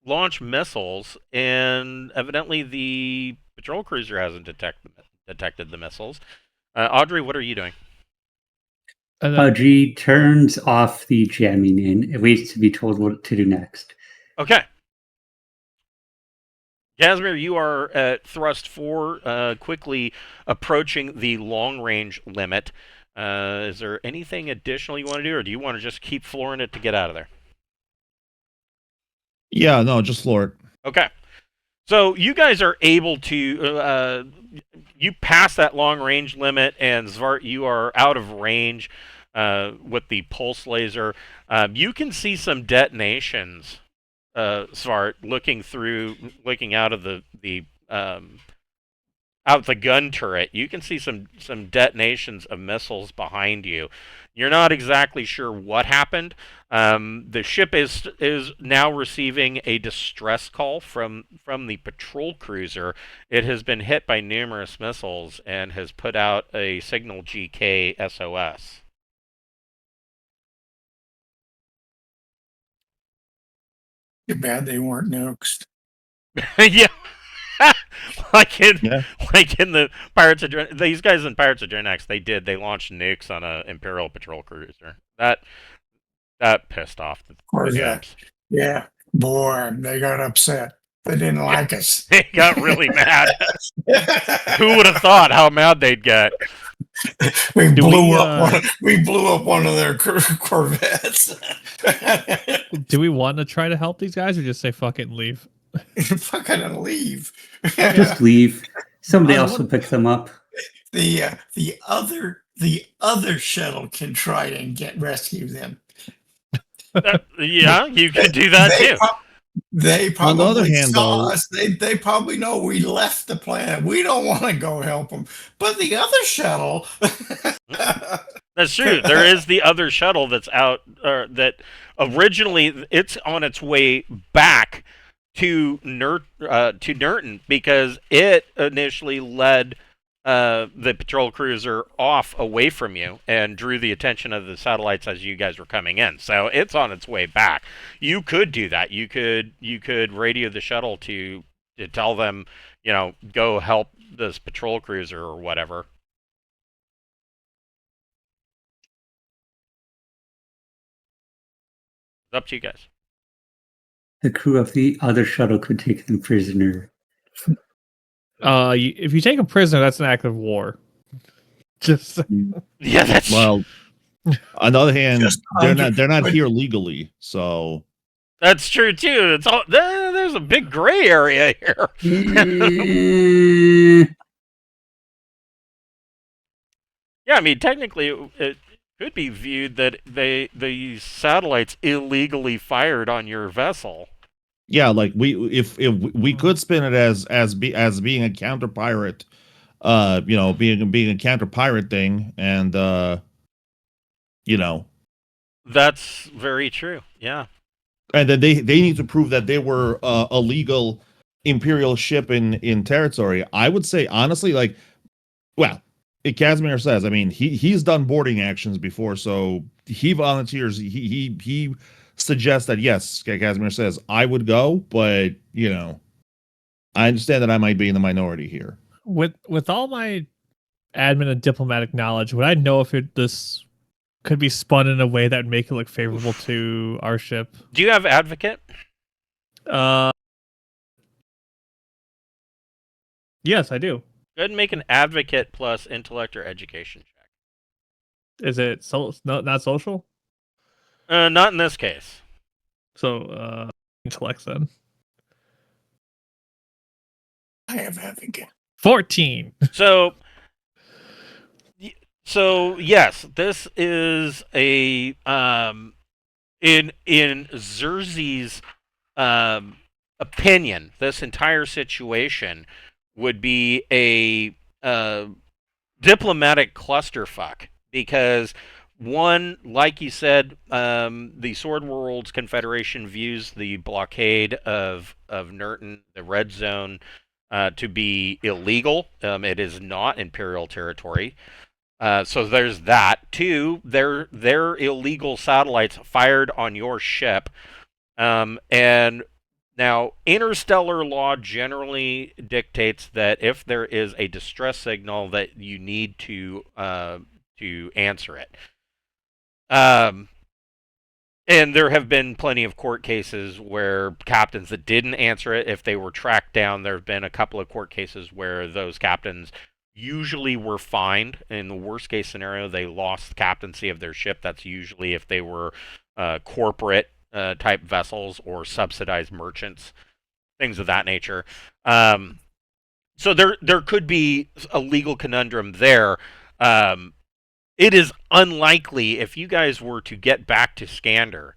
Speaker 1: launch missiles, and evidently the patrol cruiser hasn't detected the missiles. Audrey, what are you doing?
Speaker 3: And then-
Speaker 5: Audrey turns off the jamming and waits to be told what to do next.
Speaker 1: Okay. Casimir, you are at thrust 4, quickly approaching the long-range limit. Is there anything additional you want to do, or do you want to just keep flooring it to get out of there?
Speaker 2: Yeah, no, just floor it.
Speaker 1: Okay. So you guys are able to, you pass that long-range limit, and Zvart, you are out of range with the pulse laser. You can see some detonations, Svart, looking out of the out the gun turret. You can see some detonations of missiles behind you. You're not exactly sure what happened. The ship is now receiving a distress call from the patrol cruiser. It has been hit by numerous missiles and has put out a signal GK SOS.
Speaker 6: Too bad they weren't nukes.
Speaker 1: Yeah. like in
Speaker 2: Yeah.
Speaker 1: the Pirates of these guys in Pirates of Drenex, they launched nukes on a Imperial patrol cruiser. That pissed off the
Speaker 6: course,
Speaker 1: ships.
Speaker 6: Yeah, boy, they got upset. They didn't like us.
Speaker 1: They got really mad. Who would have thought how mad they'd get?
Speaker 6: we
Speaker 3: Do
Speaker 6: blew
Speaker 3: we,
Speaker 6: up one of their Corvettes.
Speaker 3: do we want to try to help these guys or just say fuck it and leave?
Speaker 6: Fucking leave.
Speaker 5: Just leave. Somebody
Speaker 3: I
Speaker 5: else will
Speaker 3: want-
Speaker 5: pick them up.
Speaker 6: The other shuttle can try and rescue them.
Speaker 1: Yeah, you could do that
Speaker 6: They
Speaker 1: too.
Speaker 6: They probably
Speaker 2: On the other hand,
Speaker 6: saw
Speaker 2: though-
Speaker 6: us. They probably know we left the planet. We don't want to go help them. But the other shuttle,
Speaker 1: That's true. There is the other shuttle that's out. That originally it's on its way back to Nurton because it initially led the patrol cruiser off away from you and drew the attention of the satellites as you guys were coming in. So it's on its way back. You could do that. You could radio the shuttle to tell them, go help this patrol cruiser or whatever. It's up to you guys.
Speaker 5: The crew of the other shuttle could take them prisoner.
Speaker 3: If you take a prisoner, that's an act of war. Just
Speaker 1: Yeah, that's
Speaker 2: Well, on the other hand,
Speaker 6: Just
Speaker 2: they're not
Speaker 6: but-
Speaker 2: here legally, so
Speaker 1: that's true too. It's all there's a big gray area here. Yeah, I mean, technically, it could be viewed that the satellites illegally fired on your vessel.
Speaker 2: Yeah, like if we could spin it as being a counter pirate, being a counter pirate thing, and you know,
Speaker 1: That's very true. Yeah.
Speaker 2: and then they need to prove that they were a legal imperial ship in territory. I would say honestly, like, well, Casimir says, I mean, he's done boarding actions before, so he volunteers. He suggests that yes, Casimir says I would go, but I understand that I might be in the minority here.
Speaker 3: With all my admin and diplomatic knowledge, would I know if this could be spun in a way that would make it look favorable to our ship?
Speaker 1: Do you have advocate?
Speaker 3: Yes, I do.
Speaker 1: Go ahead and make an advocate plus intellect or education check.
Speaker 3: Is it not social?
Speaker 1: Not in this case.
Speaker 3: So intellect then.
Speaker 6: I have advocate.
Speaker 3: 14.
Speaker 1: So yes, this is a in Xerxes' opinion, this entire situation would be a diplomatic clusterfuck because one, like you said, the Sword Worlds Confederation views the blockade of Nurten, the Red Zone, to be illegal. It is not Imperial territory. So there's that. Two, their illegal satellites fired on your ship. And now, interstellar law generally dictates that if there is a distress signal, that you need to answer it. And there have been plenty of court cases where captains that didn't answer it, if they were tracked down, there have been a couple of court cases where those captains usually were fined. In the worst case scenario, they lost the captaincy of their ship. That's usually if they were corporate type vessels or subsidized merchants, things of that nature. So there could be a legal conundrum there. It is unlikely if you guys were to get back to Skander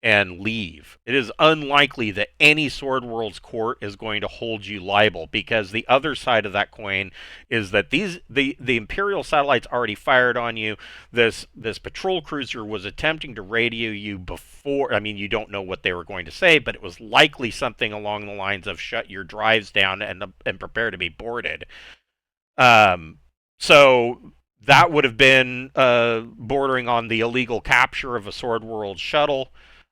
Speaker 1: and leave, it is unlikely that any Sword Worlds court is going to hold you liable, because the other side of that coin is that the Imperial satellites already fired on you. This patrol cruiser was attempting to radio you before. I mean, you don't know what they were going to say, but it was likely something along the lines of "shut your drives down and prepare to be boarded." So that would have been bordering on the illegal capture of a Sword World shuttle.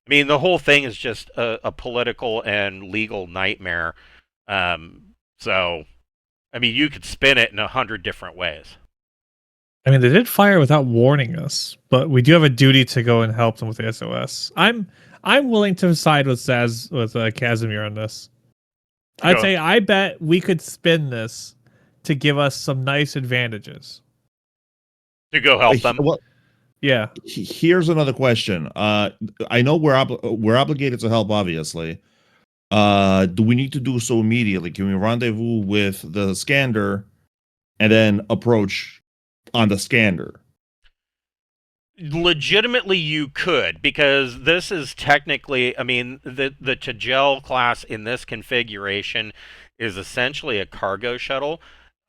Speaker 1: I mean, the whole thing is just a political and legal nightmare. So, I mean, you could spin it in 100 different ways.
Speaker 3: I mean, they did fire without warning us, but we do have a duty to go and help them with the SOS. I'm willing to side with Casimir on this. I'd say I bet we could spin this to give us some nice advantages.
Speaker 1: To go help them.
Speaker 2: Well,
Speaker 3: yeah.
Speaker 2: Here's another question. I know we're obligated to help, obviously. Do we need to do so immediately? Can we rendezvous with the Skander and then approach on the Skander?
Speaker 1: Legitimately, you could, because this is technically, I mean, the Tagel class in this configuration is essentially a cargo shuttle.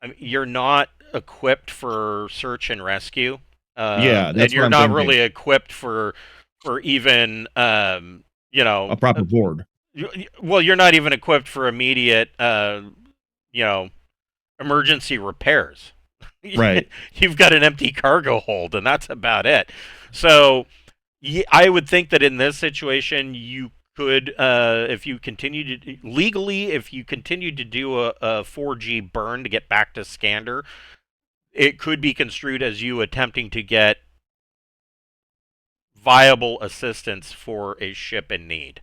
Speaker 1: I mean, you're not equipped for search and rescue.
Speaker 2: Yeah, that's
Speaker 1: and you're
Speaker 2: what I'm
Speaker 1: not
Speaker 2: thinking.
Speaker 1: really equipped for even
Speaker 2: A proper board.
Speaker 1: Well, you're not even equipped for immediate emergency repairs.
Speaker 2: Right.
Speaker 1: You've got an empty cargo hold, and that's about it. So I would think that in this situation, you could, if you continue to legally, if you continue to do a 4G burn to get back to Skander, it could be construed as you attempting to get viable assistance for a ship in need.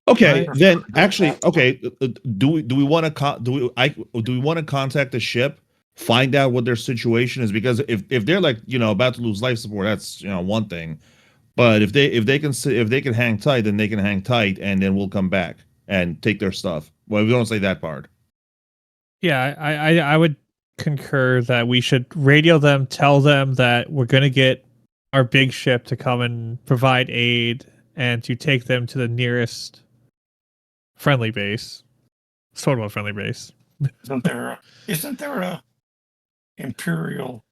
Speaker 2: Okay,
Speaker 3: Right.
Speaker 2: then actually, okay. Do we want to contact the ship, find out what their situation is? Because if they're like about to lose life support, that's one thing. But if they can hang tight, then they can hang tight, and then we'll come back and take their stuff. Well, we don't say that part.
Speaker 3: Yeah, I would concur that we should radio them, tell them that we're going to get our big ship to come and provide aid and to take them to the nearest friendly base. Sort of a friendly base.
Speaker 6: Isn't there a Imperial?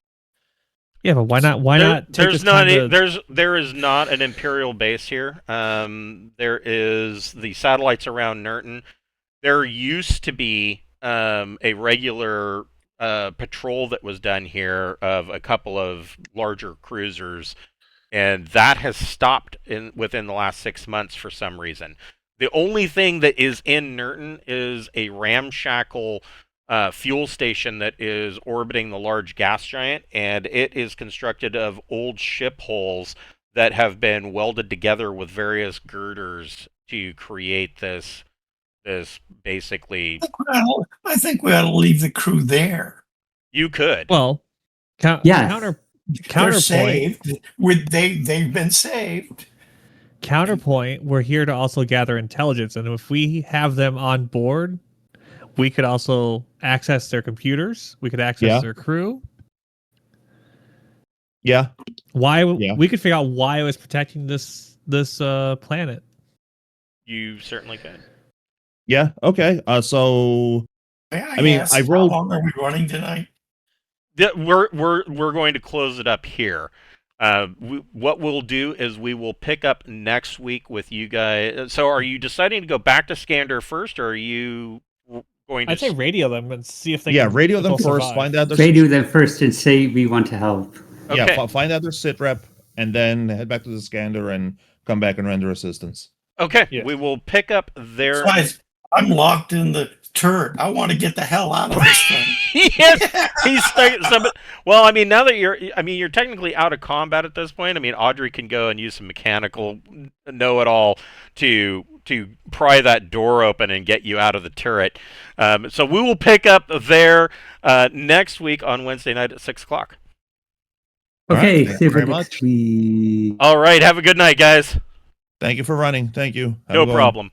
Speaker 3: Yeah, but why not? Why not? Take
Speaker 1: There's
Speaker 3: this time
Speaker 1: not
Speaker 3: to-
Speaker 1: there is not an Imperial base here. There is the satellites around Nurten. There used to be a regular patrol that was done here of a couple of larger cruisers, and that has stopped within the last 6 months for some reason. The only thing that is in Nurten is a ramshackle fuel station that is orbiting the large gas giant, and it is constructed of old ship hulls that have been welded together with various girders to create this basically.
Speaker 6: I think we ought to leave the crew there.
Speaker 1: You could.
Speaker 3: Well,
Speaker 5: Yes.
Speaker 6: They're
Speaker 3: counterpoint.
Speaker 6: saved. They've been saved.
Speaker 3: Counterpoint. We're here to also gather intelligence, and if we have them on board, we could also access their computers. We could access their crew.
Speaker 2: Yeah.
Speaker 3: We could figure out why it was protecting this planet.
Speaker 1: You certainly could.
Speaker 2: Yeah. Okay. So
Speaker 6: I
Speaker 2: mean,
Speaker 6: ask,
Speaker 2: I rolled-
Speaker 6: How long are we running tonight?
Speaker 1: We're going to close it up here. What we'll do is we will pick up next week with you guys. So, are you deciding to go back to Skander first, or are you going to?
Speaker 3: I'd say radio them and see if they.
Speaker 2: Yeah,
Speaker 3: can,
Speaker 2: radio
Speaker 3: if
Speaker 2: them
Speaker 3: they'll
Speaker 2: first.
Speaker 3: survive.
Speaker 2: Find out their
Speaker 5: Radio them first and say we want to help.
Speaker 1: Okay.
Speaker 2: Yeah, find out their sit rep, and then head back to the scanner and come back and render assistance.
Speaker 1: Okay,
Speaker 3: Yeah.
Speaker 1: we will pick up there.
Speaker 6: Guys, I'm locked in the turret. I want to get the hell out of this thing.
Speaker 1: Yes, he's stuck. Well, I mean, now that you're technically out of combat at this point. I mean, Audrey can go and use some mechanical know-it-all to pry that door open and get you out of the turret. So we will pick up there next week on Wednesday night at 6:00.
Speaker 5: Okay,
Speaker 2: thank
Speaker 5: see
Speaker 2: you
Speaker 5: you
Speaker 2: very
Speaker 5: next
Speaker 2: much.
Speaker 5: week.
Speaker 1: All right, have a good night, guys.
Speaker 2: Thank you for running. Thank you. Have
Speaker 1: No
Speaker 2: a good one.
Speaker 1: problem.